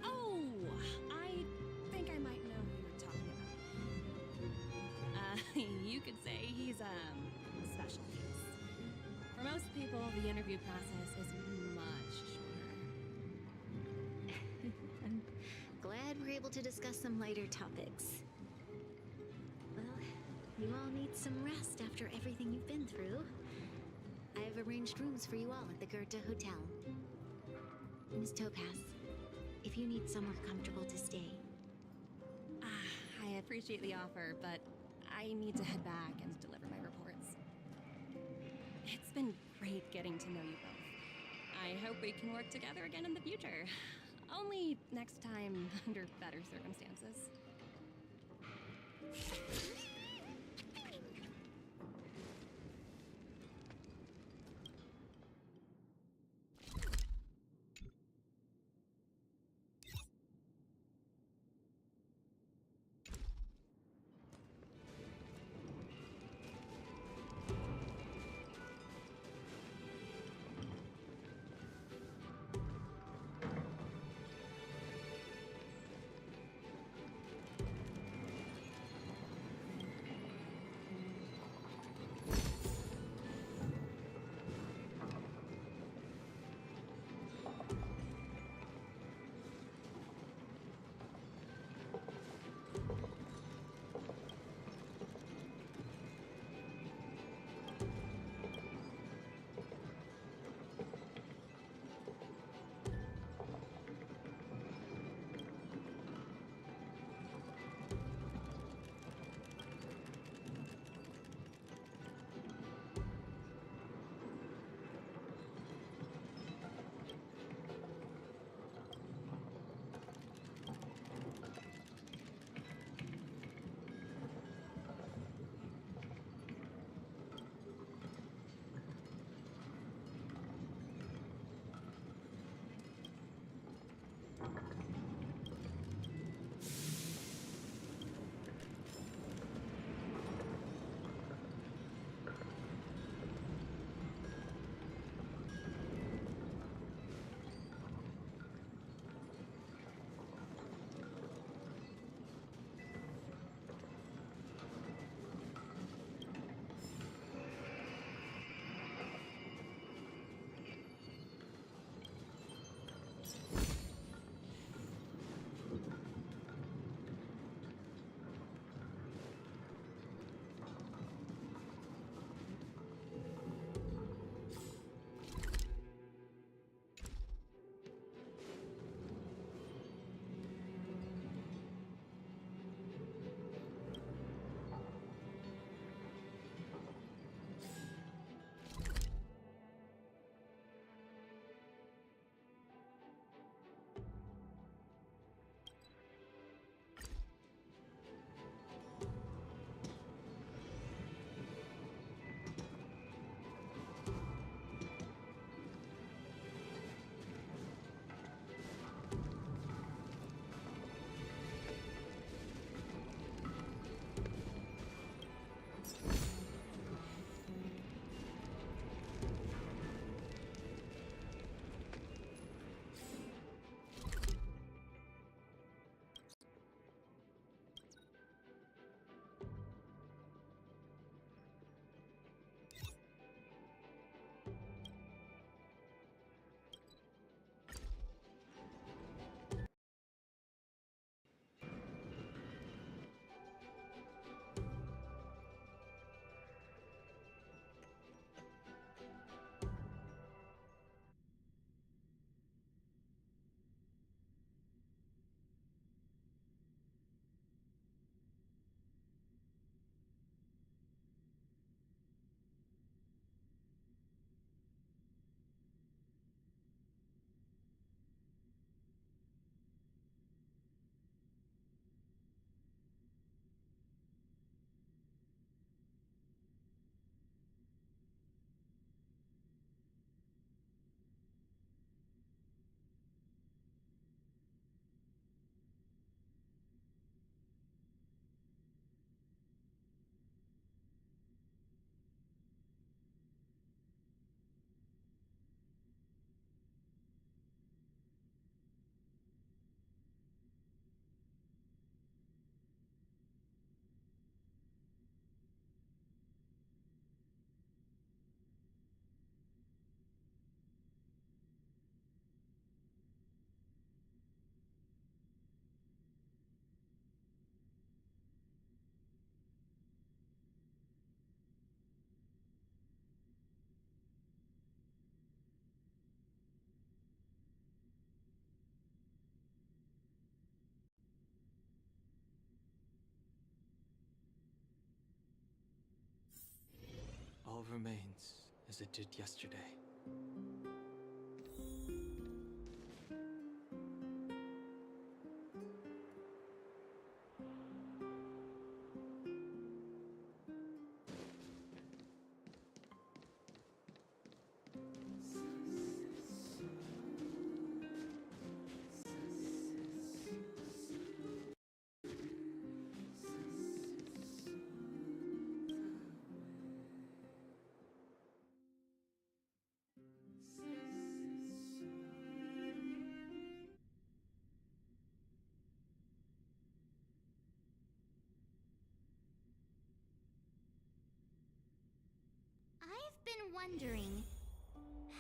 Oh, I think I might know who you're talking about. You could say he's special case. For most people, the interview process is much shorter. I'm glad we're able to discuss some lighter topics. Well, you all need some rest after everything you've been through. I've arranged rooms for you all at the Goethe Hotel. Miss Topaz, if you need somewhere comfortable to stay. I appreciate the offer, but I need to head back and deliver my reports. It's been great getting to know you both. I hope we can work together again in the future. Only next time under better circumstances. remains as it did yesterday. I've been wondering,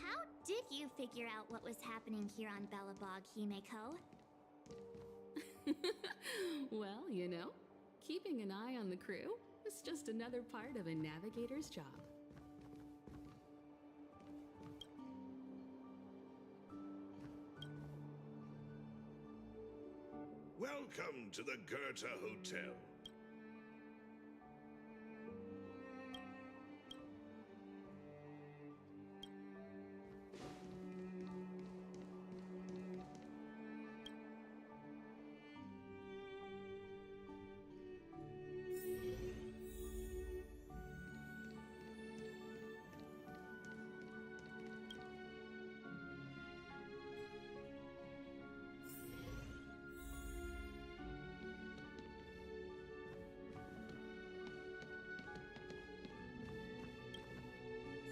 how did you figure out what was happening here on Belobog, Himeko? Well, you know, keeping an eye on the crew is just another part of a navigator's job. Welcome to the Goethe Hotel.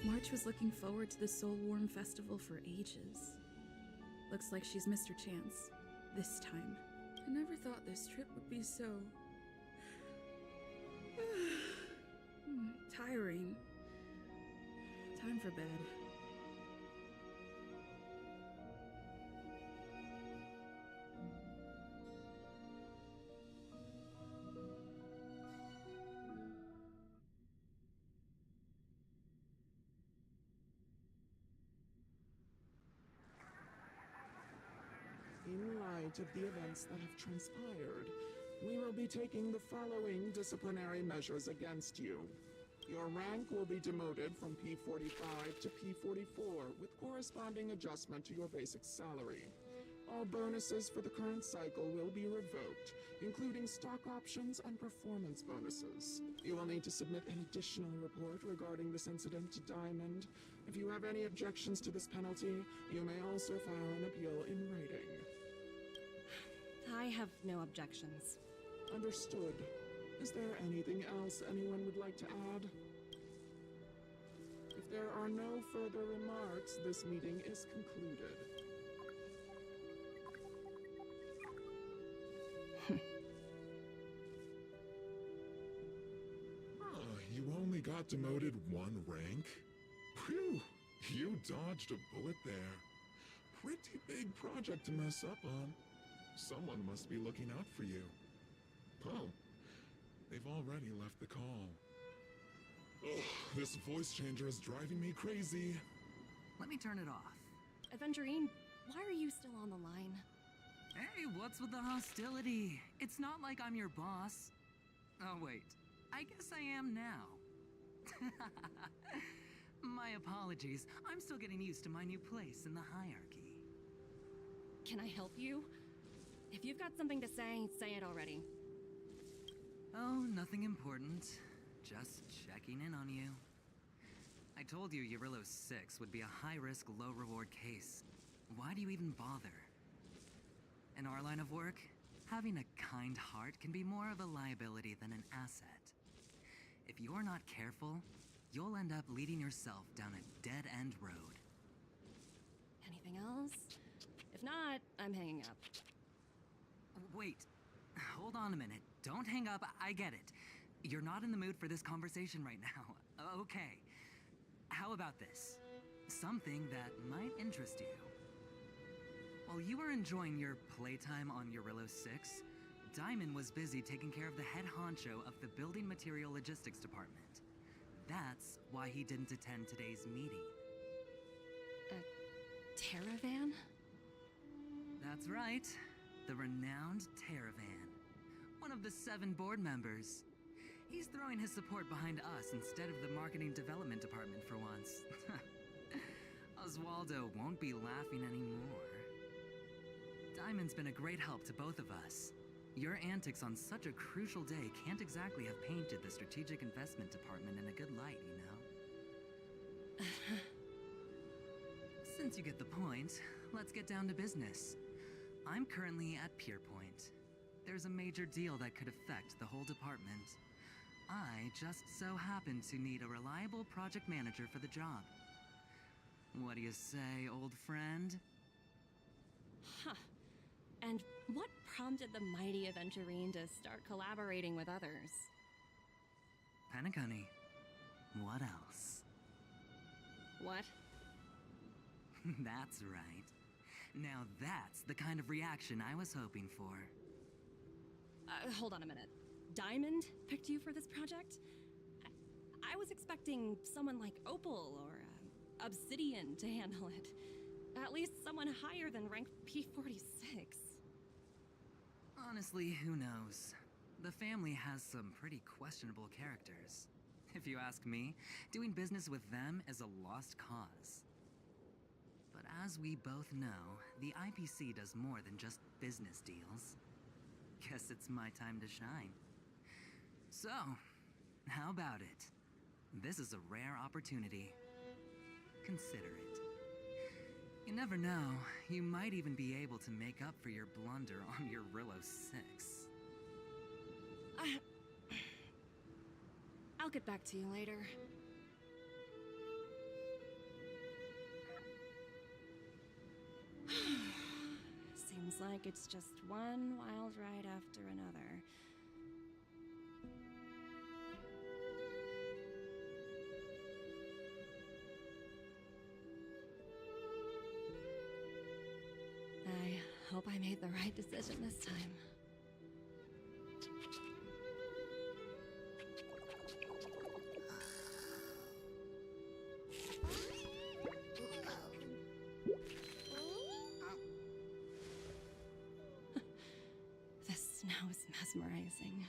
March was looking forward to the Soulworm Festival for ages. Looks like she's missed her chance. This time. I never thought this trip would be so... tiring. Time for bed. In light of the events that have transpired, we will be taking the following disciplinary measures against you. Your rank will be demoted from P45 to P44, with corresponding adjustment to your basic salary. All bonuses for the current cycle will be revoked, including stock options and performance bonuses. You will need to submit an additional report regarding this incident to Diamond. If you have any objections to this penalty, you may also file an appeal in writing. I have no objections. Understood. Is there anything else anyone would like to add? If there are no further remarks, this meeting is concluded. You only got demoted one rank? Phew, you dodged a bullet there. Pretty big project to mess up on. Someone must be looking out for you. Oh, they've already left the call. Ugh, this voice changer is driving me crazy. Let me turn it off. Aventurine, why are you still on the line? Hey, what's with the hostility? It's not like I'm your boss. Oh, wait. I guess I am now. My apologies. I'm still getting used to my new place in the hierarchy. Can I help you? If you've got something to say it already. Oh, nothing important. Just checking in on you. I told you Eurillo 6 would be a high-risk, low-reward case. Why do you even bother? In our line of work, having a kind heart can be more of a liability than an asset. If you're not careful, you'll end up leading yourself down a dead-end road. Anything else? If not, I'm hanging up. Wait, hold on a minute. Don't hang up, I get it. You're not in the mood for this conversation right now. Okay. How about this? Something that might interest you. While you were enjoying your playtime on Eurillo 6, Diamond was busy taking care of the head honcho of the Building Material Logistics Department. That's why he didn't attend today's meeting. Terravan? That's right. The renowned Terravan. One of the 7 board members. He's throwing his support behind us instead of the marketing development department for once. Oswaldo won't be laughing anymore. Diamond's been a great help to both of us. Your antics on such a crucial day can't exactly have painted the strategic investment department in a good light, you know? Since you get the point, let's get down to business. I'm currently at Pierpoint. There's a major deal that could affect the whole department. I just so happen to need a reliable project manager for the job. What do you say, old friend? Huh. And what prompted the mighty Aventurine to start collaborating with others? Penacony. What else? What? That's right. Now that's the kind of reaction I was hoping for. Hold on a minute. Diamond picked you for this project? I was expecting someone like Opal or Obsidian to handle it. At least someone higher than rank P46. Honestly, who knows? The family has some pretty questionable characters. If you ask me, doing business with them is a lost cause. But as we both know, the IPC does more than just business deals. Guess it's my time to shine. So, how about it? This is a rare opportunity. Consider it. You never know, you might even be able to make up for your blunder on your Rillo 6. I'll get back to you later. Seems like it's just one wild ride after another. I hope I made the right decision this time. The snow is mesmerizing.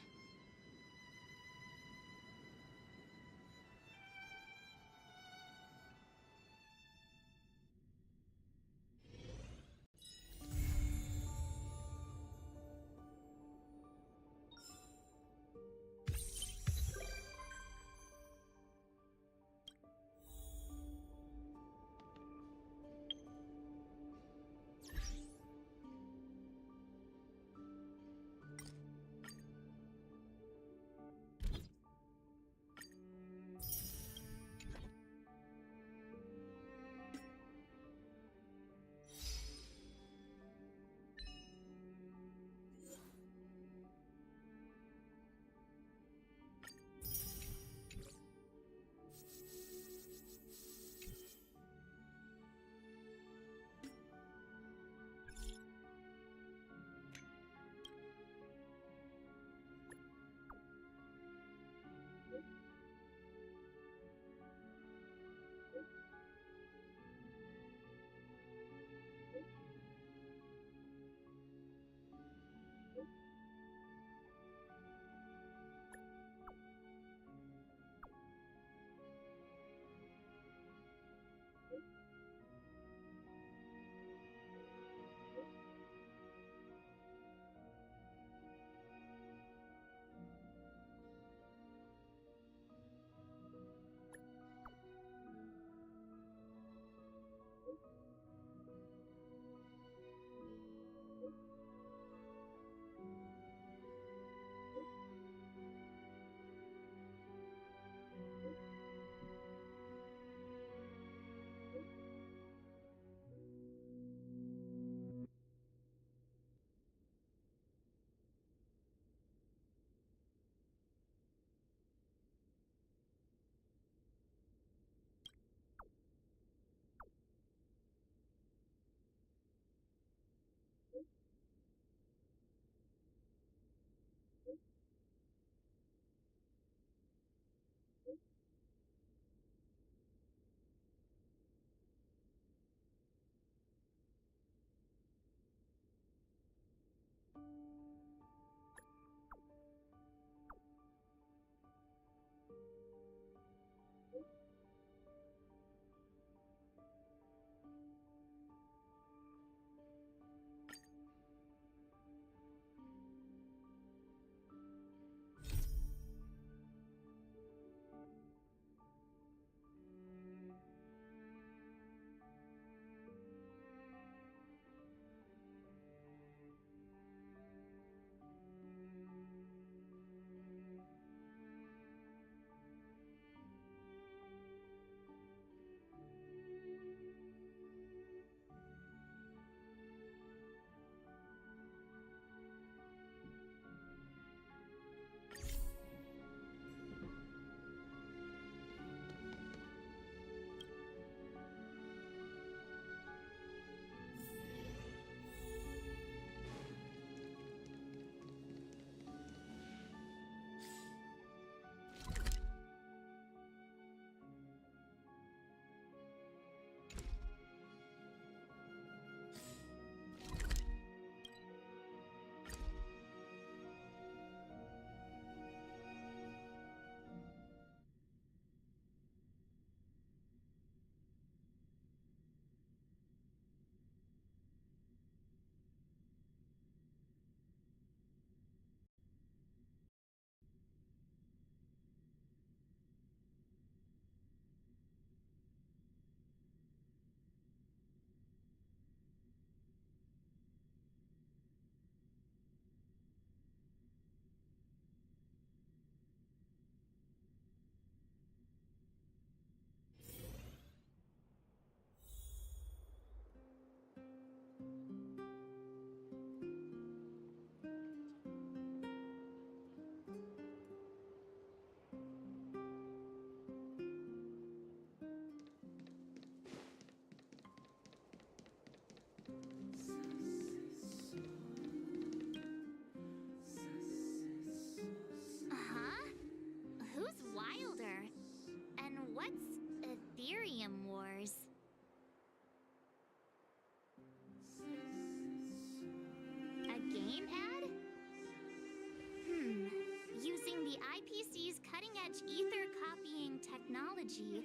cutting-edge ether copying technology,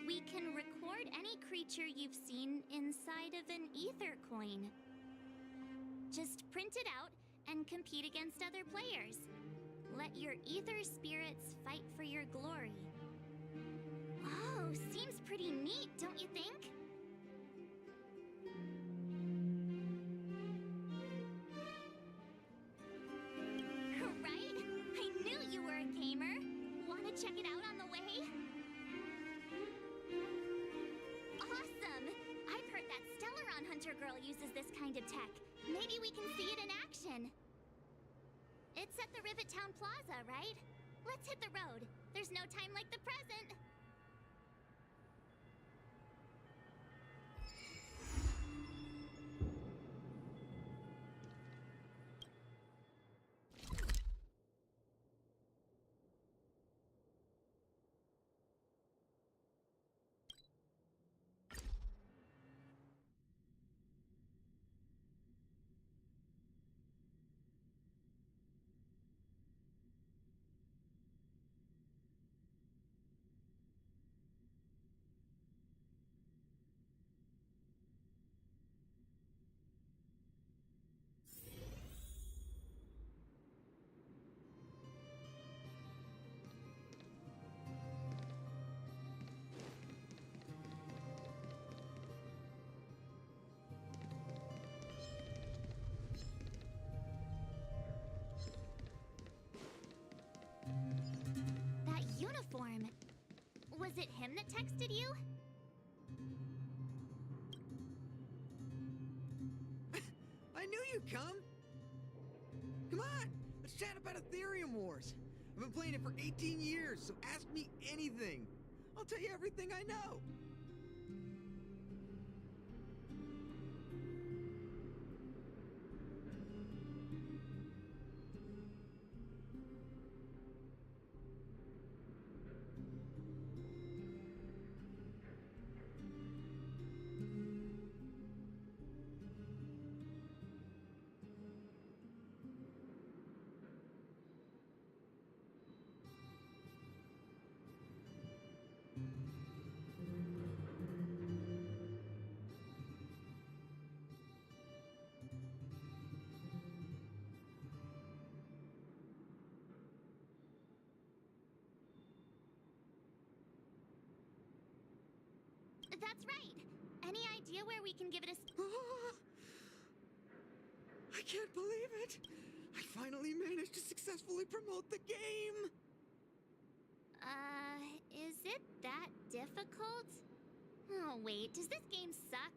we can record any creature you've seen inside of an ether coin. Just print it out and compete against other players. Let your ether spirits fight for your glory. Oh, seems pretty neat, don't you think? Right? I knew you were a gamer. Wanna check it out on the way? Awesome! I've heard that Stellaron Hunter girl uses this kind of tech. Maybe we can see it in action. It's at the Rivet Town Plaza, right? Let's hit the road. There's no time like the present. That uniform. Was it him that texted you? I knew you'd come! Come on, let's chat about Ethereum Wars. I've been playing it for 18 years, so ask me anything. I'll tell you everything I know. That's right. Any idea where we can give it a... I can't believe it! I finally managed to successfully promote the game! Is it that difficult? Oh, wait, does this game suck?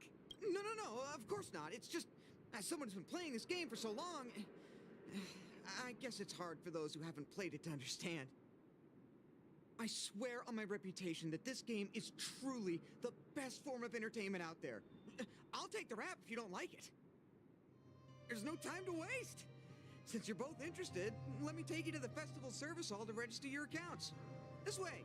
No, of course not. It's just, as someone who's been playing this game for so long, I guess it's hard for those who haven't played it to understand. I swear on my reputation that this game is truly the best form of entertainment out there. I'll take the rap if you don't like it. There's no time to waste. Since you're both interested, let me take you to the festival service hall to register your accounts. This way.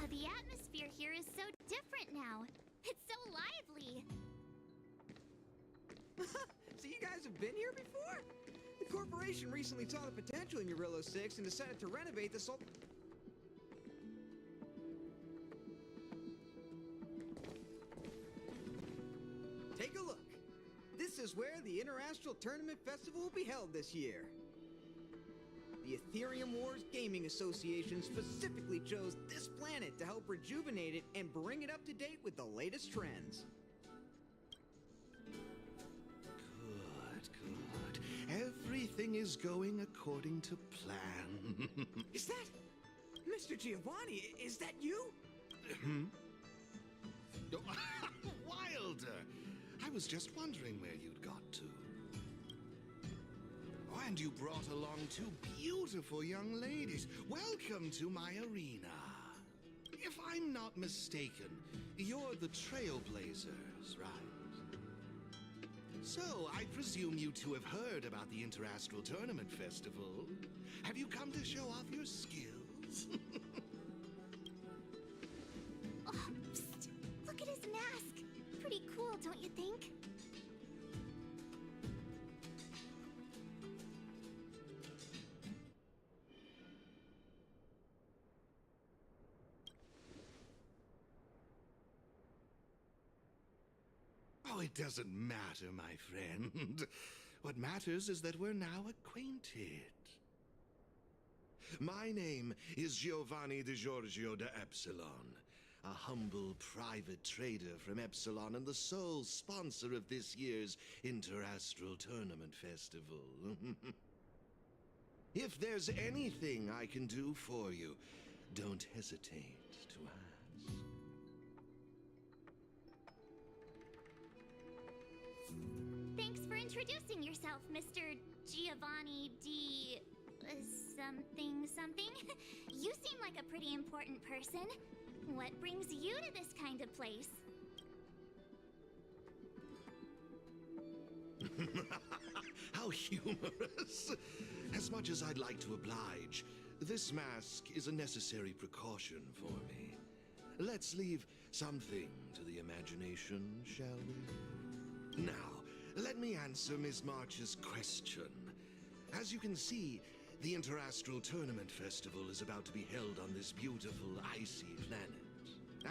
The atmosphere here is so different now. It's so lively. So you guys have been here before? The corporation recently saw the potential in Urillo 6 and decided to renovate the Sol... Take a look. This is where the Interastral Tournament Festival will be held this year. The Ethereum Wars Gaming Association specifically chose this planet to help rejuvenate it and bring it up to date with the latest trends. Good. Everything is going according to plan. Is that... Mr. Giovanni, is that you? Wilder! I was just wondering where you'd got to. Oh, and you brought along two beautiful young ladies. Welcome to my arena. If I'm not mistaken, you're the Trailblazers, right? So, I presume you two have heard about the Interastral Tournament Festival. Have you come to show off your skills? Oh, psst. Look at his mask. Pretty cool, don't you think? Oh, it doesn't matter, my friend. What matters is that we're now acquainted. My name is Giovanni Di Giorgio de Epsilon, a humble private trader from Epsilon and the sole sponsor of this year's Interastral Tournament Festival. If there's anything I can do for you, don't hesitate to ask. Thanks for introducing yourself, Mr. Giovanni D. something something. You seem like a pretty important person. What brings you to this kind of place? How humorous! As much as I'd like to oblige, this mask is a necessary precaution for me. Let's leave something to the imagination, shall we? Now, let me answer Ms. March's question. As you can see, the Interastral Tournament Festival is about to be held on this beautiful, icy planet.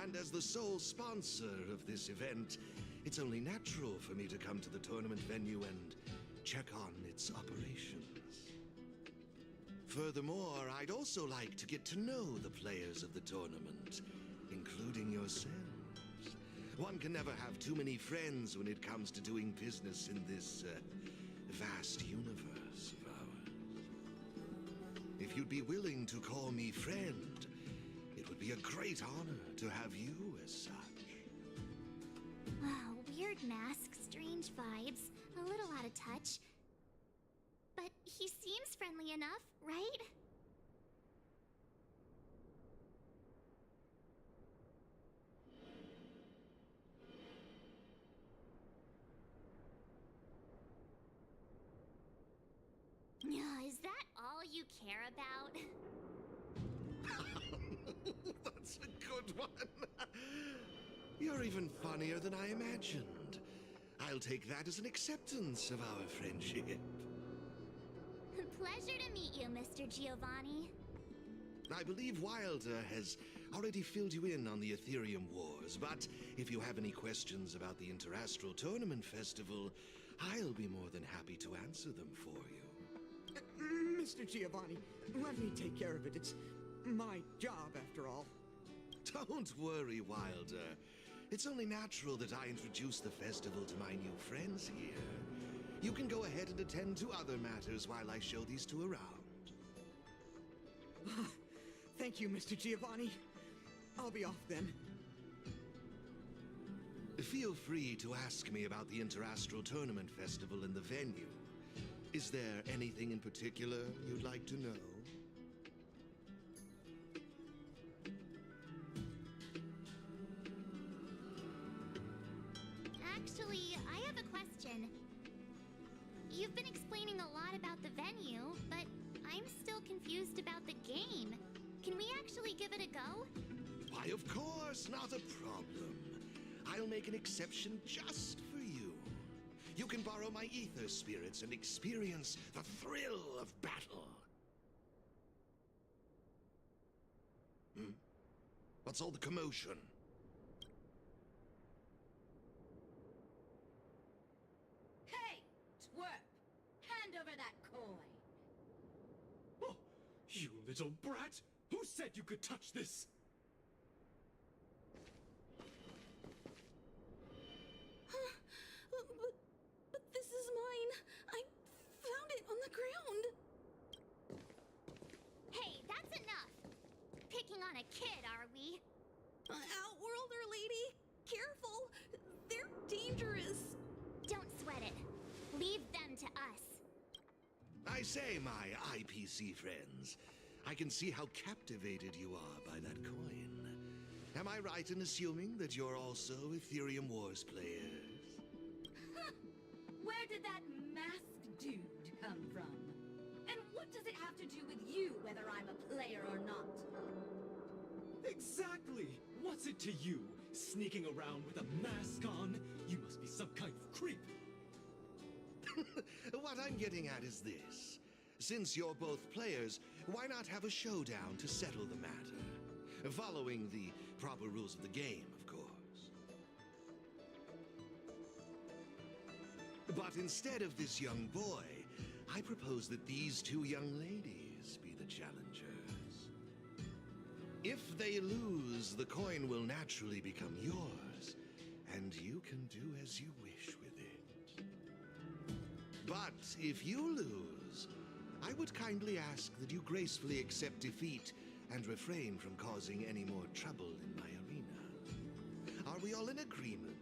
And as the sole sponsor of this event, it's only natural for me to come to the tournament venue and check on its operations. Furthermore, I'd also like to get to know the players of the tournament, including yourselves. One can never have too many friends when it comes to doing business in this vast universe of ours. If you'd be willing to call me friend, it would be a great honor to have you as such. Wow, weird mask, strange vibes, a little out of touch. But he seems friendly enough, right? Is that all you care about? That's a good one. You're even funnier than I imagined. I'll take that as an acceptance of our friendship. Pleasure to meet you, Mr. Giovanni. I believe Wilder has already filled you in on the Ethereum Wars, but if you have any questions about the Interastral Tournament Festival, I'll be more than happy to answer them for you. Mr. Giovanni, let me take care of it. It's my job, after all. Don't worry, Wilder. It's only natural that I introduce the festival to my new friends here. You can go ahead and attend to other matters while I show these two around. Thank you, Mr. Giovanni. I'll be off then. Feel free to ask me about the Interastral Tournament Festival and the venue. Is there anything in particular you'd like to know? Actually, I have a question. You've been explaining a lot about the venue, but I'm still confused about the game. Can we actually give it a go? Why, of course, not a problem. I'll make an exception just for you. You can borrow my ether spirits and experience the thrill of battle. What's all the commotion? Hey, twerp! Hand over that coin! Oh, you little brat! Who said you could touch this? But this is mine. I found it on the ground. Hey, that's enough! Picking on a kid, are we? Outworlder lady, careful. They're dangerous. Don't sweat it. Leave them to us. I say, my IPC friends, I can see how captivated you are by that coin. Am I right in assuming that you're also Ethereum Wars players? Where did that masked dude come from? And what does it have to do with you, whether I'm a player or not? Exactly! What's it to you? Sneaking around with a mask on? You must be some kind of creep. What I'm getting at is this. Since you're both players, why not have a showdown to settle the matter? Following the proper rules of the game, of course. But instead of this young boy, I propose that these two young ladies be the challengers. If they lose, the coin will naturally become yours, and you can do as you wish with it. But if you lose, I would kindly ask that you gracefully accept defeat and refrain from causing any more trouble in my arena. Are we all in agreement?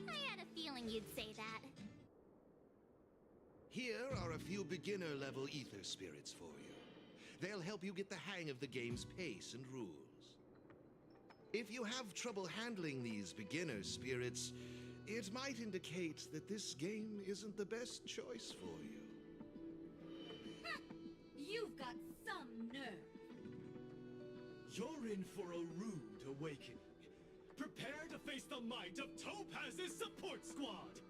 I had a feeling you'd say that. Here are a few beginner-level ether spirits for you. They'll help you get the hang of the game's pace and rules. If you have trouble handling these beginner spirits, it might indicate that this game isn't the best choice for you. You've got some nerve. You're in for a rude awakening. Prepare to face the might of Topaz's support squad!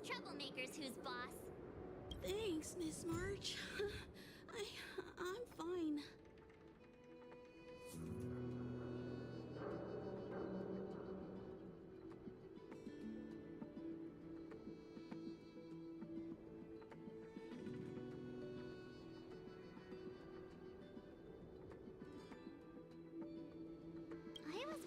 troublemakers who's boss. Thanks, Miss March. I'm fine. I was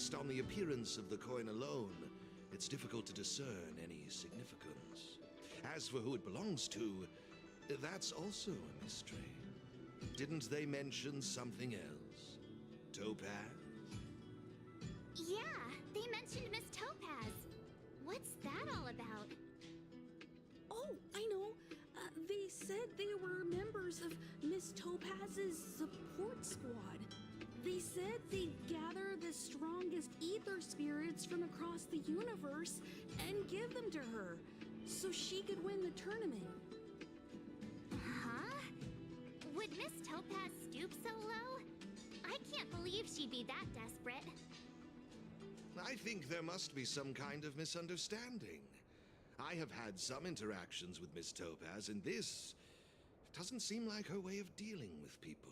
Based on the appearance of the coin alone, it's difficult to discern any significance. As for who it belongs to, that's also a mystery. Didn't they mention something else? Topaz? Yeah, they mentioned Miss Topaz. What's that all about? Oh, I know. They said they were members of Miss Topaz's support squad. They said they'd gather the strongest ether spirits from across the universe and give them to her so she could win the tournament. Huh? Would Miss Topaz stoop so low? I can't believe she'd be that desperate. I think there must be some kind of misunderstanding. I have had some interactions with Miss Topaz, and this doesn't seem like her way of dealing with people.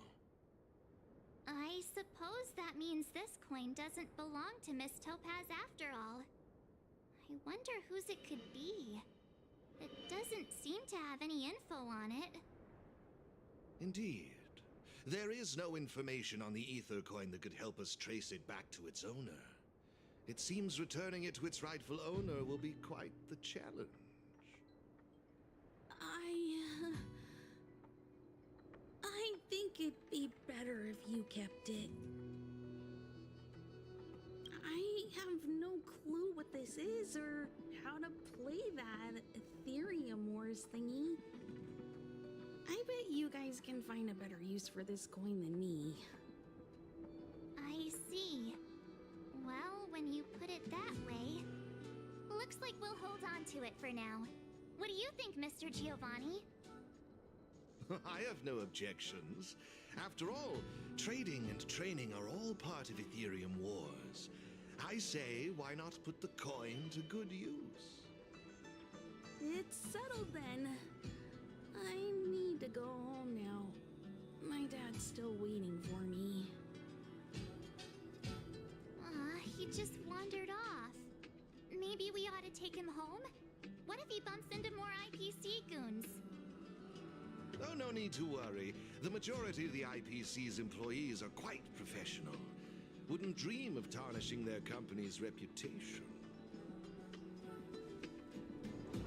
I suppose that means this coin doesn't belong to Miss Topaz after all. I wonder whose it could be. It doesn't seem to have any info on it. Indeed. There is no information on the ether coin that could help us trace it back to its owner. It seems returning it to its rightful owner will be quite the challenge. I think it'd be better if you kept it. I have no clue what this is or how to play that Ethereum Wars thingy. I bet you guys can find a better use for this coin than me. I see. Well, when you put it that way, looks like we'll hold on to it for now. What do you think, Mr. Giovanni? I have no objections. After all, trading and training are all part of Ethereum Wars. I say, why not put the coin to good use? It's settled then. I need to go home now. My dad's still waiting for me. He just wandered off. Maybe we ought to take him home? What if he bumps into more IPC goons? Oh, no need to worry. The majority of the IPC's employees are quite professional. Wouldn't dream of tarnishing their company's reputation.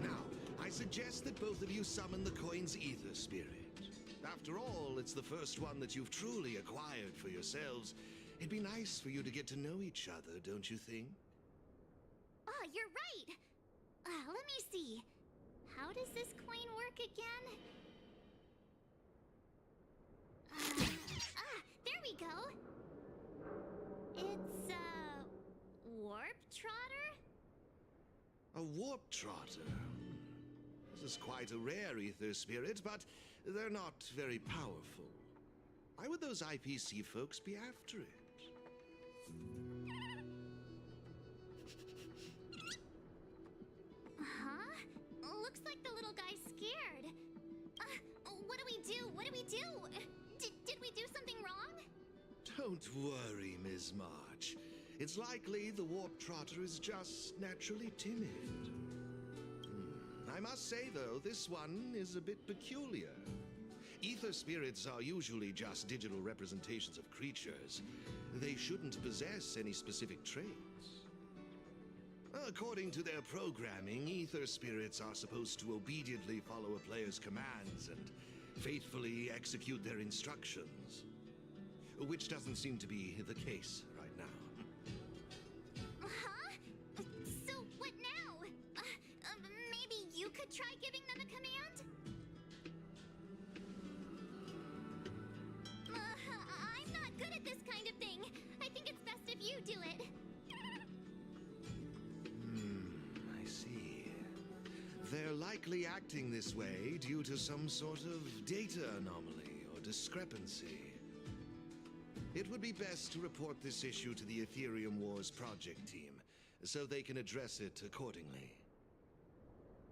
Now, I suggest that both of you summon the coin's ether spirit. After all, it's the first one that you've truly acquired for yourselves. It'd be nice for you to get to know each other, don't you think? Oh, you're right! Let me see. How does this coin work again? There we go! It's a warp trotter? A warp trotter? This is quite a rare ether spirit, but they're not very powerful. Why would those IPC folks be after it? Huh? Looks like the little guy's scared. What do we do? What do we do? Did we do something wrong? Don't worry, Ms. March. It's likely the warp trotter is just naturally timid. I must say, though, this one is a bit peculiar. Ether spirits are usually just digital representations of creatures. They shouldn't possess any specific traits. According to their programming, ether spirits are supposed to obediently follow a player's commands and faithfully execute their instructions. Which doesn't seem to be the case right now. Huh? So what now? Maybe you could try giving them a command? I'm not good at this kind of thing. I think it's best if you do it. I see. They're likely acting this way due to some sort of data anomaly or discrepancy. It would be best to report this issue to the Ethereum Wars project team, so they can address it accordingly.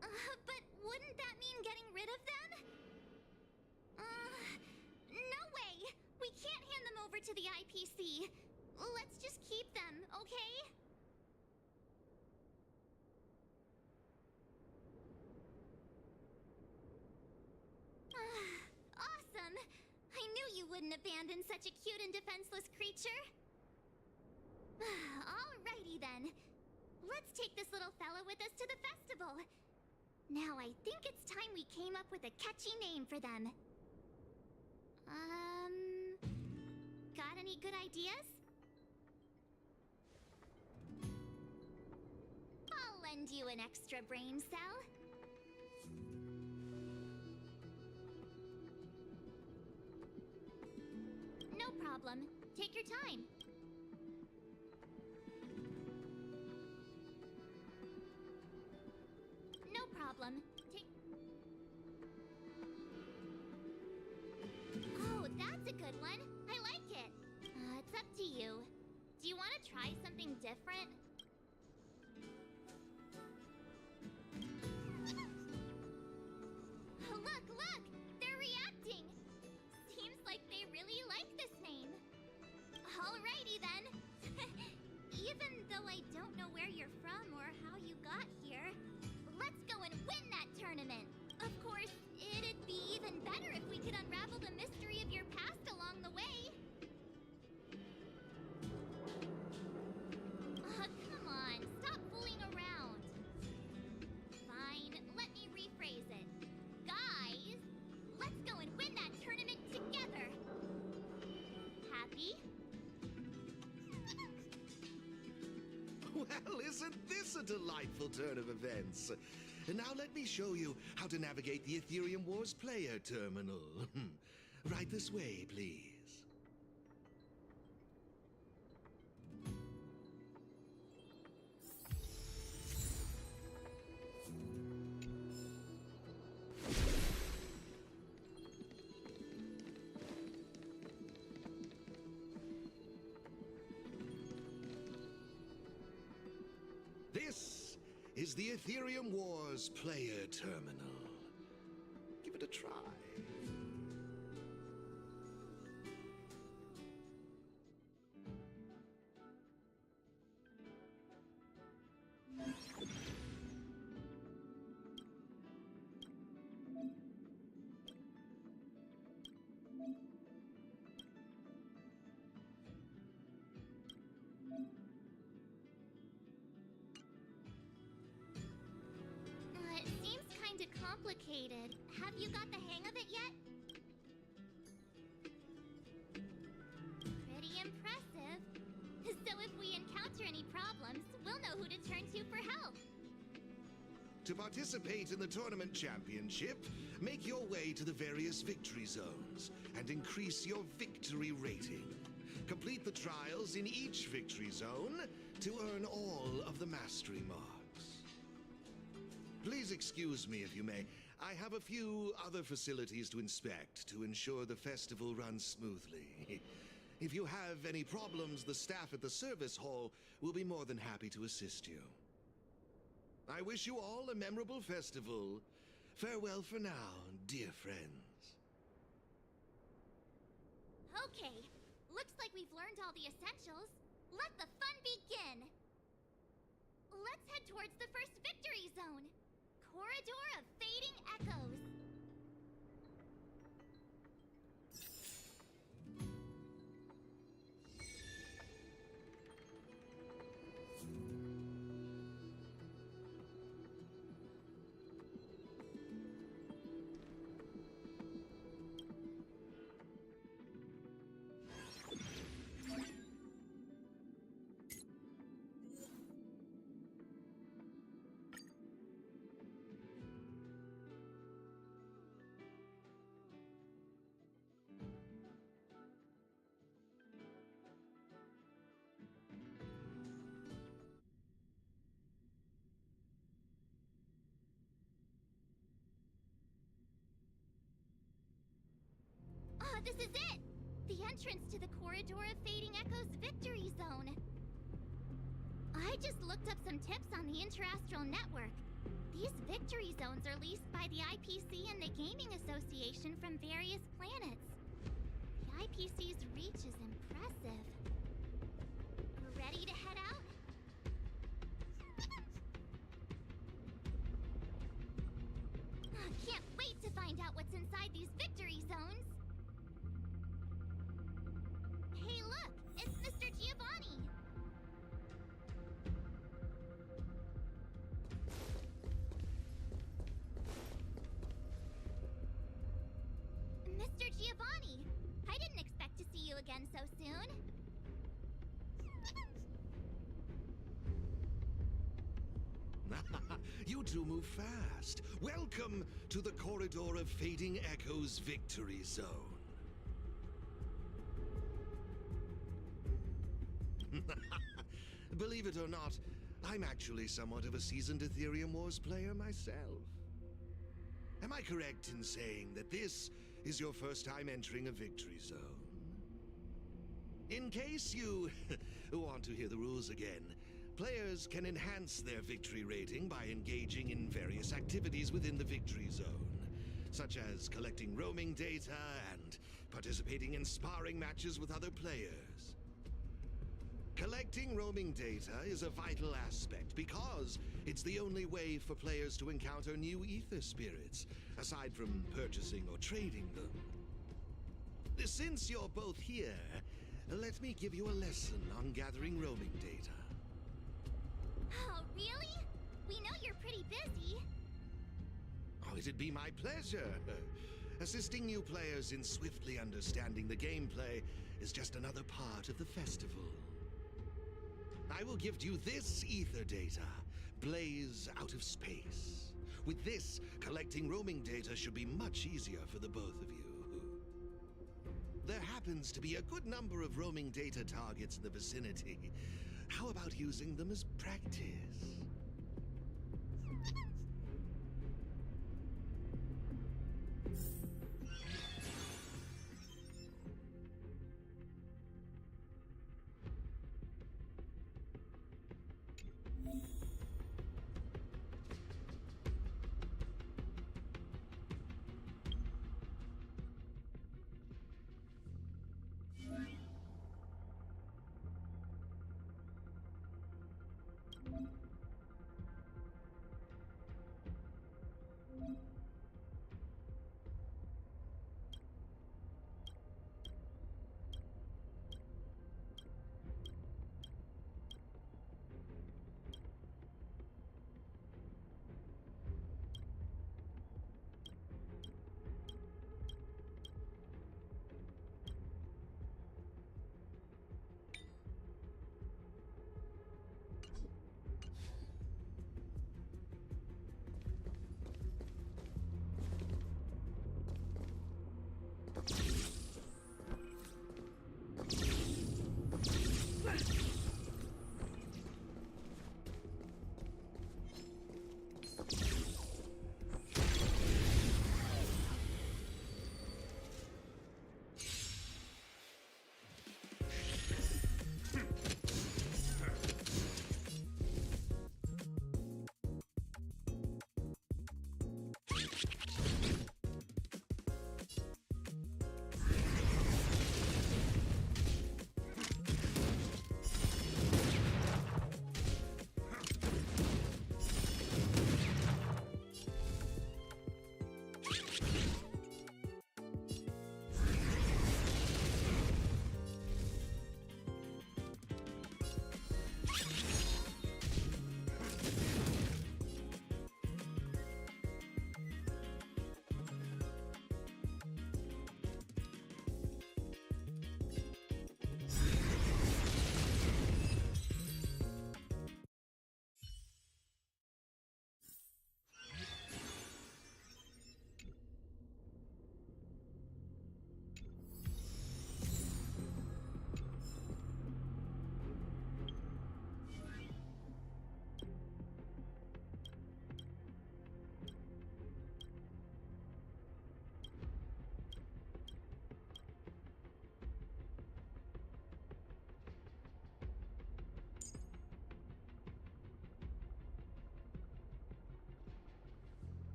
But wouldn't that mean getting rid of them? No way! We can't hand them over to the IPC. Let's just keep them, okay? Awesome! I knew you wouldn't abandon such a cute and defenseless creature. Alrighty then. Let's take this little fella with us to the festival. Now I think it's time we came up with a catchy name for them. Got any good ideas? I'll lend you an extra brain cell. No problem. Take your time. No problem. Oh, that's a good one. I like it. It's up to you. Do you want to try something different? Look, look! They're reacting! Seems like they really like this name. Alrighty then. Even though I don't know where you're from or how you got here, let's go and win that tournament. Of course, it'd be even better if we could unravel the mystery of your past along the way. Come on, stop fooling around. Fine, let me rephrase it. Guys, let's go and win that tournament together. Happy? Well, isn't this a delightful turn of events? And now let me show you how to navigate the Ethereum Wars player terminal. Right this way, please. This is the Ethereum Wars player terminal. Give it a try. It seems kinda complicated. Have you got the hang of it yet? Pretty impressive. So if we encounter any problems, we'll know who to turn to for help. To participate in the tournament championship, make your way to the various victory zones and increase your victory rating. Complete the trials in each victory zone to earn all of the mastery marks. Please excuse me if you may. I have a few other facilities to inspect to ensure the festival runs smoothly. If you have any problems, the staff at the service hall will be more than happy to assist you. I wish you all a memorable festival. Farewell for now, dear friends. Okay, looks like we've learned all the essentials. Let the fun begin! Let's head towards the first victory zone. Corridor of Fading Echoes. This is it! The entrance to the Corridor of Fading Echoes Victory Zone. I just looked up some tips on the Interastral Network. These victory zones are leased by the IPC and the Gaming Association from various planets. The IPC's reach is impressive. Ready to head out? Can't wait to find out what's inside these victory zones! Hey look! It's Mr. Giovanni! You two move fast. Welcome to the Corridor of Fading Echoes Victory Zone. Believe it or not, I'm actually somewhat of a seasoned Ethereum Wars player myself. Am I correct in saying that this is your first time entering a Victory Zone? In case you want to hear the rules again, players can enhance their victory rating by engaging in various activities within the Victory Zone, such as collecting roaming data and participating in sparring matches with other players. Collecting roaming data is a vital aspect because it's the only way for players to encounter new ether spirits, aside from purchasing or trading them. Since you're both here, let me give you a lesson on gathering roaming data. Oh, really? We know you're pretty busy. Oh, it'd be my pleasure. Assisting new players in swiftly understanding the gameplay is just another part of the festival. I will gift you this ether data, Blaze Out of Space. With this, collecting roaming data should be much easier for the both of you. There happens to be a good number of roaming data targets in the vicinity. How about using them as practice?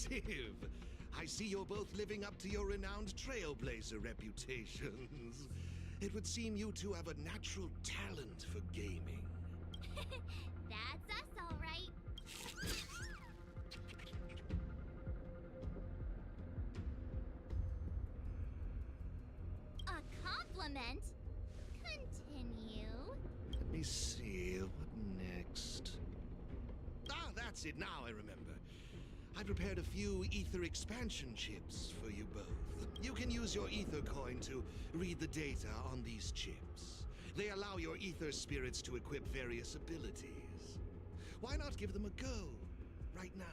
Impressive! I see you're both living up to your renowned trailblazer reputations. It would seem you two have a natural talent for gaming. That's us, all right. A compliment? Continue. Let me see, what next? Ah, that's it, now I remember. I prepared a few ether expansion chips for you both. You can use your ether coin to read the data on these chips. They allow your ether spirits to equip various abilities. Why not give them a go, right now?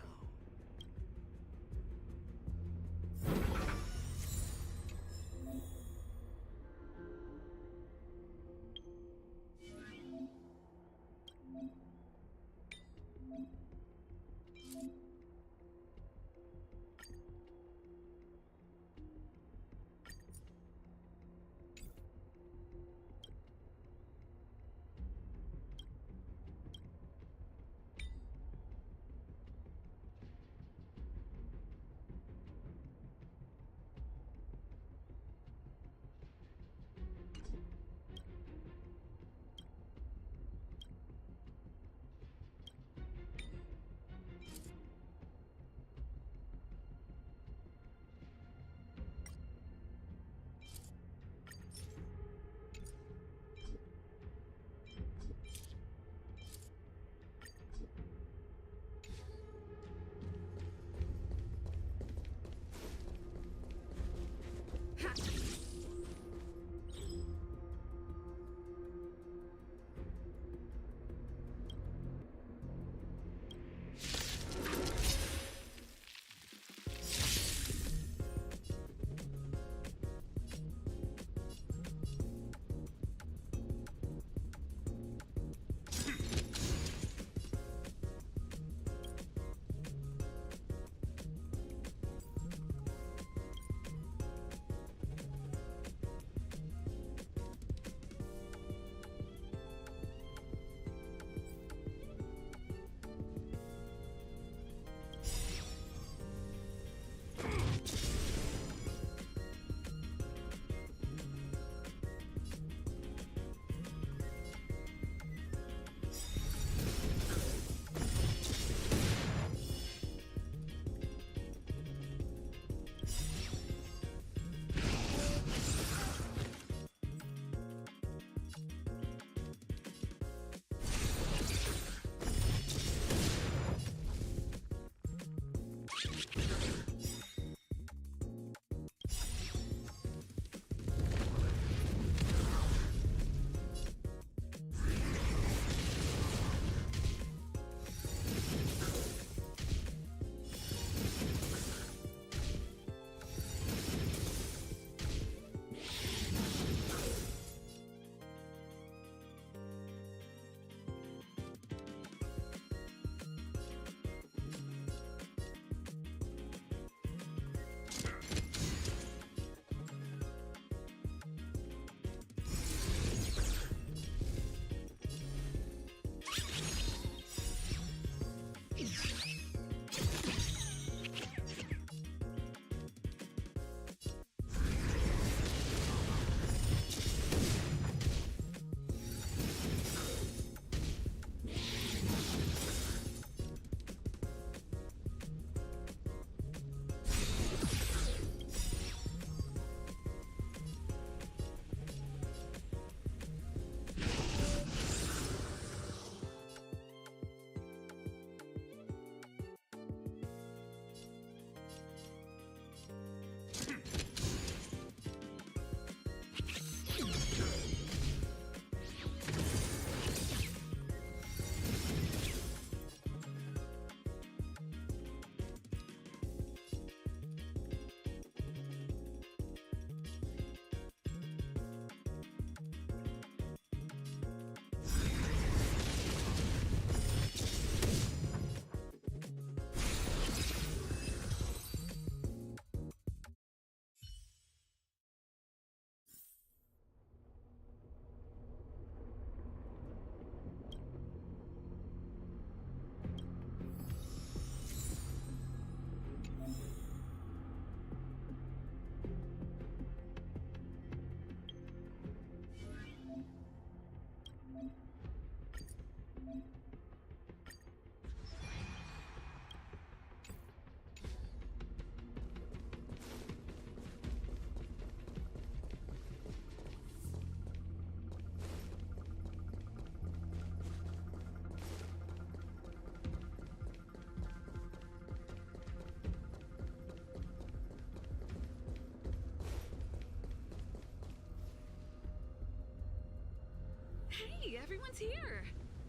Hey, everyone's here!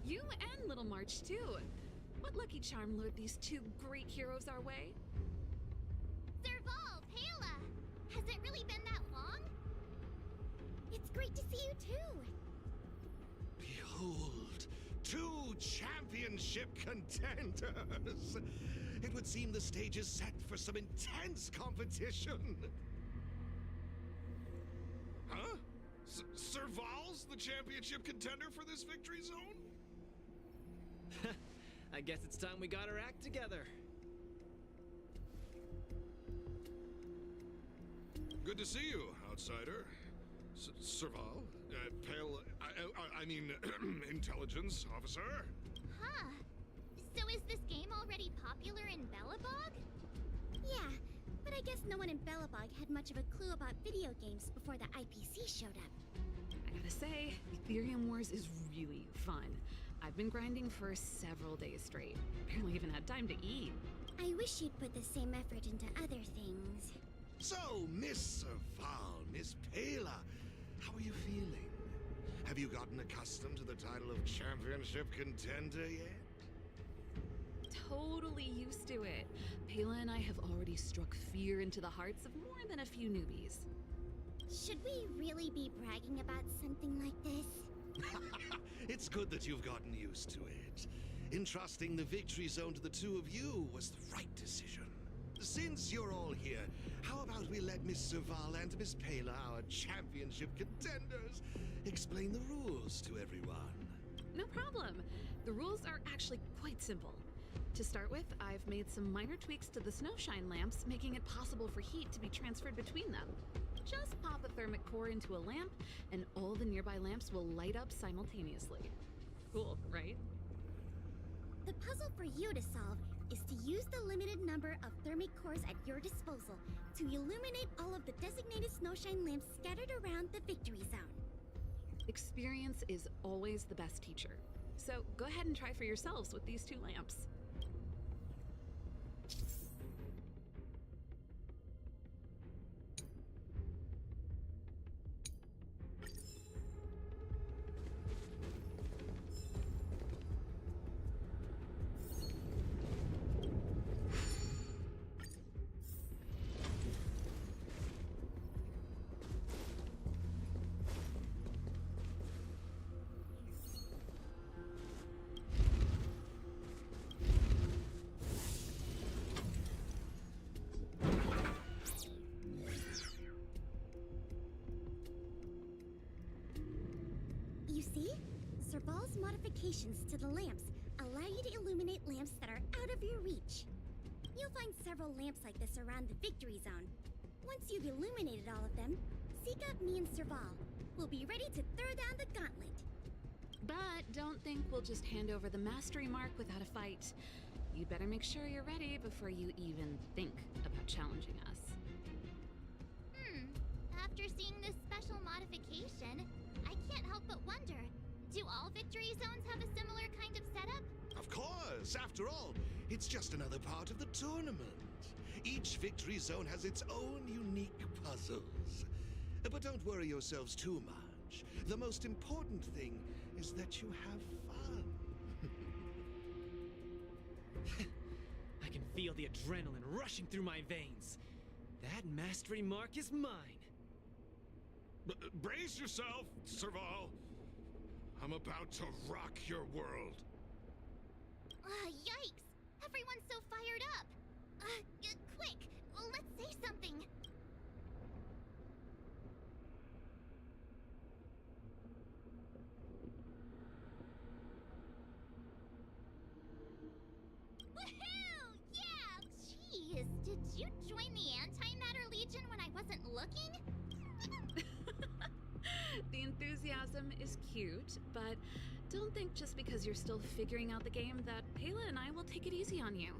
You and Little March, too. What lucky charm lured these two great heroes our way? Serval, Pela! Has it really been that long? It's great to see you too! Behold, two championship contenders! It would seem the stage is set for some intense competition. Huh? Serval's the championship contender for this victory zone? I guess it's time we got our act together. Good to see you, outsider. Serval? Pale... I mean, intelligence officer? Huh. So is this game already popular in Belobog? Yeah, but I guess no one in Belobog had much of a clue about video games before the IPC showed up. I gotta say, Ethereum Wars is really fun. I've been grinding for several days straight. Barely even had time to eat. I wish you'd put the same effort into other things. So, Miss Serval, Miss Pela, how are you feeling? Have you gotten accustomed to the title of championship contender yet? Totally used to it. Pela and I have already struck fear into the hearts of more than a few newbies. Should we really be bragging about something like this? It's good that you've gotten used to it. Entrusting the victory zone to the two of you was the right decision. Since you're all here, how about we let Miss Serval and Miss Pela, our championship contenders, explain the rules to everyone? No problem. The rules are actually quite simple. To start with, I've made some minor tweaks to the snowshine lamps, making it possible for heat to be transferred between them. Just pop a thermic core into a lamp, and all the nearby lamps will light up simultaneously. Cool, right? The puzzle for you to solve is to use the limited number of thermic cores at your disposal to illuminate all of the designated snowshine lamps scattered around the victory zone. Experience is always the best teacher. So go ahead and try for yourselves with these two lamps. You see? Serval's modifications to the lamps allow you to illuminate lamps that are out of your reach. You'll find several lamps like this around the victory zone. Once you've illuminated all of them, seek out me and Serval. We'll be ready to throw down the gauntlet. But don't think we'll just hand over the mastery mark without a fight. You'd better make sure you're ready before you even think about challenging us. After seeing this special modification, I can't help but wonder, do all victory zones have a similar kind of setup? Of course! After all, it's just another part of the tournament. Each victory zone has its own unique puzzles. But don't worry yourselves too much. The most important thing is that you have fun. I can feel the adrenaline rushing through my veins. That mastery mark is mine. Brace yourself, Serval. I'm about to rock your world. Yikes! Everyone's so fired up! Quick! Let's say something! Woohoo! Yeah! Jeez! Did you join the Antimatter Legion when I wasn't looking? The enthusiasm is cute, but don't think just because you're still figuring out the game that Pela and I will take it easy on you.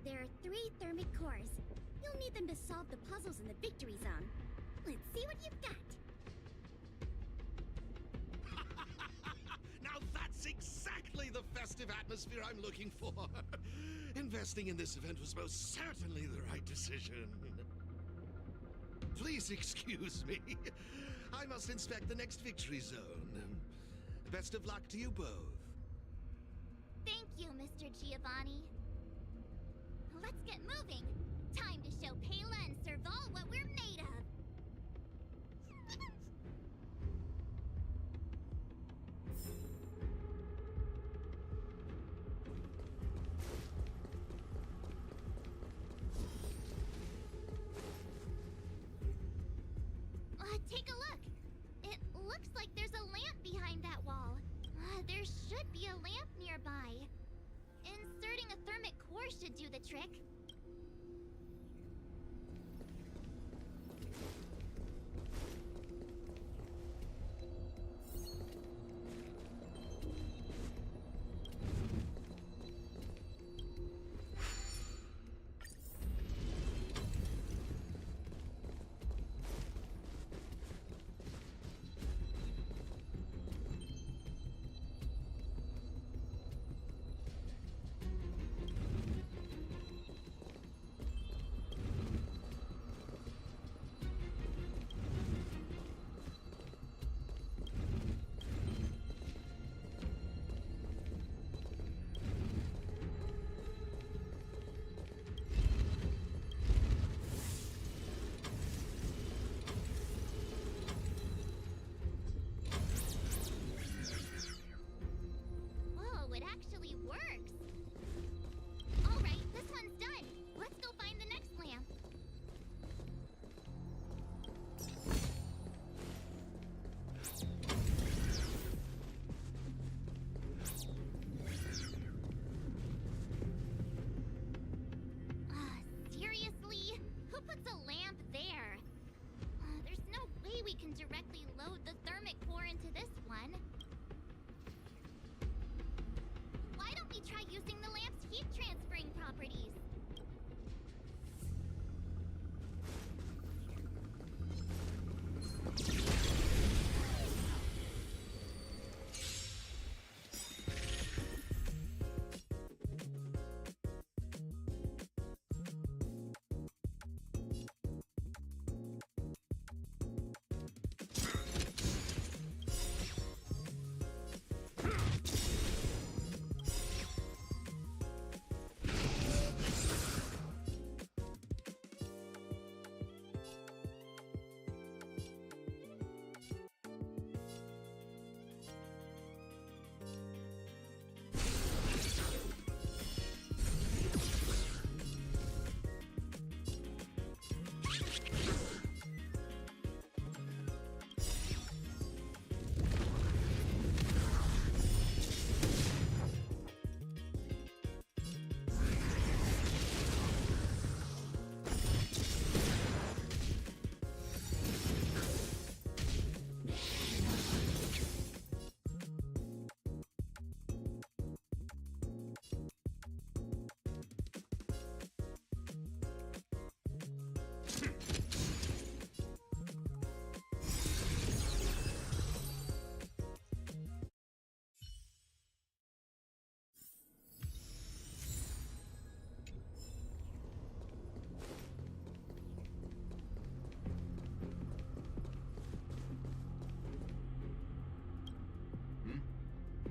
There are 3 thermic cores. You'll need them to solve the puzzles in the victory zone. Let's see what you've got. Now that's exactly the festive atmosphere I'm looking for. Investing in this event was most certainly the right decision. Please excuse me. I must inspect the next victory zone. Best of luck to you both. Thank you, Mr. Giovanni. Let's get moving. Time to show Pela and Serval what we're made of. Take a look. It looks like there's a lamp behind that wall. There should be a lamp nearby. Inserting a thermic core should do the trick. It actually works. All right, this one's done. Let's go find the next lamp. Seriously? Who puts a lamp there? There's no way we can directly load the thermic core into this one. Why don't we try using the lamp's heat transferring properties?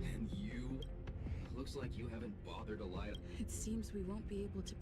And you? Looks like you haven't bothered to light up. It seems we won't be able to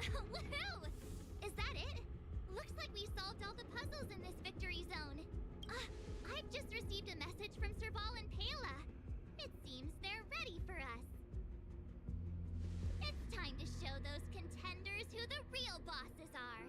Woohoo! Is that it? Looks like we solved all the puzzles in this victory zone. I've just received a message from Serval and Pela. It seems they're ready for us. It's time to show those contenders who the real bosses are.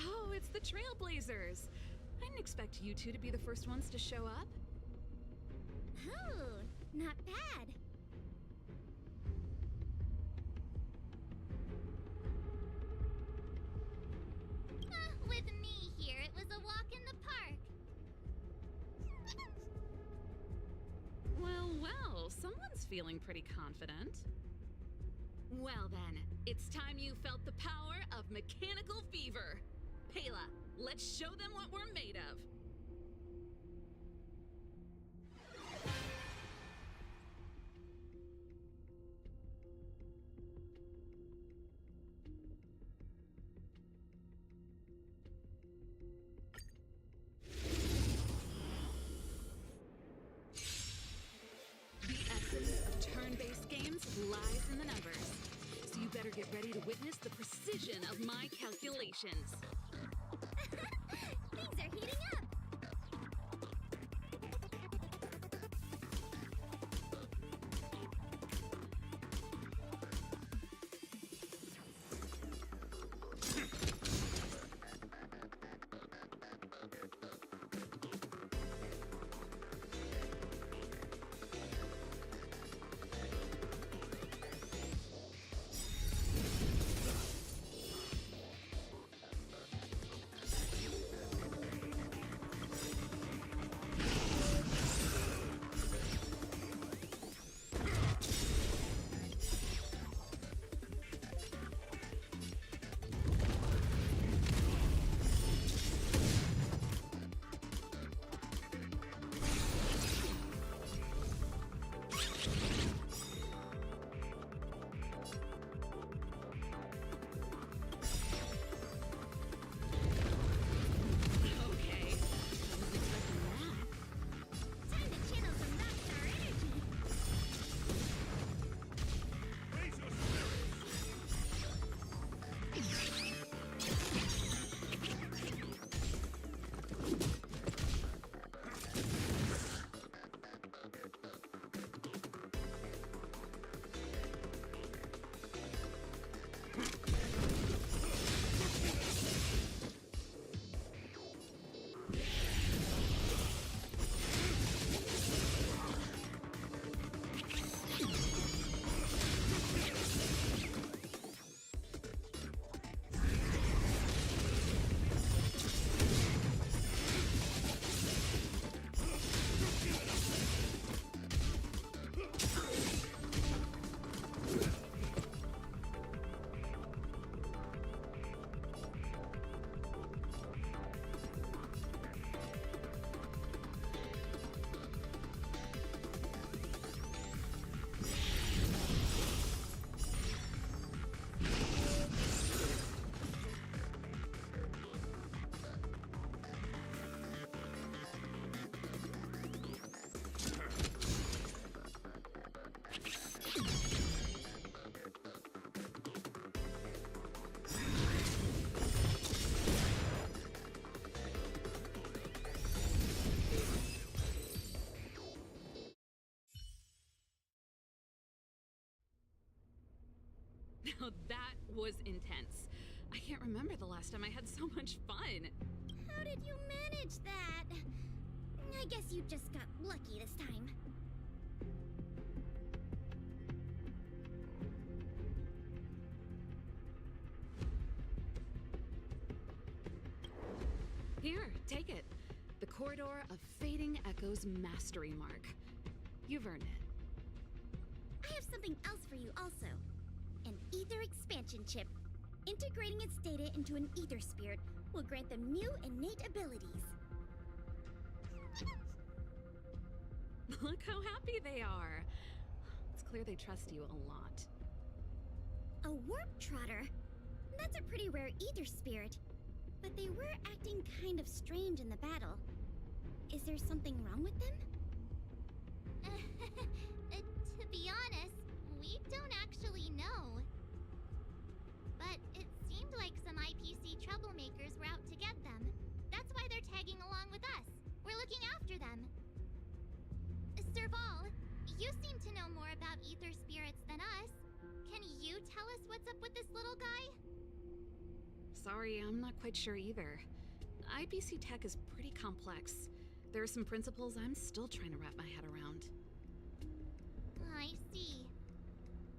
Oh, it's the Trailblazers. I didn't expect you two to be the first ones to show up. Oh, not bad. With me here, it was a walk in the park. Well, someone's feeling pretty confident. Well then, it's time you felt the power of mechanical fever. Pela, let's show them what we're made of. The essence of turn-based games lies in the numbers. So you better get ready to witness the precision of my calculations. Things are heating up. Now that was intense. I can't remember the last time I had so much fun. How did you manage that? I guess you just got lucky this time. Here, take it. The Corridor of Fading Echoes Mastery Mark. You've earned it. I have something else for you also. An Ether expansion chip. Integrating its data into an Ether spirit will grant them new innate abilities. Look how happy they are. It's clear they trust you a lot. A Warp Trotter? That's a pretty rare Ether spirit. But they were acting kind of strange in the battle. Is there something wrong with them? To be honest, we don't actually know. But it seemed like some IPC troublemakers were out to get them. That's why they're tagging along with us. We're looking after them. Serval, you seem to know more about Ether spirits than us. Can you tell us what's up with this little guy? Sorry, I'm not quite sure either. IPC tech is pretty complex. There are some principles I'm still trying to wrap my head around. I see.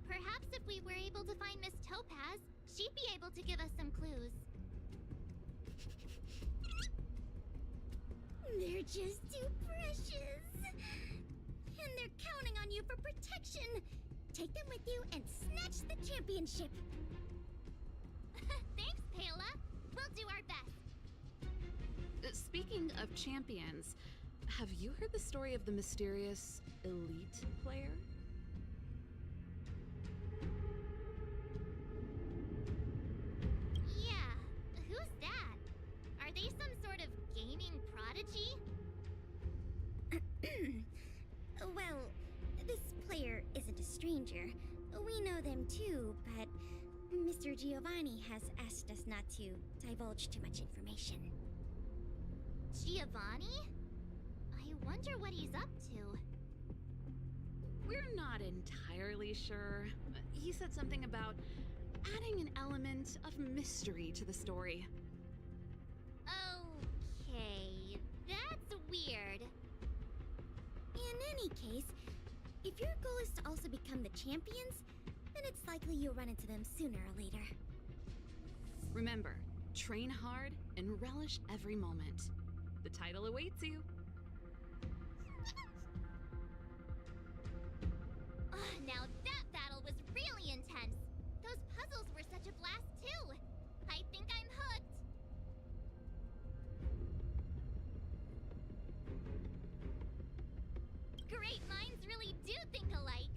Perhaps if we were able to find Miss Topaz, she'd be able to give us some clues. They're just too precious. And they're counting on you for protection. Take them with you and snatch the championship. Thanks, Paola. We'll do our best. Speaking of champions, have you heard the story of the mysterious elite player? Yeah, who's that? Are they some sort of gaming prodigy? Well, this player isn't a stranger. We know them too, but Mr. Giovanni has asked us not to divulge too much information. Giovanni? I wonder what he's up to. We're not entirely sure. He said something about adding an element of mystery to the story. Okay, that's weird. In any case, if your goal is to also become the champions, then it's likely you'll run into them sooner or later. Remember, train hard and relish every moment. The title awaits you. Now that battle was really intense. Those puzzles were such a blast too. I think I'm hooked. Great minds really do think alike.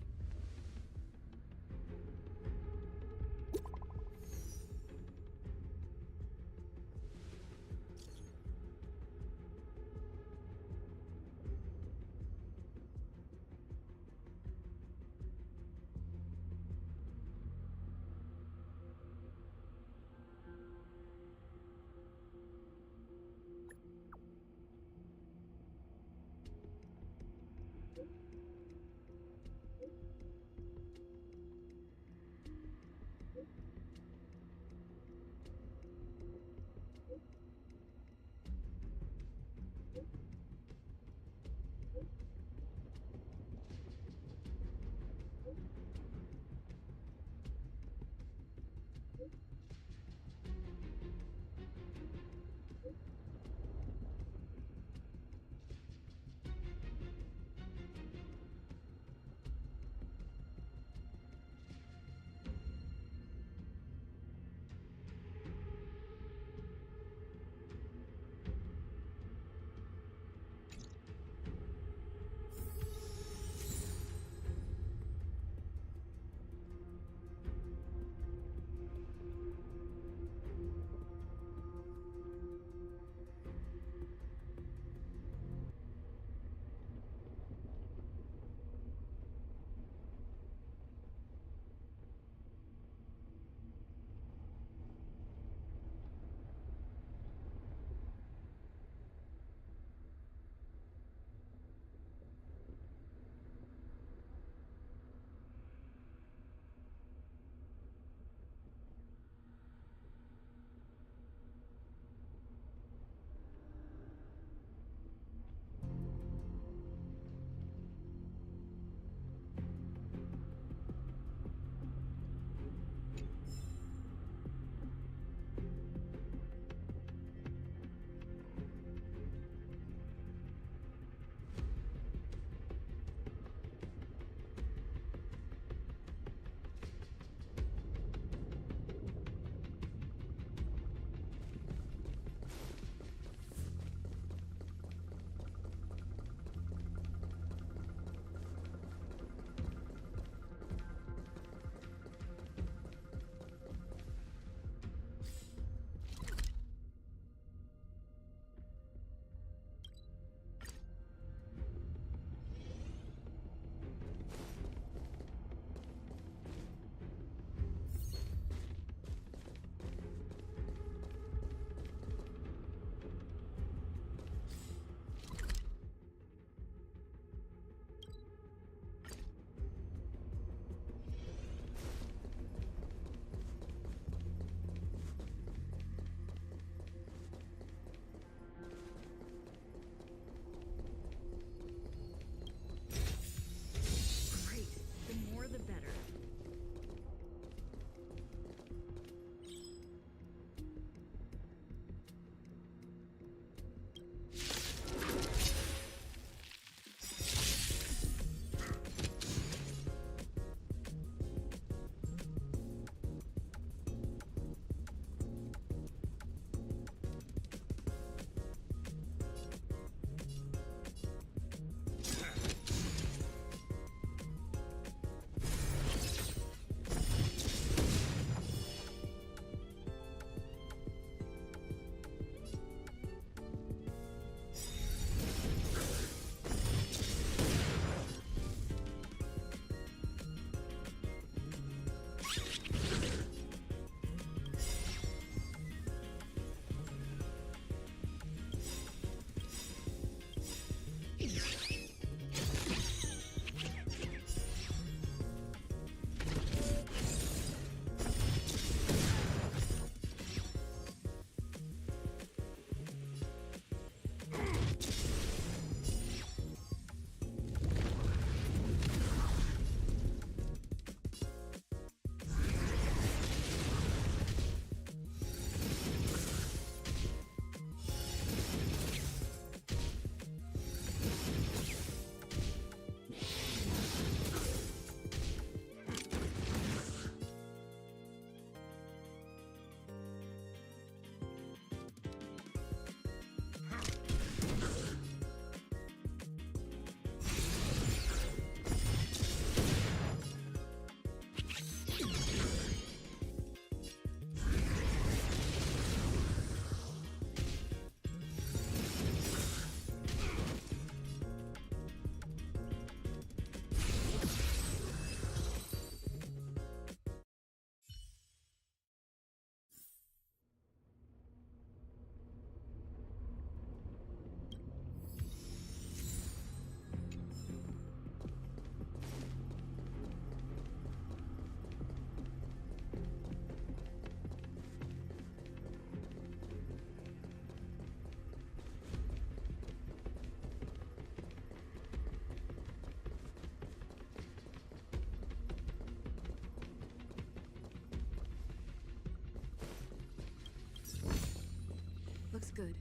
good.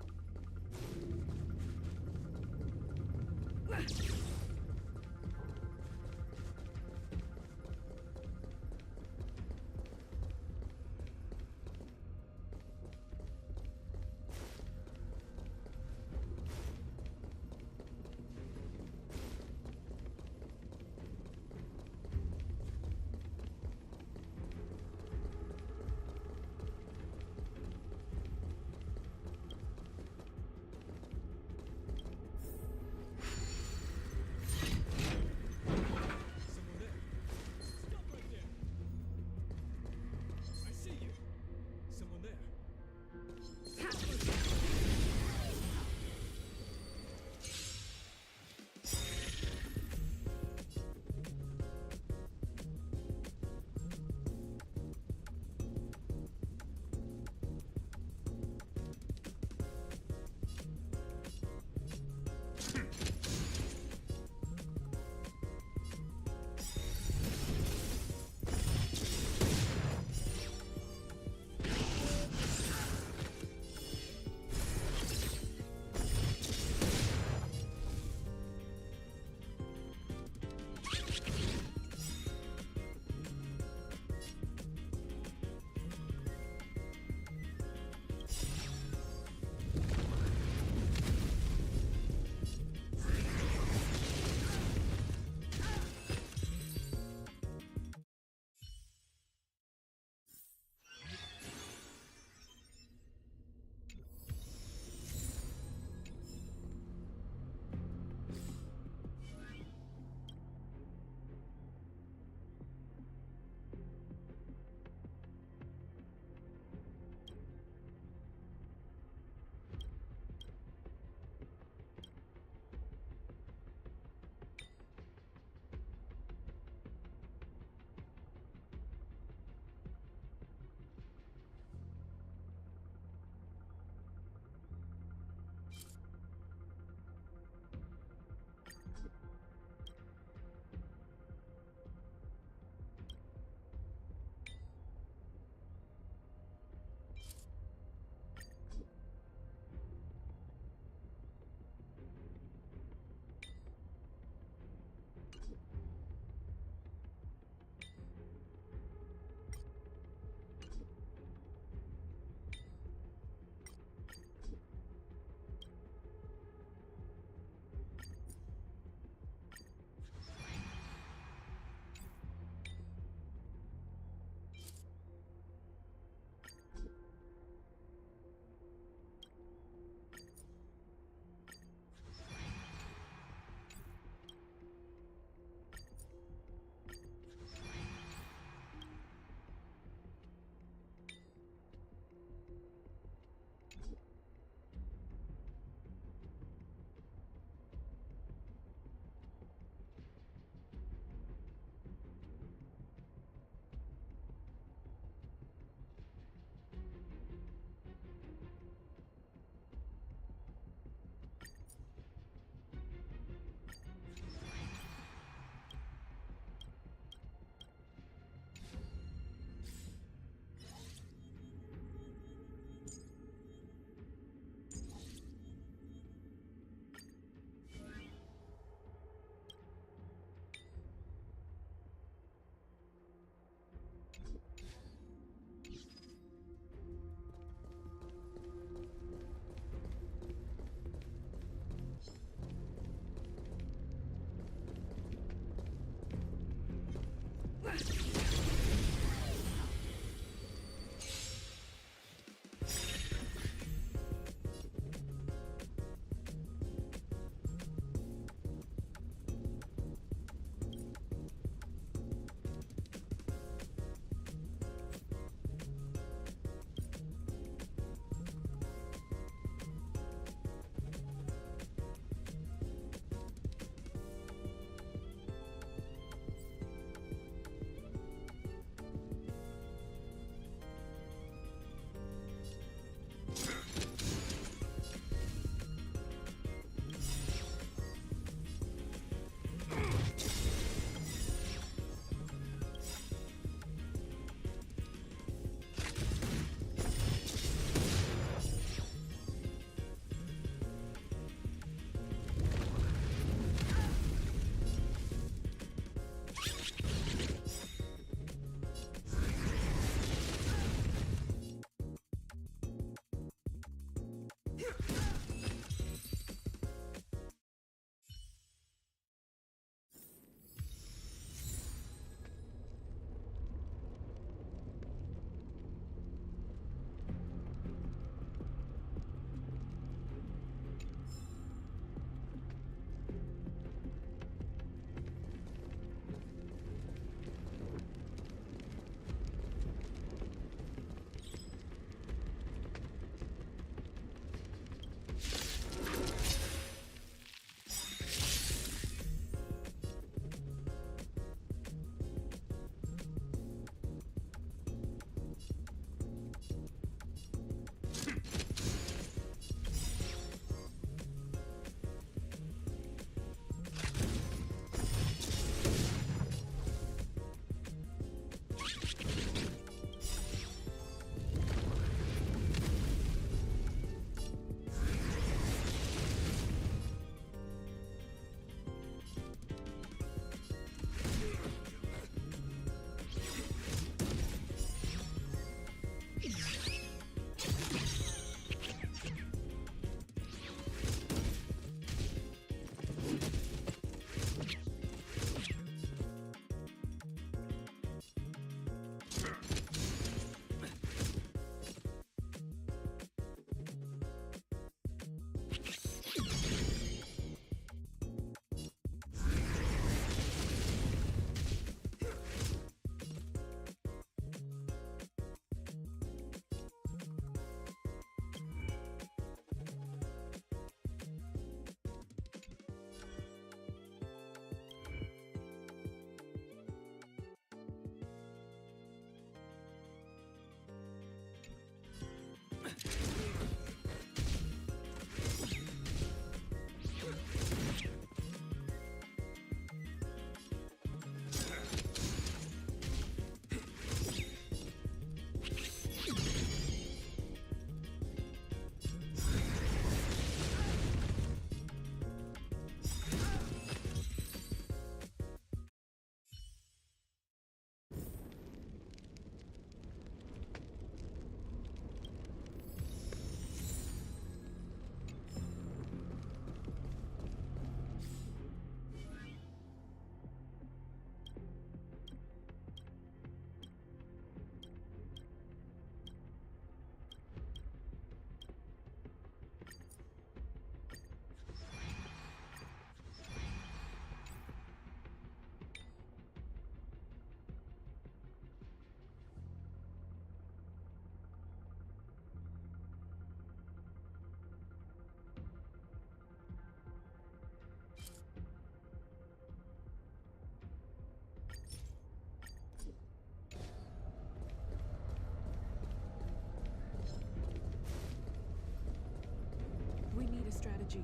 We need a strategy.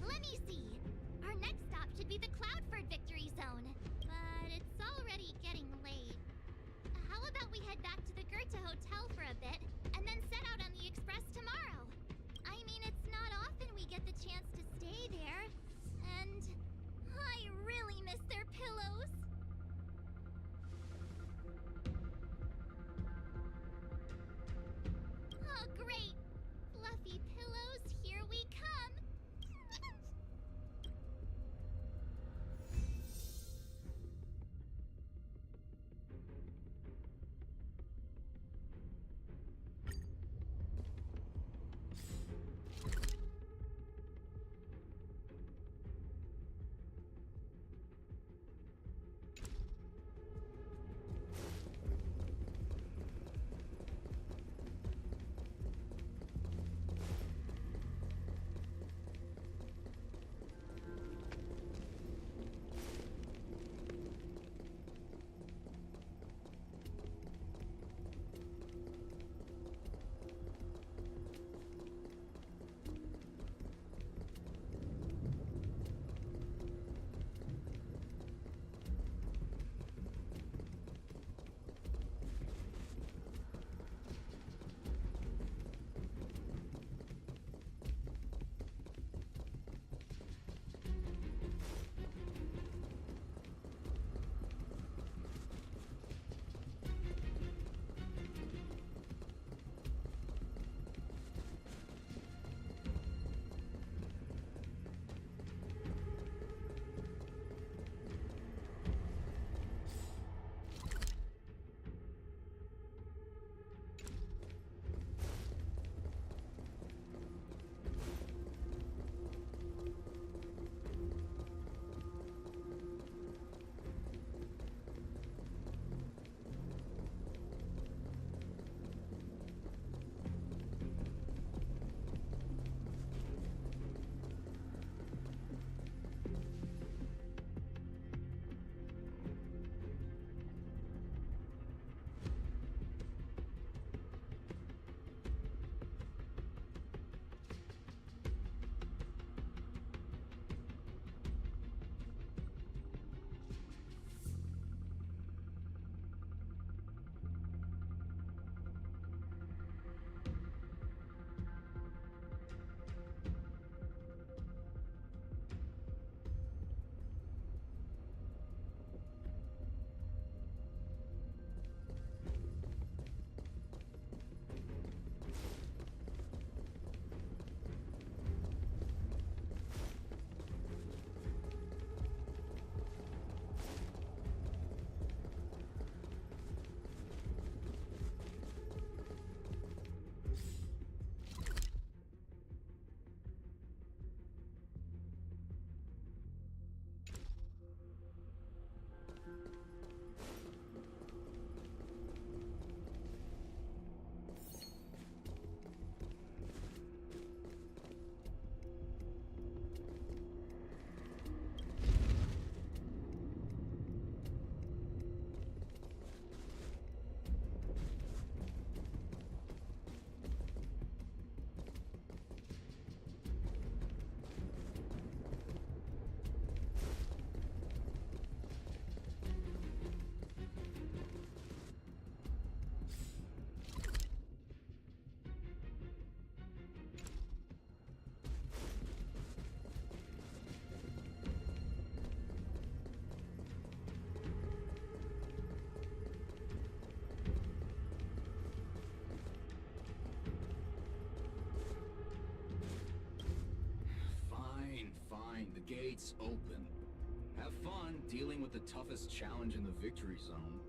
Let me see. Our next stop should be the Cloudford Victory Zone. But it's already getting late. about we head back to the Goethe Hotel for a bit, and then set out on the Express tomorrow? I mean, it's not often we get the chance to stay there, and I really miss their pillows. Oh, great! Fluffy pillows, here we come! gates open. Have fun dealing with the toughest challenge in the victory zone.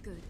good.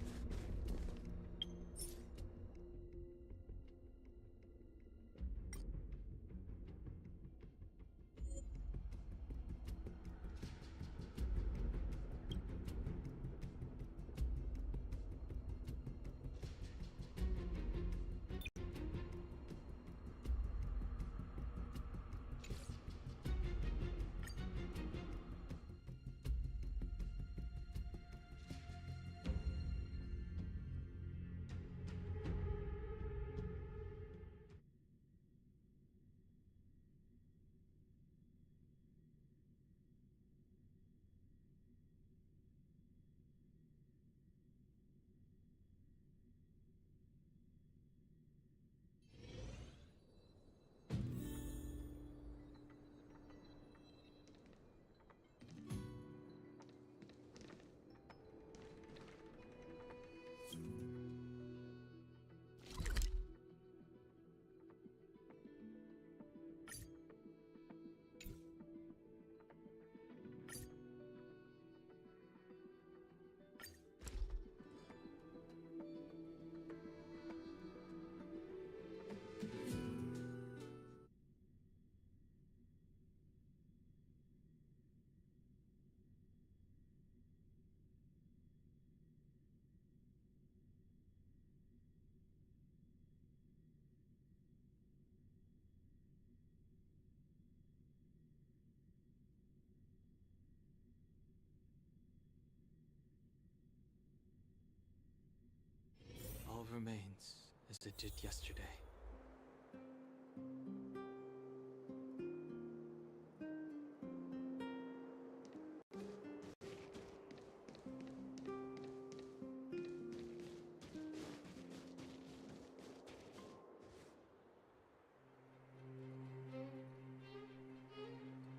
All remains as it did yesterday.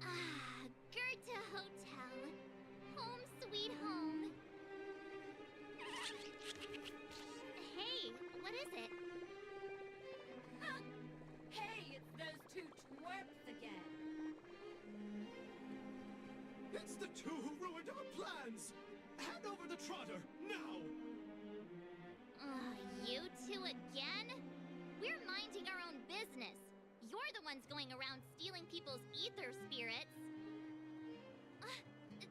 Ah, Goethe Hotel. Home sweet home. Hey, what is it? Hey, it's those two twerps again. It's the two who ruined our plans! Hand over the trotter, now! You two again? We're minding our own business. You're the ones going around stealing people's ether spirits.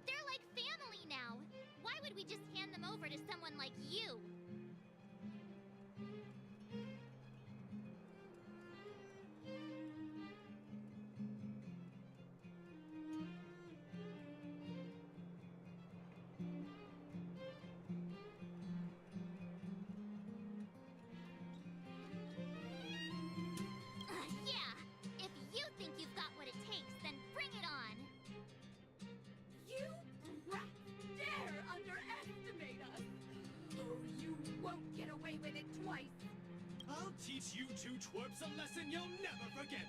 They're like family now. Why would we just hand them over to someone like you? Yeah, if you think you've got what it takes, then bring it on. You rats dare underestimate us! Oh, you won't get away with it twice! I'll teach you two twerps a lesson you'll never forget!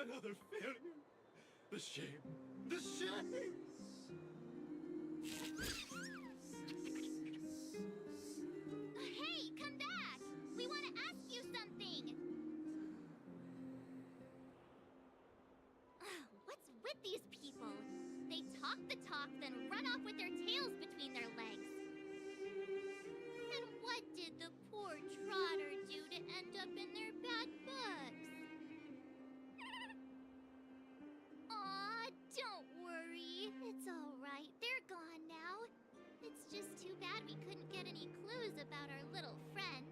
Another failure. The shame. The shame! Hey, come back! We want to ask you something! What's with these people? They talk the talk, then run off with their tails between their legs. And what did the poor Trotter do to end up in their bad books? Aw, don't worry. It's alright. They're gone now. It's just too bad we couldn't get any clues about our little friend.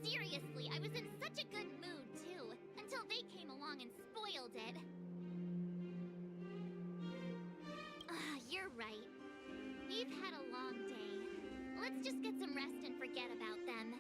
Seriously, I was in such a good mood, too, until they came along and spoiled it. You're right. We've had a long day. Let's just get some rest and forget about them.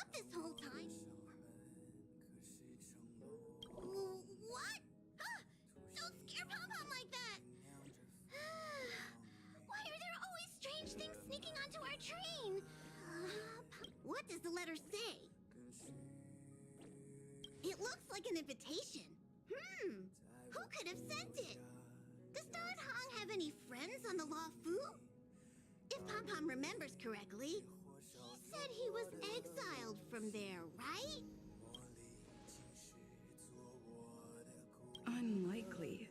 up this whole time? What? Ah, don't scare Pom-Pom like that! Why are there always strange things sneaking onto our train? What does the letter say? It looks like an invitation. Who could have sent it? Does Don Hong have any friends on the Law Fu? If Pom-Pom remembers correctly, he said he was exiled from there, right? Unlikely.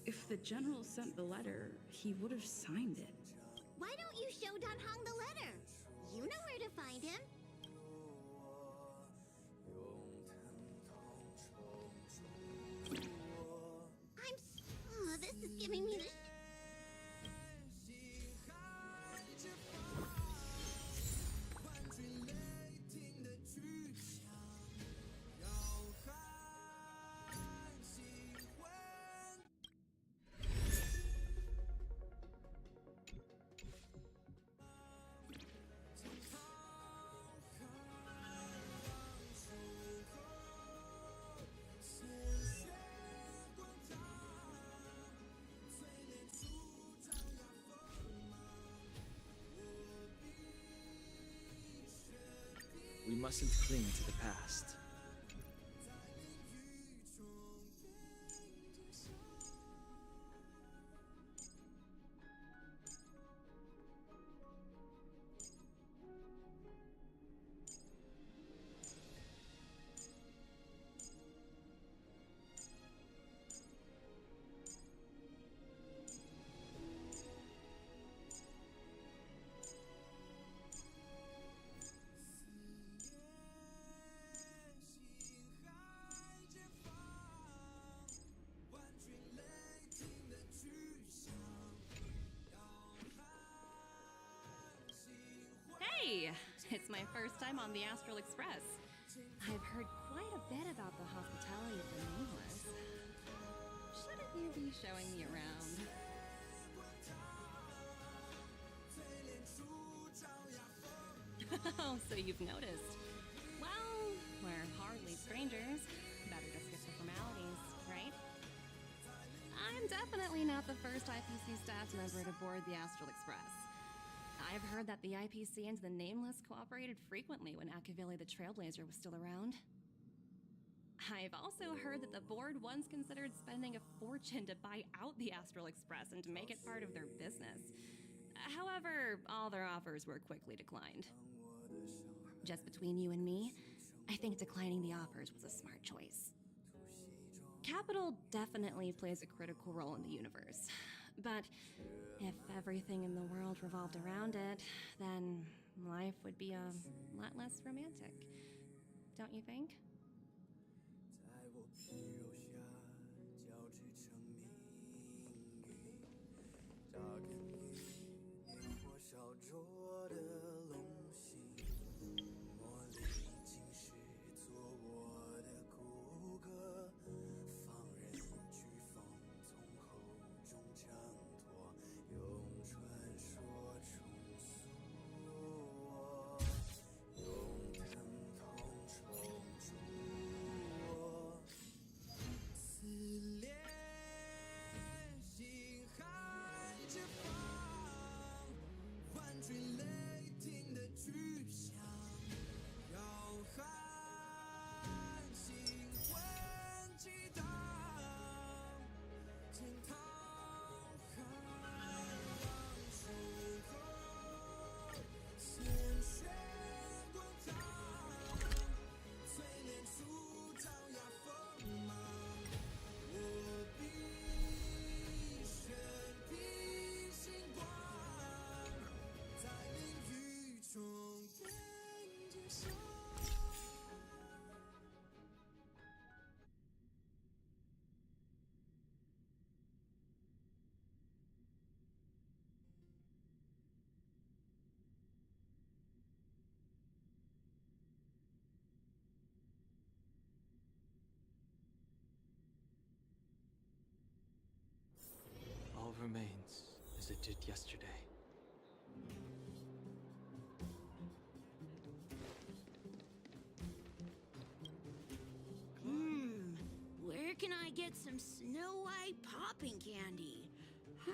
If the general sent the letter, he would have signed it. Why don't you show Don Hong the letter? You know where to find him. This is giving me the We mustn't cling to the past. Hey! It's my first time on the Astral Express. I've heard quite a bit about the hospitality of the Nameless. Shouldn't you be showing me around? Oh, so you've noticed. Well, we're hardly strangers. Better just skip the formalities, right? I'm definitely not the first IPC staff member to board the Astral Express. I've heard that the IPC and the Nameless cooperated frequently when Akavili the Trailblazer was still around. I've also heard that the board once considered spending a fortune to buy out the Astral Express and to make it part of their business. However, all their offers were quickly declined. Just between you and me, I think declining the offers was a smart choice. Capital definitely plays a critical role in the universe, but if everything in the world revolved around it, then life would be a lot less romantic. Don't you think? All remains as it did yesterday. get some Snow White popping candy. Huh.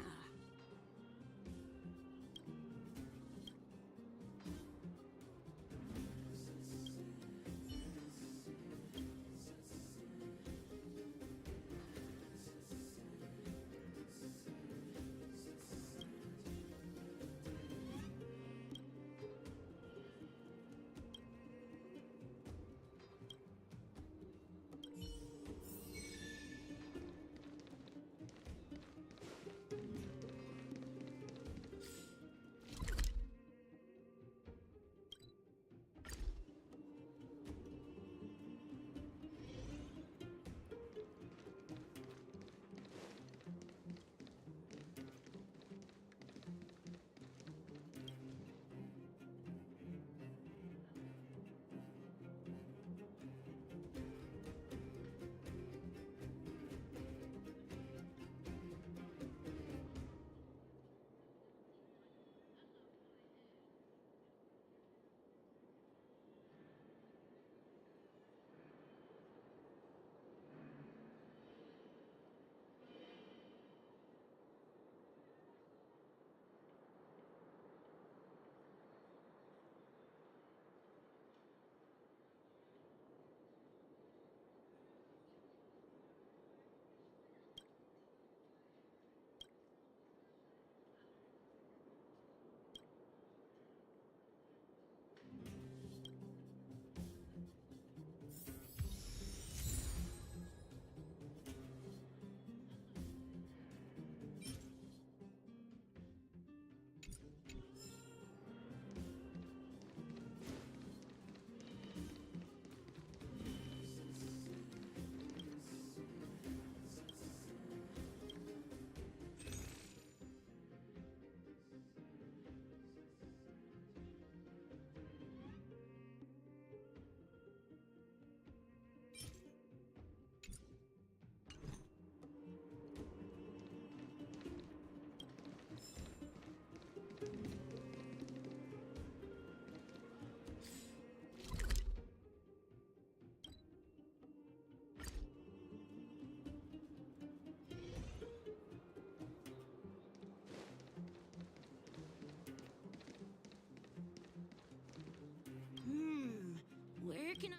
Where can I...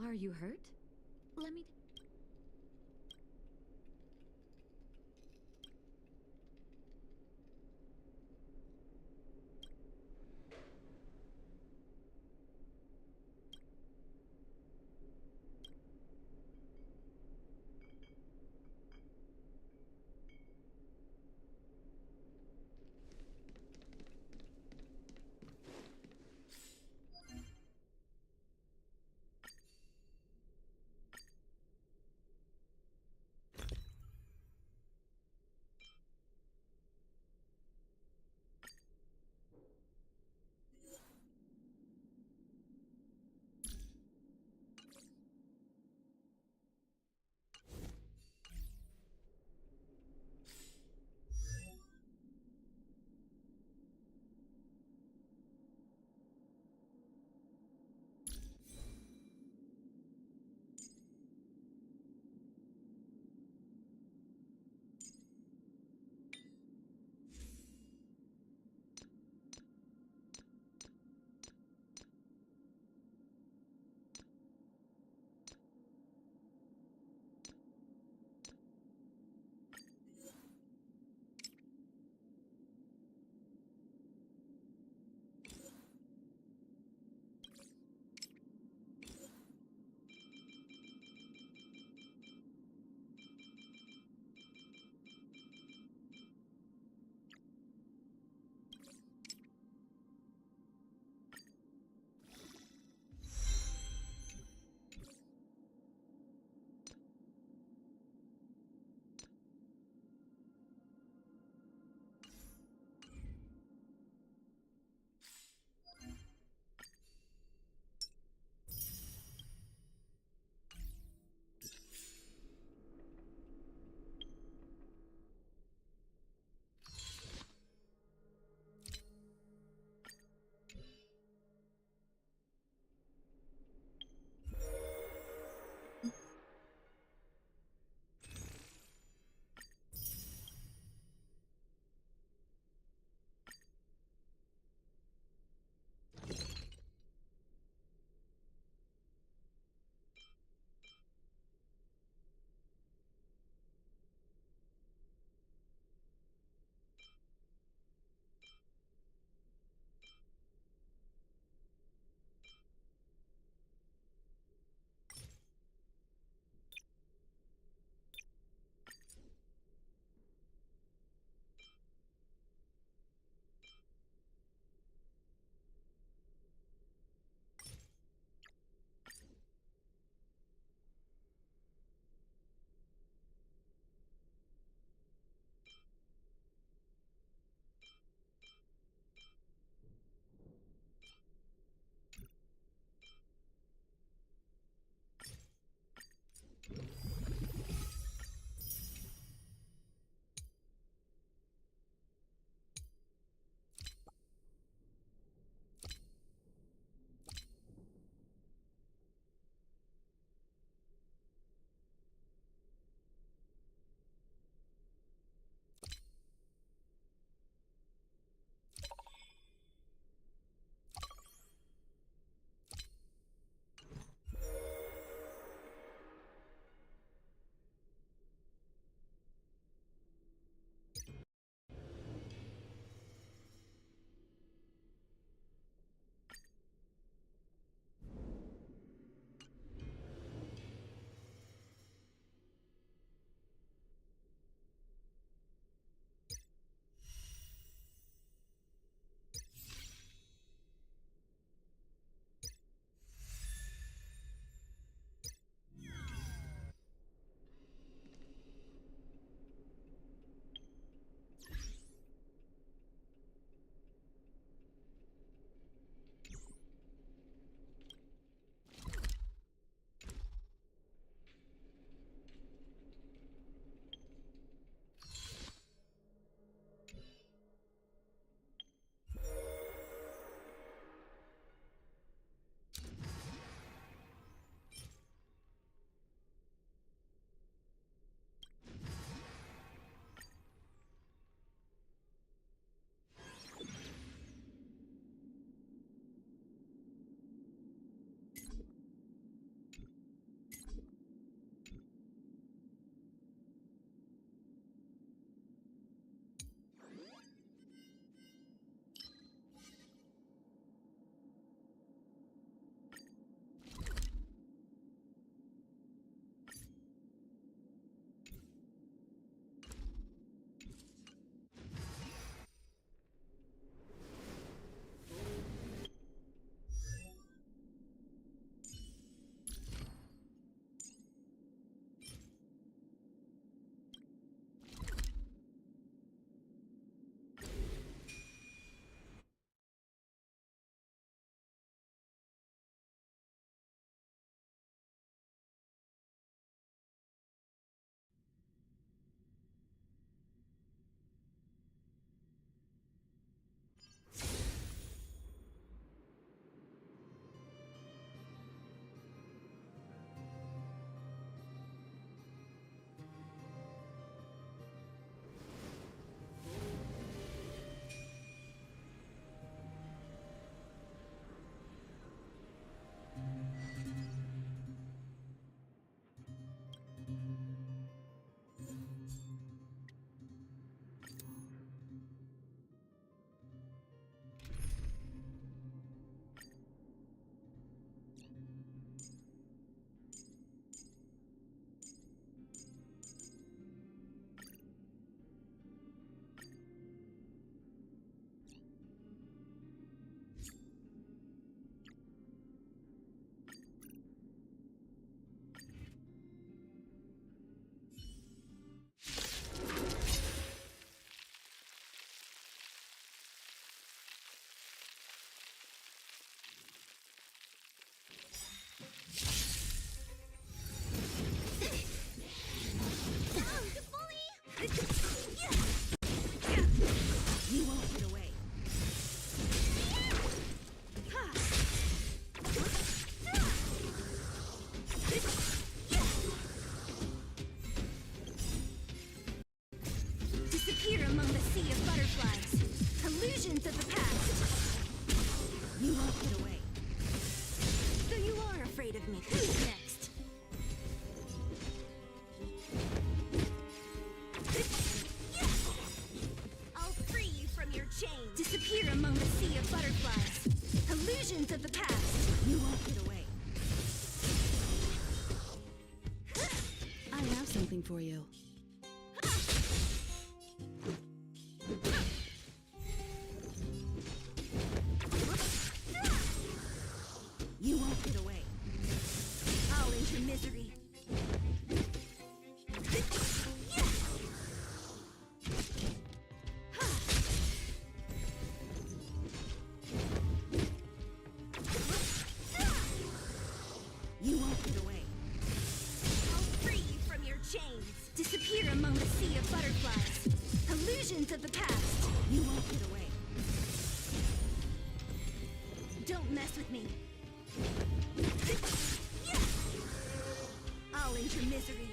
Are you hurt? Let me... of butterflies. Illusions of the past. You won't get away. I have something for you. You won't get away. I'll end your misery. You won't get away. I'll free you from your chains. Disappear among the sea of butterflies. Illusions of the past. You won't get away. Don't mess with me. I'll end your misery.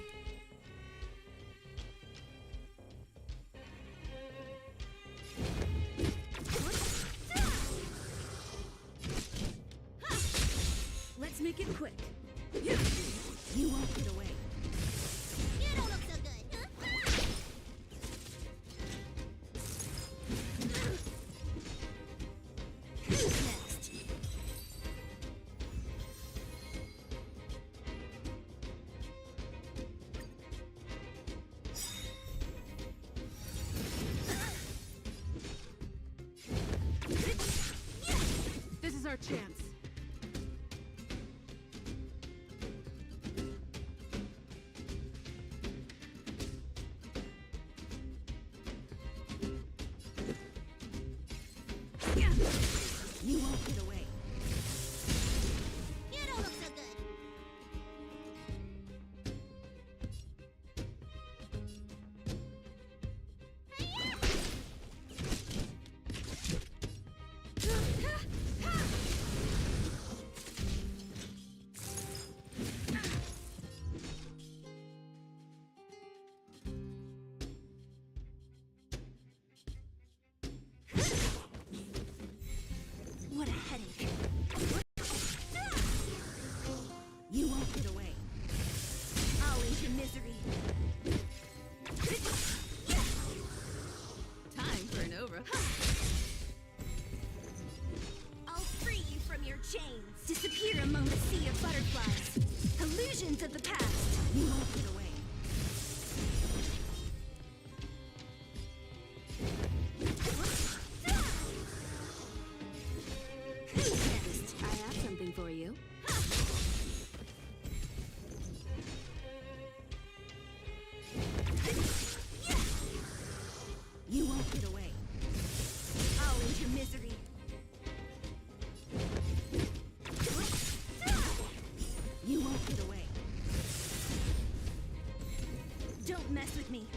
Let's make it quick. You won't get away. You don't look so good. Who's next? This is our chance. You won't get away. You don't look so good. What a headache. You won't get away. I'll end your misery. Time for an over. I'll free you from your chains. Disappear among the sea of butterflies. Illusions of the past. You won't get away. Who's next? I have something for you. You won't get away. I'll end your misery. You won't get away. Don't mess with me.